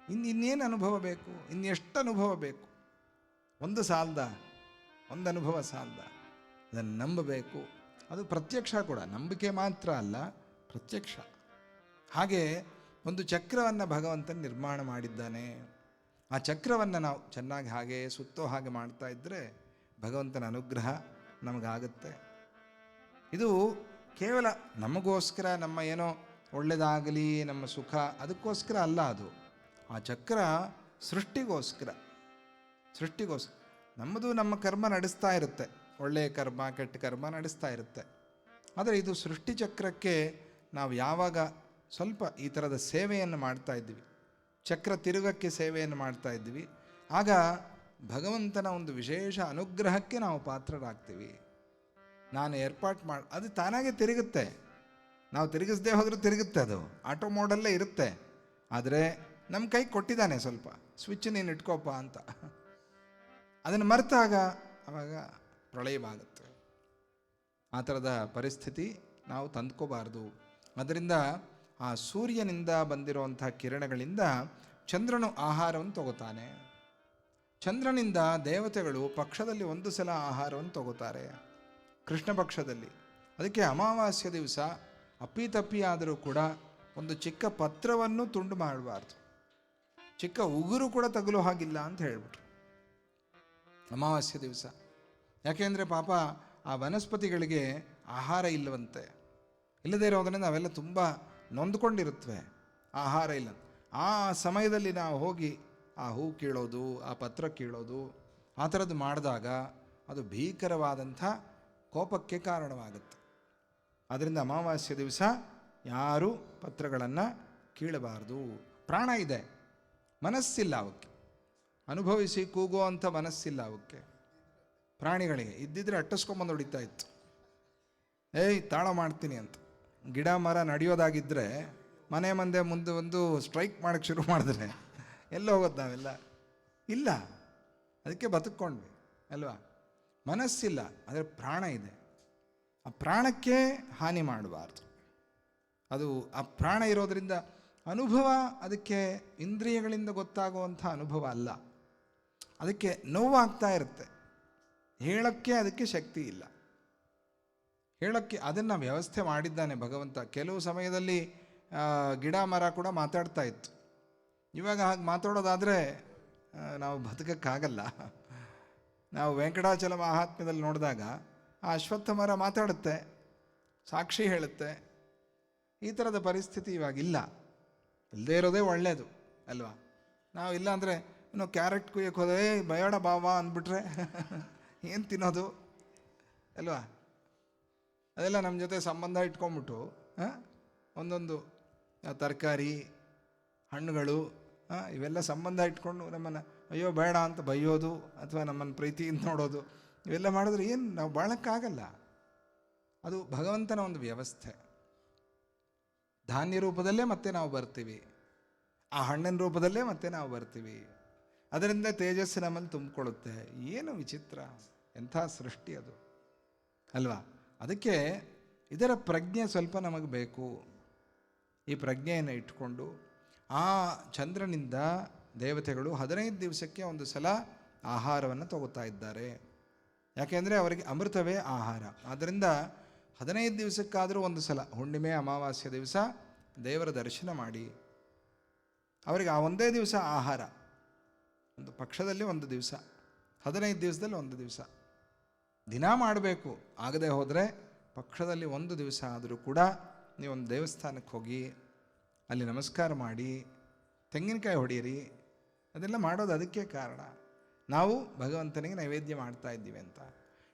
ಇನ್ನೇನು ಅನುಭವ ಬೇಕು, ಇನ್ನೆಷ್ಟು ಅನುಭವ ಬೇಕು? ಒಂದು ಸಾಲದ, ಒಂದು ಅನುಭವ ಸಾಲದ. ಅದನ್ನು ನಂಬಬೇಕು. ಅದು ಪ್ರತ್ಯಕ್ಷ ಕೂಡ, ನಂಬಿಕೆ ಮಾತ್ರ ಅಲ್ಲ, ಪ್ರತ್ಯಕ್ಷ. ಹಾಗೆ ಒಂದು ಚಕ್ರವನ್ನು ಭಗವಂತನ ನಿರ್ಮಾಣ ಮಾಡಿದ್ದಾನೆ. ಆ ಚಕ್ರವನ್ನು ನಾವು ಚೆನ್ನಾಗಿ ಹಾಗೆ ಸುತ್ತೋ ಹಾಗೆ ಮಾಡ್ತಾ ಇದ್ದರೆ ಭಗವಂತನ ಅನುಗ್ರಹ ನಮಗಾಗುತ್ತೆ. ಇದು ಕೇವಲ ನಮಗೋಸ್ಕರ, ನಮ್ಮ ಏನೋ ಒಳ್ಳೆಯದಾಗಲಿ, ನಮ್ಮ ಸುಖ ಅದಕ್ಕೋಸ್ಕರ ಅಲ್ಲ. ಅದು ಆ ಚಕ್ರ ಸೃಷ್ಟಿಗೋಸ್ಕರ. ನಮ್ಮದು ನಮ್ಮ ಕರ್ಮ ನಡೆಸ್ತಾ ಇರುತ್ತೆ, ಒಳ್ಳೆಯ ಕರ್ಮ ಕೆಟ್ಟ ಕರ್ಮ ನಡೆಸ್ತಾ ಇರುತ್ತೆ. ಆದರೆ ಇದು ಸೃಷ್ಟಿ ಚಕ್ರಕ್ಕೆ ನಾವು ಯಾವಾಗ ಸ್ವಲ್ಪ ಈ ಥರದ ಸೇವೆಯನ್ನು ಮಾಡ್ತಾ ಇದ್ದೀವಿ, ಚಕ್ರ ತಿರುಗಕ್ಕೆ ಸೇವೆಯನ್ನು ಮಾಡ್ತಾ ಇದ್ದೀವಿ, ಆಗ ಭಗವಂತನ ಒಂದು ವಿಶೇಷ ಅನುಗ್ರಹಕ್ಕೆ ನಾವು ಪಾತ್ರರಾಗ್ತೀವಿ. ನಾನು ಏರ್ಪಾಟ್ ಮಾಡಿ ಅದು ತಾನಾಗೆ ತಿರುಗುತ್ತೆ. ನಾವು ತಿರುಗಿಸ್ದೇ ಹೋದರೂ ತಿರುಗುತ್ತೆ, ಅದು ಆಟೋ ಮೋಡಲ್ಲೇ ಇರುತ್ತೆ. ಆದರೆ ನಮ್ಮ ಕೈ ಕೊಟ್ಟಿದ್ದಾನೆ ಸ್ವಲ್ಪ, ಸ್ವಿಚ್ ನೀನು ಇಟ್ಕೋಪ ಅಂತ. ಅದನ್ನು ಮರೆತಾಗ ಆವಾಗ ಪ್ರಳಯವಾಗುತ್ತೆ. ಆ ಥರದ ಪರಿಸ್ಥಿತಿ ನಾವು ತಂದ್ಕೋಬಾರ್ದು. ಅದರಿಂದ ಆ ಸೂರ್ಯನಿಂದ ಬಂದಿರುವಂಥ ಕಿರಣಗಳಿಂದ ಚಂದ್ರನು ಆಹಾರವನ್ನು ತಗೋತಾನೆ. ಚಂದ್ರನಿಂದ ದೇವತೆಗಳು ಪಕ್ಷದಲ್ಲಿ ಒಂದು ಸಲ ಆಹಾರವನ್ನು ತಗೋತಾರೆ, ಕೃಷ್ಣ ಪಕ್ಷದಲ್ಲಿ. ಅದಕ್ಕೆ ಅಮಾವಾಸ್ಯ ದಿವಸ ಅಪ್ಪಿತಪ್ಪಿ ಆದರೂ ಕೂಡ ಒಂದು ಚಿಕ್ಕ ಪತ್ರವನ್ನು ತುಂಡು ಮಾಡಬಾರ್ದು, ಚಿಕ್ಕ ಉಗುರು ಕೂಡ ತಗಲೋ ಹಾಗಿಲ್ಲ ಅಂತ ಹೇಳ್ಬಿಟ್ರು ಅಮಾವಾಸ್ಯ ದಿವಸ. ಯಾಕೆಂದರೆ ಪಾಪ ಆ ವನಸ್ಪತಿಗಳಿಗೆ ಆಹಾರ ಇಲ್ಲವಂತೆ. ಇಲ್ಲದೇ ಇರೋದರಿಂದ ನಾವೆಲ್ಲ ತುಂಬ ನೊಂದ್ಕೊಂಡಿರುತ್ತವೆ, ಆಹಾರ ಇಲ್ಲ. ಆ ಸಮಯದಲ್ಲಿ ನಾವು ಹೋಗಿ ಆ ಹೂ ಕೀಳೋದು, ಆ ಪತ್ರ ಕೀಳೋದು, ಆ ಥರದ್ದು ಮಾಡಿದಾಗ ಅದು ಭೀಕರವಾದಂಥ ಕೋಪಕ್ಕೆ ಕಾರಣವಾಗುತ್ತೆ. ಆದ್ದರಿಂದ ಅಮಾವಾಸ್ಯ ದಿವಸ ಯಾರೂ ಪತ್ರಗಳನ್ನು ಕೀಳಬಾರ್ದು. ಪ್ರಾಣ ಇದೆ, ಮನಸ್ಸಿಲ್ಲ ಅವಕ್ಕೆ, ಅನುಭವಿಸಿ ಕೂಗೋ ಅಂಥ ಮನಸ್ಸಿಲ್ಲ ಅವಕ್ಕೆ. ಪ್ರಾಣಿಗಳಿಗೆ ಇದ್ದಿದ್ರೆ ಅಟ್ಟಿಸ್ಕೊಂಬಂದು ಹೊಡಿತಾ ಇತ್ತು, ಏಯ್ ತಾಳ ಮಾಡ್ತೀನಿ ಅಂತ. ಗಿಡ ಮರ ನಡೆಯೋದಾಗಿದ್ದರೆ ಮನೆ ಮಂದೆ ಮುಂದೆ ಒಂದು ಸ್ಟ್ರೈಕ್ ಮಾಡೋಕ್ಕೆ ಶುರು ಮಾಡಿದ್ರೆ ಎಲ್ಲ ಹೋಗೋದು ನಾವೆಲ್ಲ? ಇಲ್ಲ, ಅದಕ್ಕೆ ಬದುಕೊಂಡ್ವಿ ಅಲ್ವಾ? ಮನಸ್ಸಿಲ್ಲ, ಆದರೆ ಪ್ರಾಣ ಇದೆ. ಆ ಪ್ರಾಣಕ್ಕೆ ಹಾನಿ ಮಾಡಬಾರ್ದು. ಅದು ಆ ಪ್ರಾಣ ಇರೋದರಿಂದ ಅನುಭವ ಅದಕ್ಕೆ ಇಂದ್ರಿಯಗಳಿಂದ ಗೊತ್ತಾಗುವಂಥ ಅನುಭವ ಅಲ್ಲ. ಅದಕ್ಕೆ ನೋವಾಗ್ತಾ ಇರುತ್ತೆ, ಹೇಳೋಕ್ಕೆ ಅದಕ್ಕೆ ಶಕ್ತಿ ಇಲ್ಲ. ಹೇಳೋಕ್ಕೆ ಅದನ್ನು ವ್ಯವಸ್ಥೆ ಮಾಡಿದ್ದಾನೆ ಭಗವಂತ. ಕೆಲವು ಸಮಯದಲ್ಲಿ ಗಿಡ ಮರ ಕೂಡ ಮಾತಾಡ್ತಾ ಇತ್ತು. ಇವಾಗ ಹಾಗೆ ಮಾತಾಡೋದಾದರೆ ನಾವು ಬದುಕಕ್ಕಾಗಲ್ಲ. ನಾವು ವೆಂಕಟಾಚಲ ಮಹಾತ್ಮ್ಯದಲ್ಲಿ ನೋಡಿದಾಗ ಆ ಅಶ್ವತ್ಥ ಮರ ಮಾತಾಡುತ್ತೆ, ಸಾಕ್ಷಿ ಹೇಳುತ್ತೆ. ಈ ಥರದ ಪರಿಸ್ಥಿತಿ ಇವಾಗಿಲ್ಲ. ಇಲ್ಲದೇ ಇರೋದೇ ಒಳ್ಳೆಯದು ಅಲ್ವಾ? ನಾವು ಇಲ್ಲ ಅಂದರೆ ಇನ್ನು ಕ್ಯಾರೆಟ್ ಕುಯ್ಯಕ್ಕೆ ಹೋದೆ, ಬೇಡ ಬಾವಾ ಅಂದ್ಬಿಟ್ರೆ ಏನು ತಿನ್ನೋದು ಅಲ್ವಾ? ಅದೆಲ್ಲ ನಮ್ಮ ಜೊತೆ ಸಂಬಂಧ ಇಟ್ಕೊಂಬಿಟ್ಟು ಒಂದೊಂದು ತರಕಾರಿ, ಹಣ್ಣುಗಳು, ಇವೆಲ್ಲ ಸಂಬಂಧ ಇಟ್ಕೊಂಡು ನಮ್ಮನ್ನು ಅಯ್ಯೋ ಬೇಡ ಅಂತ ಬೈಯೋದು, ಅಥವಾ ನಮ್ಮನ್ನು ಪ್ರೀತಿಯಿಂದ ನೋಡೋದು, ಇವೆಲ್ಲ ಮಾಡಿದ್ರೆ ಏನು ನಾವು ಬಾಳಕ್ಕಾಗಲ್ಲ. ಅದು ಭಗವಂತನ ಒಂದು ವ್ಯವಸ್ಥೆ. ಧಾನ್ಯ ರೂಪದಲ್ಲೇ ಮತ್ತೆ ನಾವು ಬರ್ತೀವಿ, ಆ ಹಣ್ಣಿನ ರೂಪದಲ್ಲೇ ಮತ್ತೆ ನಾವು ಬರ್ತೀವಿ. ಅದರಿಂದ ತೇಜಸ್ಸು ನಮ್ಮಲ್ಲಿ ತುಂಬಿಕೊಳ್ಳುತ್ತೆ. ಏನು ವಿಚಿತ್ರ, ಎಂಥ ಸೃಷ್ಟಿ ಅದು ಅಲ್ವಾ? ಅದಕ್ಕೆ ಇದರ ಪ್ರಜ್ಞೆ ಸ್ವಲ್ಪ ನಮಗೆ ಬೇಕು. ಈ ಪ್ರಜ್ಞೆಯನ್ನು ಇಟ್ಕೊಂಡು ಆ ಚಂದ್ರನಿಂದ ದೇವತೆಗಳು 15 ದಿವಸಕ್ಕೆ ಒಂದು ಸಲ ಆಹಾರವನ್ನು ತಗೋತಾ ಇದ್ದಾರೆ. ಯಾಕೆಂದರೆ ಅವರಿಗೆ ಅಮೃತವೇ ಆಹಾರ. ಆದ್ದರಿಂದ 15 ದಿವಸಕ್ಕಾದರೂ ಒಂದು ಸಲ ಹುಣ್ಣಿಮೆ ಅಮಾವಾಸ್ಯ ದಿವಸ ದೇವರ ದರ್ಶನ ಮಾಡಿ ಅವರಿಗೆ ಆ ಒಂದೇ ದಿವಸ ಆಹಾರ. ಒಂದು ಪಕ್ಷದಲ್ಲಿ ಒಂದು ದಿವಸ, 15 ದಿವಸದಲ್ಲಿ ಒಂದು ದಿವಸ ದಿನ ಮಾಡಬೇಕು. ಆಗದೆ ಹೋದರೆ ಪಕ್ಷದಲ್ಲಿ ಒಂದು ದಿವಸ ಆದರೂ ಕೂಡ ನೀವೊಂದು ದೇವಸ್ಥಾನಕ್ಕೆ ಹೋಗಿ ಅಲ್ಲಿ ನಮಸ್ಕಾರ ಮಾಡಿ ತೆಂಗಿನಕಾಯಿ ಹೊಡೆಯಿರಿ. ಅದೆಲ್ಲ ಮಾಡೋದು ಅದಕ್ಕೆ ಕಾರಣ, ನಾವು ಭಗವಂತನಿಗೆ ನೈವೇದ್ಯ ಮಾಡ್ತಾ ಇದ್ದೀವಿ ಅಂತ.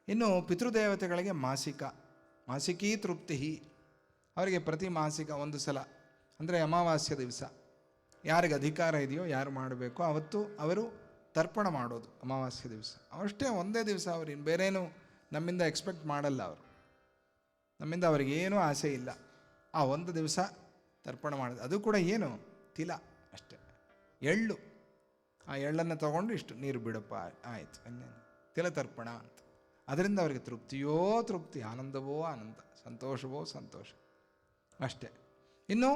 ಇನ್ನು ಪಿತೃದೇವತೆಗಳಿಗೆ ಮಾಸಿಕೀ ತೃಪ್ತಿ, ಅವರಿಗೆ ಪ್ರತಿ ಮಾಸಿಕ ಒಂದು ಸಲ, ಅಂದರೆ ಅಮಾವಾಸ್ಯ ದಿವಸ ಯಾರಿಗೆ ಅಧಿಕಾರ ಇದೆಯೋ, ಯಾರು ಮಾಡಬೇಕೋ ಅವತ್ತು ಅವರು ತರ್ಪಣ ಮಾಡೋದು ಅಮಾವಾಸ್ಯ ದಿವಸ. ಅವಷ್ಟೇ ಒಂದೇ ದಿವಸ. ಅವರು ಇನ್ನು ಬೇರೇನು ನಮ್ಮಿಂದ ಎಕ್ಸ್ಪೆಕ್ಟ್ ಮಾಡಲ್ಲ. ಅವರು ನಮ್ಮಿಂದ ಅವ್ರಿಗೇನೂ ಆಸೆ ಇಲ್ಲ. ಆ ಒಂದು ದಿವಸ ತರ್ಪಣ ಮಾಡೋದು. ಅದು ಕೂಡ ಏನು ತಿಲ ಅಷ್ಟೇ, ಎಳ್ಳು. ಆ ಎಳ್ಳನ್ನು ತಗೊಂಡು ಇಷ್ಟು ನೀರು ಬಿಡಪ್ಪ, ಆಯಿತು, ಇನ್ನೇನು ತಿಲ ತರ್ಪಣ ಅಂತ. ಅದರಿಂದ ಅವರಿಗೆ ತೃಪ್ತಿಯೋ ತೃಪ್ತಿ, ಆನಂದವೋ ಆನಂದ, ಸಂತೋಷವೋ ಸಂತೋಷ ಅಷ್ಟೇ. ಇನ್ನು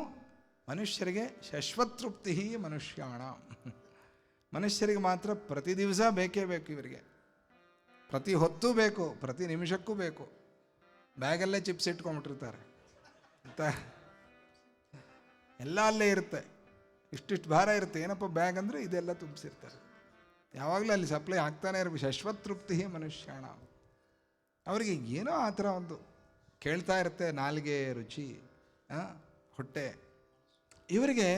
ಮನುಷ್ಯರಿಗೆ ಶಶ್ವತೃಪ್ತಿ ಮನುಷ್ಯಾಣ, ಮನುಷ್ಯರಿಗೆ ಮಾತ್ರ ಪ್ರತಿ ದಿವಸ ಬೇಕೇ ಬೇಕು. ಇವರಿಗೆ ಪ್ರತಿ ಹೊತ್ತೂ ಬೇಕು, ಪ್ರತಿ ನಿಮಿಷಕ್ಕೂ ಬೇಕು. ಬ್ಯಾಗಲ್ಲೇ ಚಿಪ್ಸ್ ಇಟ್ಕೊಂಡ್ಬಿಟ್ಟಿರ್ತಾರೆ, ಎಲ್ಲ ಅಲ್ಲೇ ಇರುತ್ತೆ. ಇಷ್ಟಿಷ್ಟು ಭಾರ ಇರುತ್ತೆ. ಏನಪ್ಪ ಬ್ಯಾಗ್ ಅಂದರೆ ಇದೆಲ್ಲ ತುಂಬಿಸಿರ್ತಾರೆ. ಯಾವಾಗಲೂ ಅಲ್ಲಿ ಸಪ್ಲೈ ಆಗ್ತಾನೆ ಇರಬೇಕು. ಶಶ್ವತೃಪ್ತಿ ಮನುಷ್ಯಾಣ. ಅವರಿಗೆ ಏನೋ ಆ ಥರ ಒಂದು ಕೇಳ್ತಾ ಇರುತ್ತೆ, ನಾಲಿಗೆ ರುಚಿ, ಹೊಟ್ಟೆ ಇವರಿಗೆ.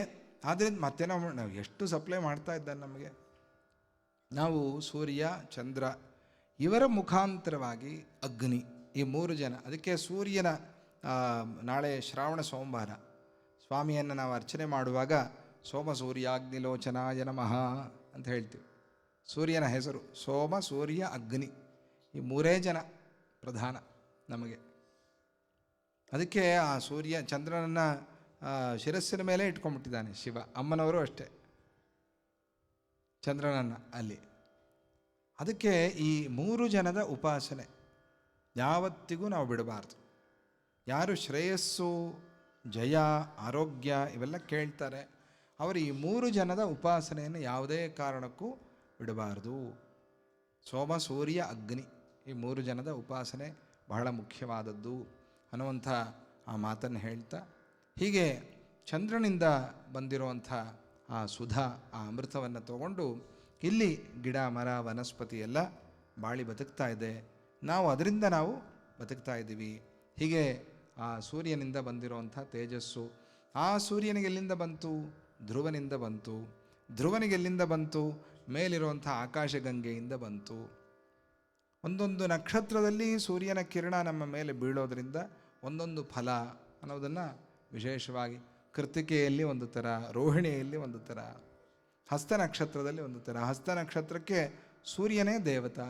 ಆದ್ದರಿಂದ ಮತ್ತೆ ನಾವು ಎಷ್ಟು ಸಪ್ಲೈ ಮಾಡ್ತಾ ಇದ್ದಾನೆ ನಮಗೆ. ನಾವು ಸೂರ್ಯ ಚಂದ್ರ ಇವರ ಮುಖಾಂತರವಾಗಿ ಅಗ್ನಿ, ಈ 3 ಜನ. ಅದಕ್ಕೆ ಸೂರ್ಯನ ನಾಳೆ ಶ್ರಾವಣ ಸೋಮವಾರ ಸ್ವಾಮಿಯನ್ನು ನಾವು ಅರ್ಚನೆ ಮಾಡುವಾಗ ಸೋಮ ಸೂರ್ಯಾಗ್ನಿಲೋಚನಾಯ ನಮಃ ಅಂತ ಹೇಳ್ತೀವಿ. ಸೂರ್ಯನ ಹೆಸರು ಸೋಮ, ಸೂರ್ಯ, ಅಗ್ನಿ, ಈ 3 ಜನ ಪ್ರಧಾನ. ನಮಗೆ. ಅದಕ್ಕೆ ಆ ಸೂರ್ಯ ಚಂದ್ರನನ್ನು ಶಿರಸ್ಸಿನ ಮೇಲೆ ಇಟ್ಕೊಂಡ್ಬಿಟ್ಟಿದ್ದಾನೆ ಶಿವ. ಅಮ್ಮನವರು ಅಷ್ಟೇ, ಚಂದ್ರನನ್ನು ಅಲ್ಲಿ. ಅದಕ್ಕೆ ಈ 3 ಜನದ ಉಪಾಸನೆ ಯಾವತ್ತಿಗೂ ನಾವು ಬಿಡಬಾರ್ದು. ಯಾರು ಶ್ರೇಯಸ್ಸು, ಜಯ, ಆರೋಗ್ಯ ಇವೆಲ್ಲ ಕೇಳ್ತಾರೆ, ಅವರು ಈ 3 ಜನದ ಉಪಾಸನೆಯನ್ನು ಯಾವುದೇ ಕಾರಣಕ್ಕೂ ಬಿಡಬಾರ್ದು. ಸೋಮ, ಸೂರ್ಯ, ಅಗ್ನಿ, ಈ 3 ಜನದ ಉಪಾಸನೆ ಬಹಳ ಮುಖ್ಯವಾದದ್ದು ಅನ್ನುವಂಥ ಆ ಮಾತನ್ನು ಹೇಳ್ತಾ, ಹೀಗೆ ಚಂದ್ರನಿಂದ ಬಂದಿರುವಂಥ ಆ ಸುಧಾ, ಆ ಅಮೃತವನ್ನು ತಗೊಂಡು ಇಲ್ಲಿ ಗಿಡ, ಮರ, ವನಸ್ಪತಿ ಎಲ್ಲ ಬಾಳಿ ಬದುಕ್ತಾ ಇದೆ. ಅದರಿಂದ ನಾವು ಬದುಕ್ತಾ ಇದ್ದೀವಿ. ಹೀಗೆ ಆ ಸೂರ್ಯನಿಂದ ಬಂದಿರುವಂಥ ತೇಜಸ್ಸು, ಆ ಸೂರ್ಯನಿಗೆ ಎಲ್ಲಿಂದ ಬಂತು? ಧ್ರುವನಿಂದ ಬಂತು. ಧ್ರುವನಿಗೆ ಎಲ್ಲಿಂದ ಬಂತು? ಮೇಲಿರುವಂಥ ಆಕಾಶಗಂಗೆಯಿಂದ ಬಂತು. ಒಂದೊಂದು ನಕ್ಷತ್ರದಲ್ಲಿ ಸೂರ್ಯನ ಕಿರಣ ನಮ್ಮ ಮೇಲೆ ಬೀಳೋದ್ರಿಂದ ಒಂದೊಂದು ಫಲ ಅನ್ನೋದನ್ನು ವಿಶೇಷವಾಗಿ ಕೃತಿಕೆಯಲ್ಲಿ ಒಂದು ಥರ, ರೋಹಿಣಿಯಲ್ಲಿ ಒಂದು ಥರ, ಹಸ್ತ ನಕ್ಷತ್ರದಲ್ಲಿ ಒಂದು ಥರ. ಹಸ್ತ ನಕ್ಷತ್ರಕ್ಕೆ ಸೂರ್ಯನೇ ದೇವತಾ.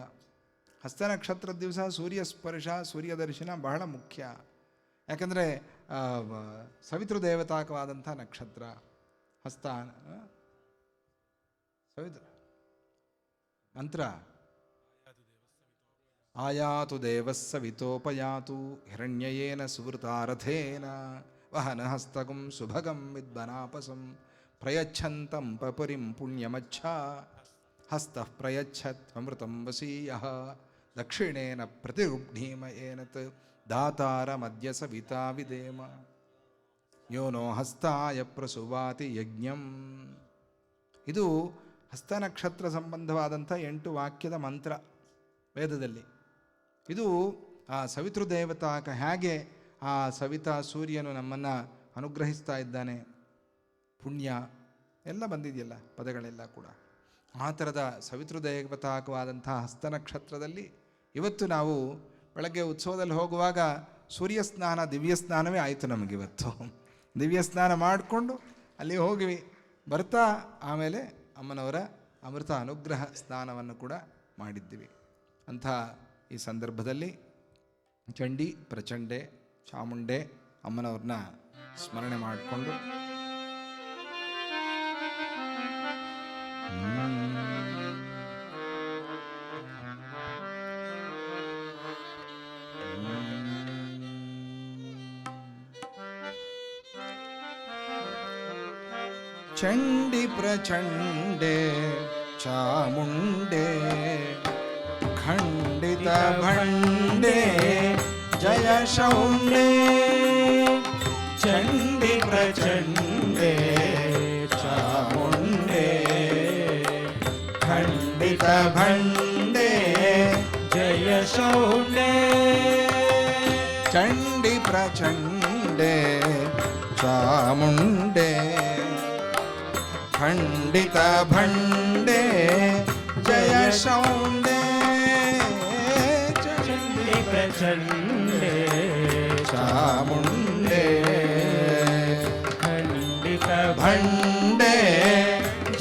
ಹಸ್ತ ನಕ್ಷತ್ರದ ದಿವಸ ಸೂರ್ಯ ಸ್ಪರ್ಶ, ಸೂರ್ಯ ದರ್ಶನ ಬಹಳ ಮುಖ್ಯ. ಯಾಕಂದರೆ ಸವಿತೃ ದೇವತಾಕವಾದಂಥ ನಕ್ಷತ್ರ ಹಸ್ತ. ಸವಿತೃ ಮಂತ್ರ ಆಯಾತು ದೇವಸ್ಸವಿತೋಪಯಾತು ಹಿರಣ್ಯಯೇನ ಸುವೃತಾರಥೇನ ವಹನ ಹಸ್ತಕಂ ಸುಭಗಂ ವಿದ್ವನಾಪಸಂ ಪ್ರಯಚ್ಛಂತಂ ಪಪುರಿಂ ಪುಣ್ಯಮಚ್ಛ ಹಸ್ತಃ ಪ್ರಯಚ್ಛತ್ ಅಮೃತಂ ವಸೀಯಃ ದಕ್ಷಿಣೇನ ಪ್ರತಿರುಢ್ನೀಮ ಏನತ್ ದಾತಾರ ಮಧ್ಯ ಸವಿತಾ ವಿದೇಮ ಯೋನೋ ಹಸ್ತಾಯ ಪ್ರಸುವಾತಿ ಯಜ್ಞಂ. ಇದು ಹಸ್ತ ನಕ್ಷತ್ರ ಸಂಬಂಧವಾದಂಥ 8 ವಾಕ್ಯದ ಮಂತ್ರ ವೇದದಲ್ಲಿ. ಇದು ಆ ಸವಿತೃ ದೇವತಾಕ, ಹೇಗೆ ಆ ಸವಿತಾ ಸೂರ್ಯನು ನಮ್ಮನ್ನು ಅನುಗ್ರಹಿಸ್ತಾ ಇದ್ದಾನೆ, ಪುಣ್ಯ ಎಲ್ಲ ಬಂದಿದೆಯಲ್ಲ ಪದಗಳೆಲ್ಲ ಕೂಡ. ಆ ಥರದ ಸವಿತೃ ದೇವತಾಕವಾದಂಥ ಹಸ್ತ ನಕ್ಷತ್ರದಲ್ಲಿ ಇವತ್ತು ನಾವು ಬೆಳಗ್ಗೆ ಉತ್ಸವದಲ್ಲಿ ಹೋಗುವಾಗ ಸೂರ್ಯ ಸ್ನಾನ, ದಿವ್ಯ ಸ್ನಾನವೇ ಆಯಿತು ನಮಗಿವತ್ತು. ದಿವ್ಯ ಸ್ನಾನ ಮಾಡಿಕೊಂಡು ಅಲ್ಲಿ ಹೋಗಿವಿ, ಬರ್ತಾ ಆಮೇಲೆ ಅಮ್ಮನವರ ಅಮೃತ ಅನುಗ್ರಹ ಸ್ನಾನವನ್ನು ಕೂಡ ಮಾಡಿದ್ದೀವಿ. ಅಂಥ ಈ ಸಂದರ್ಭದಲ್ಲಿ ಚಂಡಿ, ಪ್ರಚಂಡೆ, ಚಾಮುಂಡೆ ಅಮ್ಮನವ್ರನ್ನ ಸ್ಮರಣೆ ಮಾಡಿಕೊಂಡು ಚಂಡಿ ಪ್ರಚಂಡೆ ಚಾಮುಂಡೆ ಖಂಡಿತ ಭಂಡೆ ಜಯ ಶೌಂಡೆ. ಚಂಡಿ ಪ್ರಚಂಡೆ ಚಾಮುಂಡೆ ಖಂಡಿತ ಭಂಡೆ ಜಯ ಶೌಂಡೆ. ಚಂಡಿ ಪ್ರಚಂಡೆ ಚಾಮುಂಡೆ ಖಂಡಿತ ಭಂಡೆ ಜಯ ಶೌಂಡೆ. ಚಂಡಿ ಪ್ರಚಂಡೆ ಚಾಮುಂಡೆ ಖಂಡಿತ ಭಂಡೆ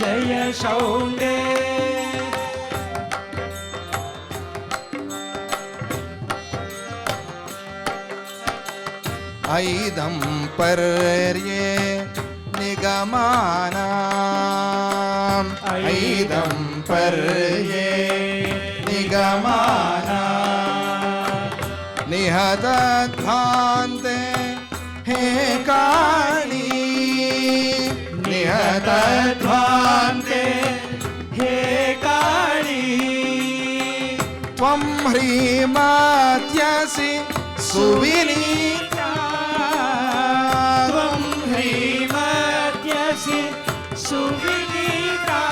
ಜಯ ಶೌಂಡೆ. ಐದಂ ಪರ್ಯೇ ನಿಗಮಾನಾಂ ಐದಂ ಪರ್ಯೇ ನಿಗಮಾನಾಂ ನಿಹತಧ್ವಾಂತೆ ಹೇ ಕಾಳಿ ನಿಹತಧ್ವಾಂತೆ ಹೇ ಕಾಳಿ ತ್ವಂ ಹ್ರೀಮಾತ್ಯಸಿ ಸುವಿನೀತಾ ತ್ವಂ ಹ್ರೀಮಾತ್ಯಸಿ ಸುವಿನೀತಾ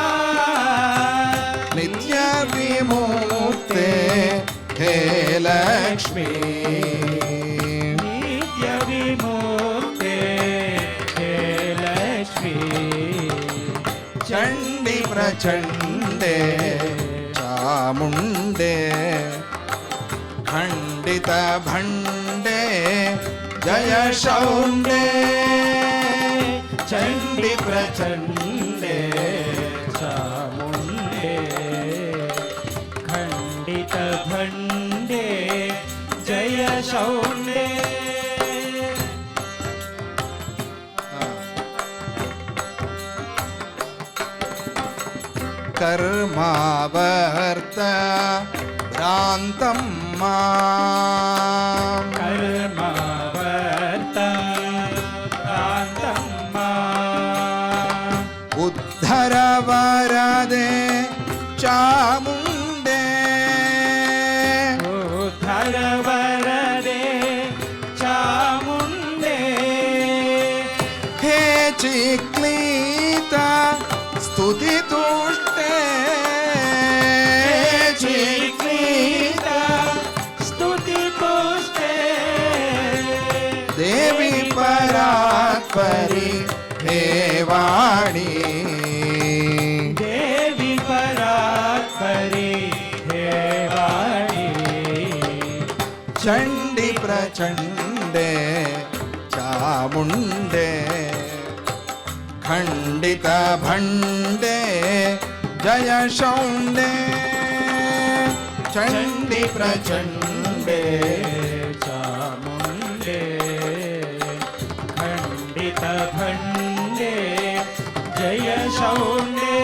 ನಿತ್ಯ ವಿಮುಕ್ತೆ ಹೇ ಲಕ್ಷ್ಮೀ ನಿತ್ಯ ವಿಮುಕ್ತೆ ಹೇ ಲಕ್ಷ್ಮೀ. ಚಂಡಿ ಪ್ರಚಂಡೆ ಚಾಮುಂಡೆ ಖಂಡಿತ ಭಂಡೆ ಜಯ ಶೌಂಡೆ. ಚಂಡಿ ಪ್ರಚಂಡೆ ಚಾಮುಂಡೆ ಖಂಡಿತ ಭಂಡೆ ಜಯ ಶೌಂಡೇ ಕರ್ಮಾವರ್ತ ಭ್ರಾಂತಂ ಮಾಂ ಕರ್ಮವರ್ತ ಭ್ರಾಂತಂ ಮಾಂ ಉದ್ಧರ ವರದೆ ಚಾಮುಂಡೆ ಉದ್ಧರ ವರದೆ ಚಾಮುಂಡೆ ಹೇ ಚಿಕ್ಲೀತ ಸ್ತುತಿ ತುಷ್ಟೆ ಚಿಕ್ಲೀತ ಸ್ತುತಿ ಪುಷ್ಟೆ ದೇವಿ ಪರಾತ್ಪರಿ ಹೇ ವಾಣಿ ದೇವಿ ಪರಾತ್ಪರಿ ಹೇ ವಾಣಿ ಚಂಡಿ ಪ್ರಚಂಡೆ ಚಾಮುಂಡೆ ಖಂಡಿತ ಭಂಡೆ ಜಯ ಶೌಂಡೆ ಚಂಡಿ ಪ್ರಚಂಡೆ ಚಾಮುಂಡೆ ಖಂಡಿತ ಭಂಡೆ ಜಯ ಶೌಂಡೆ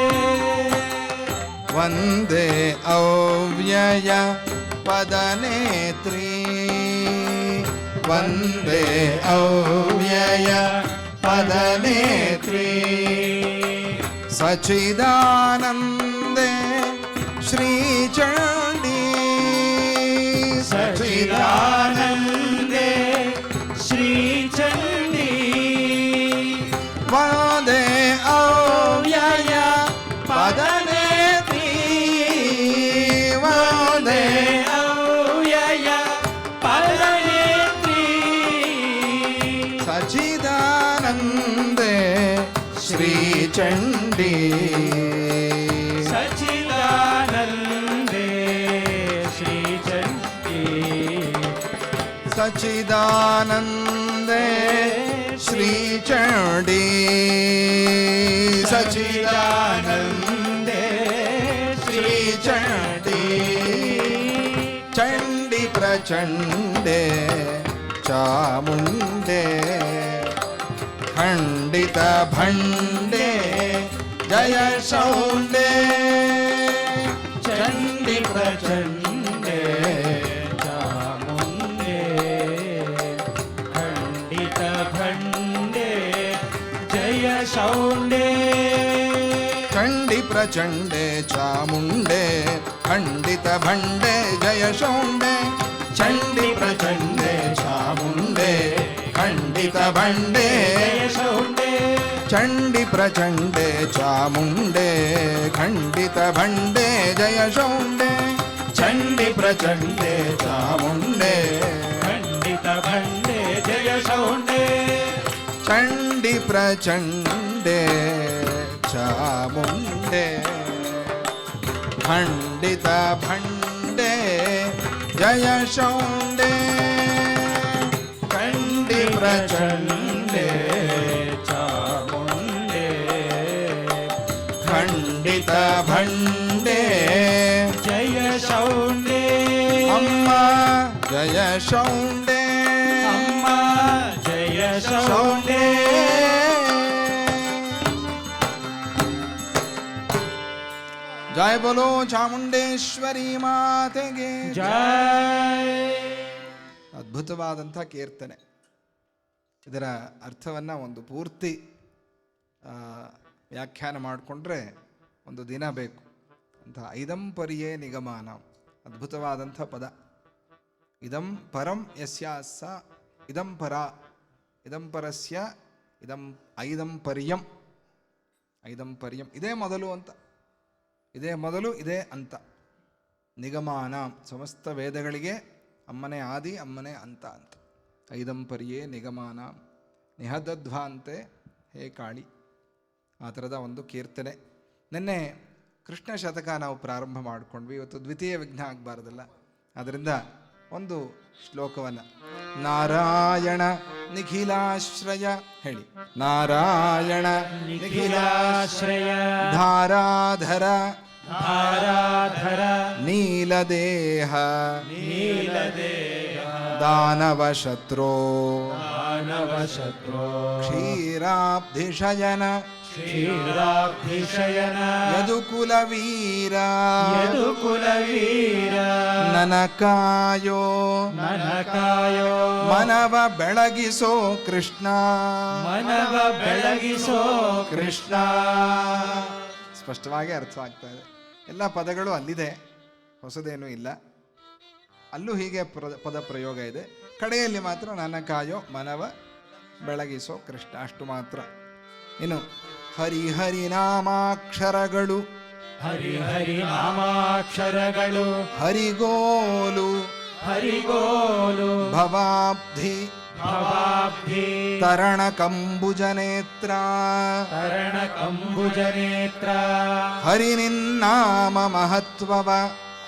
ವಂದೇ ಅವ್ಯಯ ಪದನೇತ್ರಿ ವಂದೇ ಅವ್ಯಯ ಪದನೇತ್ರಿ ಸಚಿದಾನಂದೆ ಶ್ರೀಚಂಡಿ ಸಚಿದಾನಂದೆ ಶ್ರೀಚಂಡಿ ವಂದೇ ಅವ್ಯಯ ಪದನೇತ್ರಿ ವಂದೇ ಅವ್ಯಯ ಪದನೇತ್ರಿ ಸಚಿದಾನಂದೆ ಶ್ರೀಚಂಡಿ ಸಚಿದಾನಂದೆ ಶ್ರೀಚಂಡಿ ಸಚಿದಾನಂದೆ ಶ್ರೀಚಂಡಿ ಸಚಿದಾನಂದೆ ಶ್ರೀಚಂಡಿ ಚಂಡಿ ಪ್ರಚಂಡೆ ಚಾಮುಂಡೆ ಖಂಡಿತ ಭಂಡೆ ಜಯ ಶೌಂಡೆ ಚಂಡಿ ಪ್ರಚಂಡೆ ಚಾಮುಂಡೆ ಖಂಡಿತ ಭಂಡೆ ಜಯ ಶೌಂಡೆ ಚಂಡಿ ಪ್ರಚಂಡೆ ಚಾಮುಂಡೆ ಖಂಡಿತ ಭಂಡೆ ಜಯ ಶೌಂಡೆ ಚಂಡಿ ಪ್ರಚಂಡೆ ಚಾಮುಂಡೆ ಖಂಡಿತ ಭಂಡೆ ಜಯ ಶೌಂಡೆ ಚಂಡಿ ಪ್ರಚಂಡೆ ಚಾಮುಂಡೆ ಖಂಡಿತ ಭಂಡೆ ಜಯ ಶೌಂಡೆ ಚಂಡಿ ಪ್ರಚಂಡೆ ಚಾಮುಂಡೆ ಖಂಡಿತ ಭಂಡೆ ಜಯ ಶೌಂಡೆ ಚಂಡಿ ಪ್ರಚಂಡೆ ಚಾಮುಂಡೆ ಖಂಡಿತ ಭಂಡೆ ಜಯ ಶೌಂಡೆ ಚಂಡಿ ಪ್ರಚಂಡೆ ಚಾಮುಂಡೆ ಖಂಡಿತ ಭಂಡೆ ಜಯ ಶೌಂಡೆ ಅಮ್ಮ ಜಯ ಶೌಂಡೆ ಅಮ್ಮ ಜಯ ಶೌಂಡೆ ಜಯ ಬೋಲೋ ಚಾಮುಂಡೇಶ್ವರಿ ಮಾತೆಗೆ ಜಯ ಅದ್ಭುತವಾದಂಥ ಕೀರ್ತನೆ. ಇದರ ಅರ್ಥವನ್ನು ಒಂದು ಪೂರ್ತಿ ವ್ಯಾಖ್ಯಾನ ಮಾಡಿಕೊಂಡ್ರೆ ಒಂದು ದಿನ ಬೇಕು ಅಂತ. ಐದಂ ಪರಿಯೇ ನಿಗಮಾನ, ಅದ್ಭುತವಾದಂಥ ಪದ. ಇದಂ ಪರಂ ಯಸ್ಯಾಸ ಇದಂ ಪರ, ಇದಂ ಪರಸ್ಯ ಇದಂ ಐದಂ ಪರ್ಯಂ, ಐದಂ ಪರ್ಯಂ ಇದೇ ಮೊದಲು ಅಂತ, ಇದೇ ಮೊದಲು ಇದೇ ಅಂತ. ನಿಗಮಾನ ಸಮಸ್ತ ವೇದಗಳಿಗೆ ಅಮ್ಮನೇ ಆದಿ ಅಮ್ಮನೇ ಅಂತ ಅಂತ. ಐದಂ ಪರಿಯೇ ನಿಗಮಾನ ನಿಹದಧ್ವಾಂತೆ ಹೇ ಕಾಳಿ, ಆ ಥರದ ಒಂದು ಕೀರ್ತನೆ. ನಿನ್ನೆ ಕೃಷ್ಣ ಶತಕ ನಾವು ಪ್ರಾರಂಭ ಮಾಡಿಕೊಂಡ್ವಿ. ಇವತ್ತು ದ್ವಿತೀಯ ವಿಘ್ನ ಆಗಬಾರ್ದಲ್ಲ, ಅದರಿಂದ ಒಂದು ಶ್ಲೋಕವನ್ನು ನಾರಾಯಣ ನಿಖಿಲಾಶ್ರಯ ಹೇಳಿ. ನಾರಾಯಣ ನಿಖಿಲಾಶ್ರಯ ಧಾರಾಧರ ಧಾರಾಧರ ನೀಲದೇಹ ನೀಲದೇಹ दानवशत्रो दानवशत्रो क्षीराब्धिशयन क्षीराब्धिशयन यदुकुलवीर यदुकुलवीर ನನಕಾಯೋ ನನಕಾಯೋ ಮನವ ಬೆಳಗಿಸೋ ಕೃಷ್ಣ ಮನವ ಬೆಳಗಿಸೋ ಕೃಷ್ಣ. ಸ್ಪಷ್ಟವಾಗಿ ಅರ್ಥವಾಗ್ತಾ ಇದೆ. ಎಲ್ಲ ಪದಗಳು ಅಲ್ಲಿದೆ, ಹೊಸದೇನೂ ಇಲ್ಲ. ಅಲ್ಲೂ ಹೀಗೆ ಪದ ಪ್ರಯೋಗ ಇದೆ. ಕಡೆಯಲ್ಲಿ ಮಾತ್ರ ನನಕಾಯೋ ಮನವ ಬೆಳಗಿಸೋ ಕೃಷ್ಣ, ಅಷ್ಟು ಮಾತ್ರ. ಇನ್ನು ಹರಿ ಹರಿ ನಾಮಾಕ್ಷರಗಳು ಹರಿ ಹರಿ ನಾಮಾಕ್ಷರಗಳು ಹರಿಗೋಲು ಹರಿಗೋಲು ಭವಾಬ್ಧಿ ಭವಾಬ್ಧಿ ತರಣ ಕಂಬುಜ ನೇತ್ರ ಕರಣ ಕಂಬುಜ ನೇತ್ರ ಹರಿ ನಿನ್ನಾಮ ಮಹತ್ವವ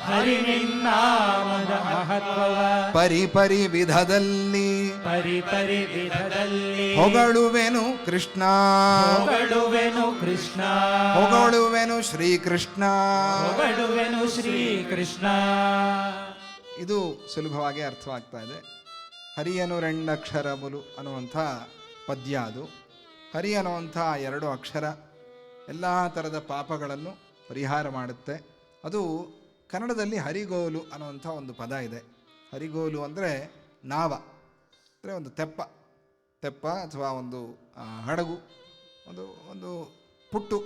ಹರಿ ನಿನ್ನಾಮದ ಮಹತ್ವವ ಪರಿ ಪರಿ ವಿಧದಲ್ಲಿ ಪರಿ ಪರಿ ವಿಧದಲ್ಲಿ ಹೊಗಳುವೆನು ಕೃಷ್ಣ ಹೊಗಳುವೆನು ಕೃಷ್ಣ ಹೊಗಳುವೆನು ಶ್ರೀಕೃಷ್ಣ. ಹೊಗಳುವೆನು ಶ್ರೀಕೃಷ್ಣ. ಇದು ಸುಲಭವಾಗಿ ಅರ್ಥವಾಗ್ತಾ ಇದೆ. ಹರಿಯನು ರೆಂಡಕ್ಷರములు ಅನ್ನುವಂಥ ಪದ್ಯ ಅದು. ಹರಿ ಅನ್ನುವಂಥ 2 ಅಕ್ಷರ ಎಲ್ಲ ಥರದ ಪಾಪಗಳನ್ನು ಪರಿಹಾರ ಮಾಡುತ್ತೆ. ಅದು ಕನ್ನಡದಲ್ಲಿ ಹರಿಗೋಲು ಅನ್ನುವಂಥ ಒಂದು ಪದ ಇದೆ. ಹರಿಗೋಲು ಅಂದರೆ ನಾವ, ಅಂದರೆ ಒಂದು ತೆಪ್ಪ ಅಥವಾ ಒಂದು ಹಡಗು, ಒಂದು ಪುಟ್ಟು,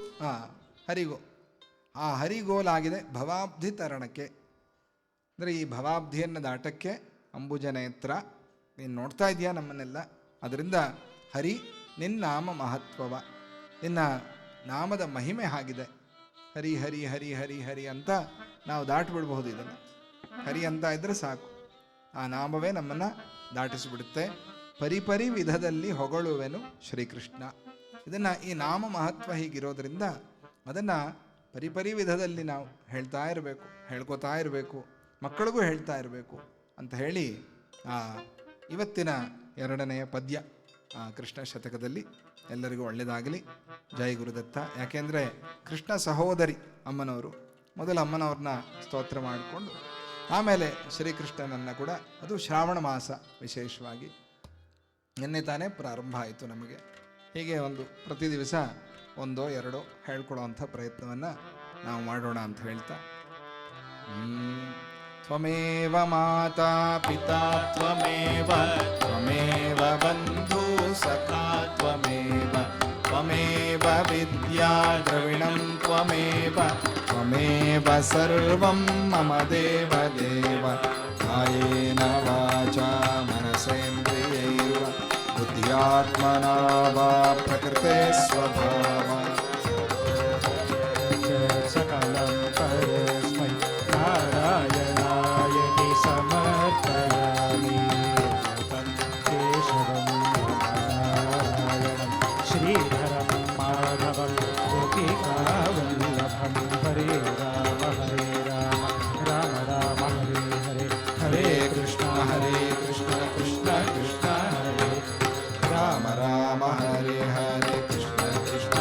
ಆ ಹರಿಗೋಲಾಗಿದೆ ಭವಾಬ್ಧಿ ತರಣಕ್ಕೆ. ಅಂದರೆ ಈ ಭವಾಬ್ಧಿಯನ್ನು ದಾಟಕ್ಕೆ ಅಂಬುಜ ನೇತ್ರ, ನೀನು ನೋಡ್ತಾ ಇದೆಯಾ ನಮ್ಮನ್ನೆಲ್ಲ, ಅದರಿಂದ ಹರಿ ನಿನ್ನಾಮ ಮಹತ್ವವ, ನಿನ್ನ ನಾಮದ ಮಹಿಮೆ ಆಗಿದೆ. ಹರಿ ಹರಿ ಹರಿ ಹರಿ ಹರಿ ಅಂತ ನಾವು ದಾಟಿಬಿಡ್ಬಹುದು. ಇದನ್ನು ಹರಿ ಅಂತ ಇದ್ದರೆ ಸಾಕು, ಆ ನಾಮವೇ ನಮ್ಮನ್ನು ದಾಟಿಸಿಬಿಡುತ್ತೆ. ಪರಿಪರಿ ವಿಧದಲ್ಲಿ ಹೊಗಳುವೆನು ಶ್ರೀಕೃಷ್ಣ. ಇದನ್ನು, ಈ ನಾಮ ಮಹತ್ವ ಹೀಗಿರೋದ್ರಿಂದ ಅದನ್ನು ಪರಿಪರಿ ವಿಧದಲ್ಲಿ ನಾವು ಹೇಳ್ತಾ ಇರಬೇಕು, ಹೇಳ್ಕೊತಾ ಇರಬೇಕು, ಮಕ್ಕಳಿಗೂ ಹೇಳ್ತಾ ಇರಬೇಕು ಅಂತ ಹೇಳಿ ಇವತ್ತಿನ 2ನೆಯ ಪದ್ಯ ಕೃಷ್ಣ ಶತಕದಲ್ಲಿ ಎಲ್ಲರಿಗೂ ಒಳ್ಳೆಯದಾಗಲಿ. ಜೈ ಗುರುದತ್ತ. ಯಾಕೆಂದರೆ ಕೃಷ್ಣ ಸಹೋದರಿ ಅಮ್ಮನವರು, ಮೊದಲು ಅಮ್ಮನವ್ರನ್ನ ಸ್ತೋತ್ರ ಮಾಡಿಕೊಂಡು ಆಮೇಲೆ ಶ್ರೀಕೃಷ್ಣನನ್ನು ಕೂಡ, ಅದು ಶ್ರಾವಣ ಮಾಸ ವಿಶೇಷವಾಗಿ ನಿನ್ನೆ ತಾನೇ ಪ್ರಾರಂಭ ಆಯಿತು ನಮಗೆ. ಹೀಗೆ ಪ್ರತಿ ದಿವಸ 1-2 ಹೇಳ್ಕೊಳ್ಳೋವಂಥ ಪ್ರಯತ್ನವನ್ನು ನಾವು ಮಾಡೋಣ ಅಂತ ಹೇಳ್ತಾ, ತ್ವಮೇವ ಮಾತಾ ಪಿತಾ ತ್ವಮೇವ ತ್ವಮೇವ ಬಂಧು ಸಖಾ ತ್ವಮೇವ ತ್ವಮೇವ ವಿದ್ಯಾ ದ್ರವಿಣಂ ತ್ವಮೇವ ತ್ವಮೇವ ಸರ್ವಂ ಮಮ ದೇವ ದೇವ ಕಾಯೇನ ವಾಚಾ ಮನಸೇಂದ್ರಿಯೈರ್ವ ಬುದ್ಧ್ಯಾತ್ಮನಾ ವಾ ಪ್ರಕೃತೆ ಸ್ವಭಾವ. सकलं परस्मै नारायणायति समर्पयामि तं केशवं नारायणं श्रीधरं माधवं गोपिकावल्लभं हरे राम राम राम हरे हरे हरे कृष्ण कृष्ण कृष्ण हरे राम राम हरे हरे कृष्ण कृष्ण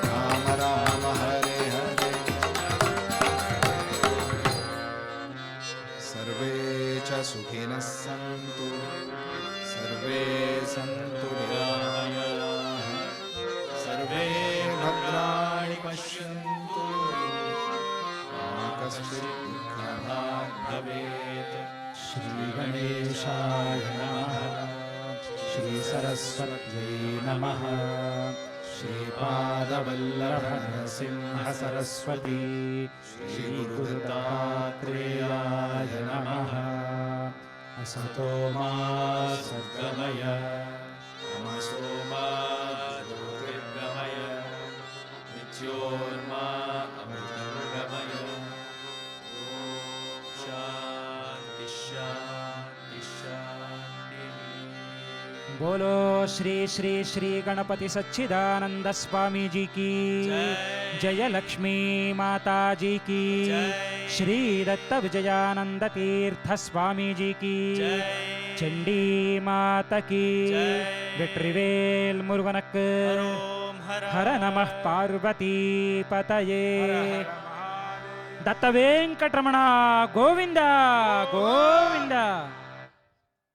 राम राम हरे हरे. सर्वे च सुखिनः सन्तु सर्वे सन्तु निरामयाः सर्वे भद्राणि पश्यन्तु मा कश्चित् दुःखभाग् भवेत्. श्रीगणेशाय नमः. श्रीसरस्वत्यै नमः. श्रीपादवल्लभ नरसिंह सरस्वती श्रीगुरुदत्तात्रेयाय नमः. असतो मा सद्गमय तमसो मा ज्योतिर्गमय मृत्योर्मा अमृतर्गमय. शान्ति शान्ति शान्तिः. बोलो श्री श्री श्री गणपति सच्चिदानंद स्वामी जी की जय. लक्ष्मी माता जी की श्री दत्त विजयानंद तीर्थ स्वामी जी की चंडी माता की वेट्रिवेल मुरुगनक्क हर नमः पार्वती पतये दत्त वेंकटरमण गोविंद गोविंद.